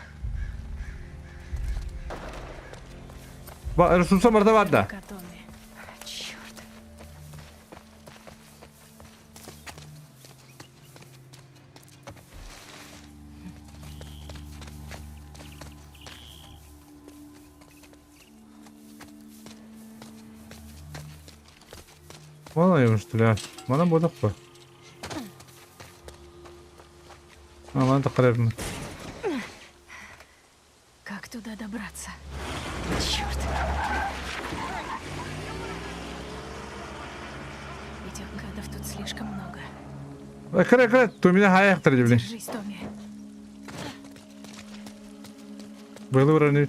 Bak Resul Samar'da var da. Катоны. Черт. Valla yemiş ya. Bana budak bu. Aman takriben. Как туда добраться? Черт. Этих гадов тут слишком много. Kıra tu beni hayaktır diye. Держись, Томми. Böyle öğrenir.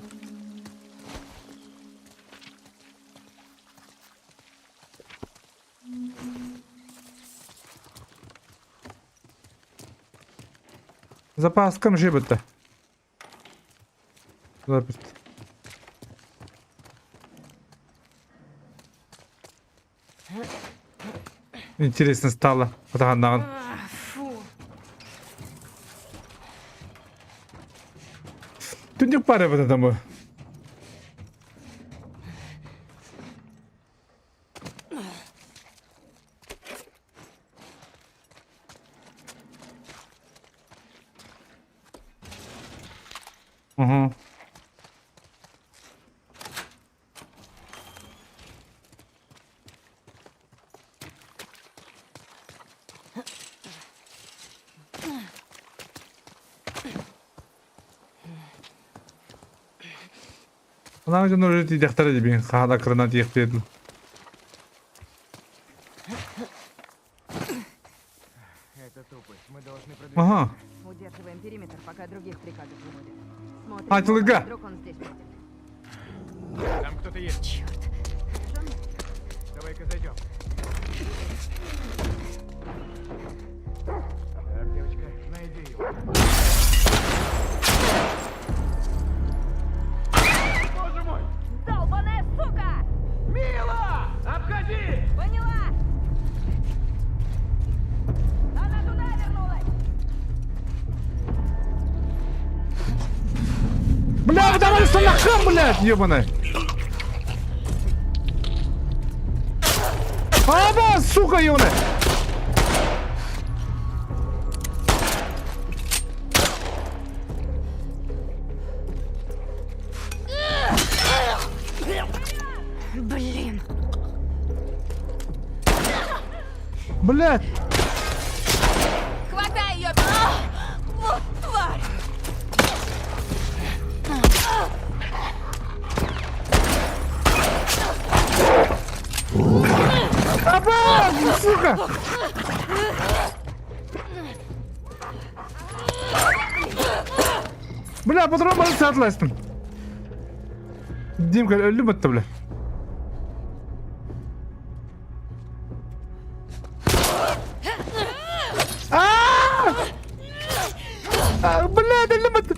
Запаскам же bitti. Запись. Интересно стало. Фотографирован. Фу. Тут не пара вот этому. Ana jonu öyle diyecekler dedi ben kağıda kırına diyecekler. Это тупость. Мы должны продвигаться. Aha. Удерживаем периметр, пока других приказов не будет. Смотрим, Айтылга. вдруг он здесь будет. Там кто-то есть. Черт. Давай-ка зайдем. Так, девочка, найди его. Боже мой! Долбаная сука! Мила! Обходи! Поняла! Она туда вернулась! Бля, давай что нахам, блядь, ёбаная. Аба, сука, ёбаная. Блин. Блядь. Хватай ее! Вот тварь! Аба, сука. Бля, патрон балысы atlasdım. Димка, öldü mü attı bля? Блядь, öldü mü attı?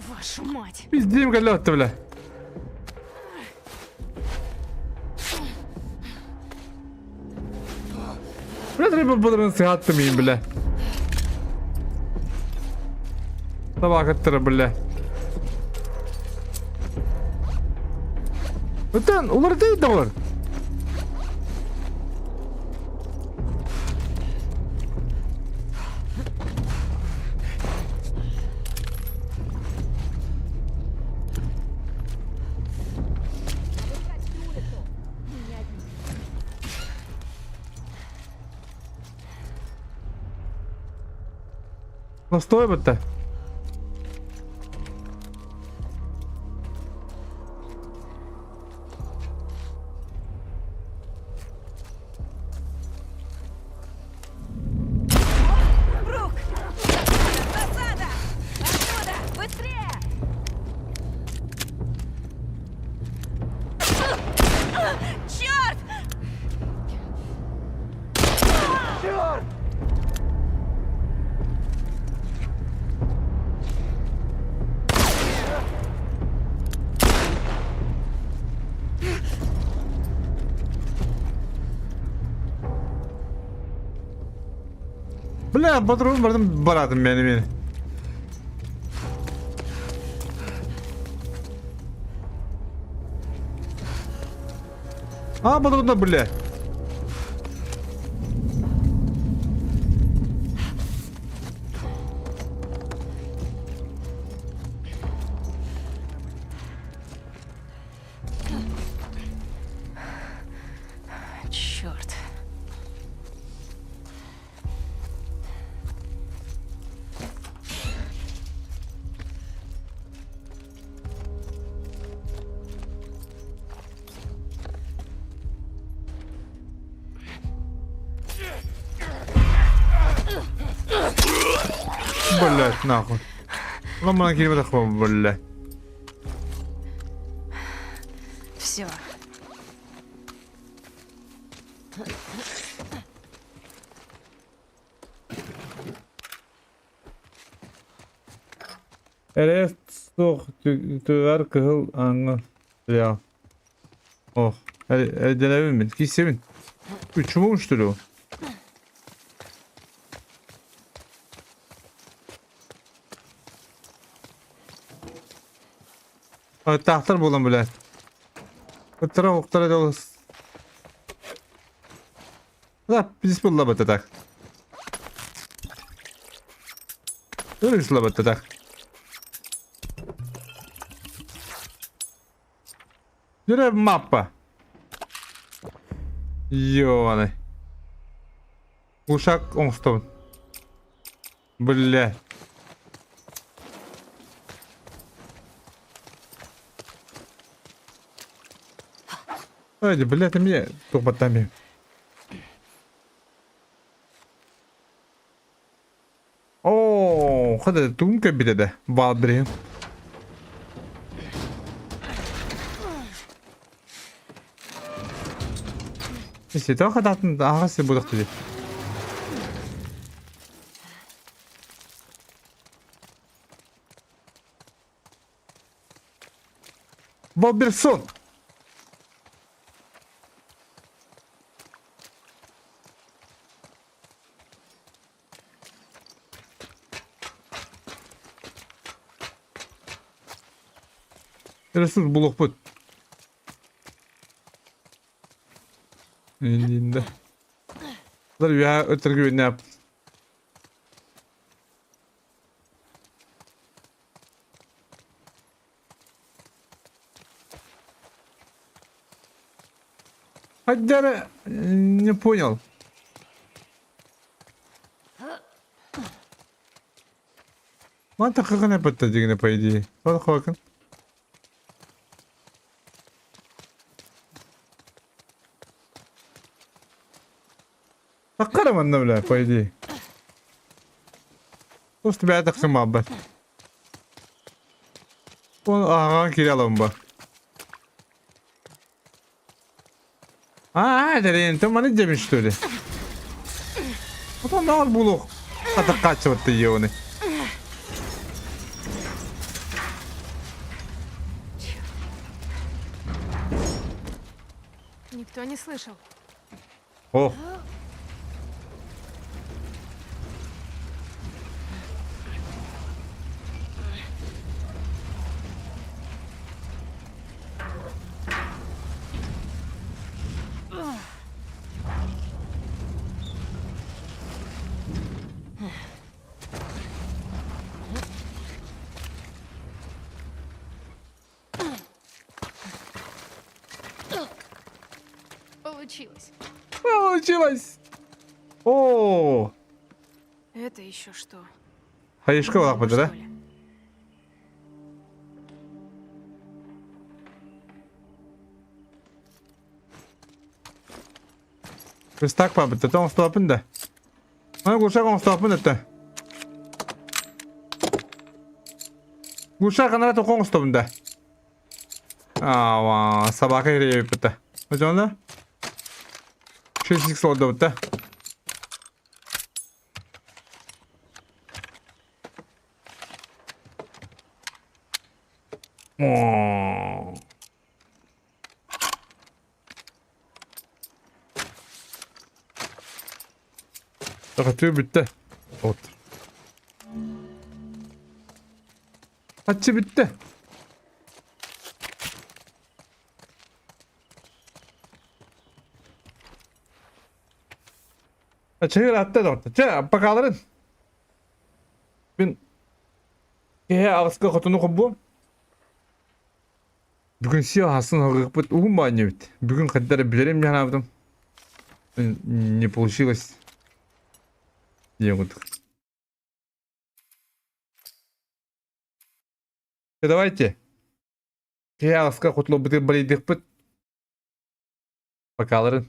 Вашу мать. Biz Димка öldü attı bля. Bля, треба патрон сыгаттı mıyım bля? Sabah attırı bля. Öten, ular değil de var. Настой бітті. Брук! Засада! Отсюда! Быстрее! Черт! Черт! Бля, патрон бардым баратым мені. А, патронда, бля. Черт. Блять, нахуй. Ломана километр хвост, бля. Все. Эрес сох төгәр кыһыл аңы. Я. Ох, әдәләбен мен, кисемин. Üçümü uçturuyor. Tahtır bulan bile. Kıtıra oktara dolas. Da biz bulla batatak. Öyle sulla batatak. Görev mappa. Ёбаный. Ушак оңстон. Бля. Haydi блядь, мне топотами. О, хада тумка биде бадри. Если то хадатын агасы будак dedi. Боберсон. Ресурс блок пut. Енді. Бұлар я өтіргі өйнеп. Хаддары, не понял. Ман тақыған әпітті дегені по идее. Бады қуакын. Таққарым анда бля, по идее. Просто бәрі тақсым аббат. Оны ағаған келе алам ба. Дәрен, ты маны демін что ли? Потом нағыр бұлық. Қатаққатшы бітті еуіні. Никто не слышал. О. Получилось. Получилось! О! Это еще что? Хаешка олақ бұды, да? Біз так па бітті, тоң ұстапын да. Ана гушақ оң ұстапын дәтті. Гушақ анара тоқоң ұстапын да. Ава, сабақы ерейіп бітті. Өтен да? 6x oldu bітті. Atıyor bitti. Otur. Açı bitti. Çevir attı da orta. Çevir bakalım. Ben ağızka kutunu kubbu. Bugün siyah aslında hıgıpıt uğum bağını bit. Bugün kadar bilirim yani abdım. Не получилось. Егутых. Давайте. Я скажу, что вы болеете, покалырын.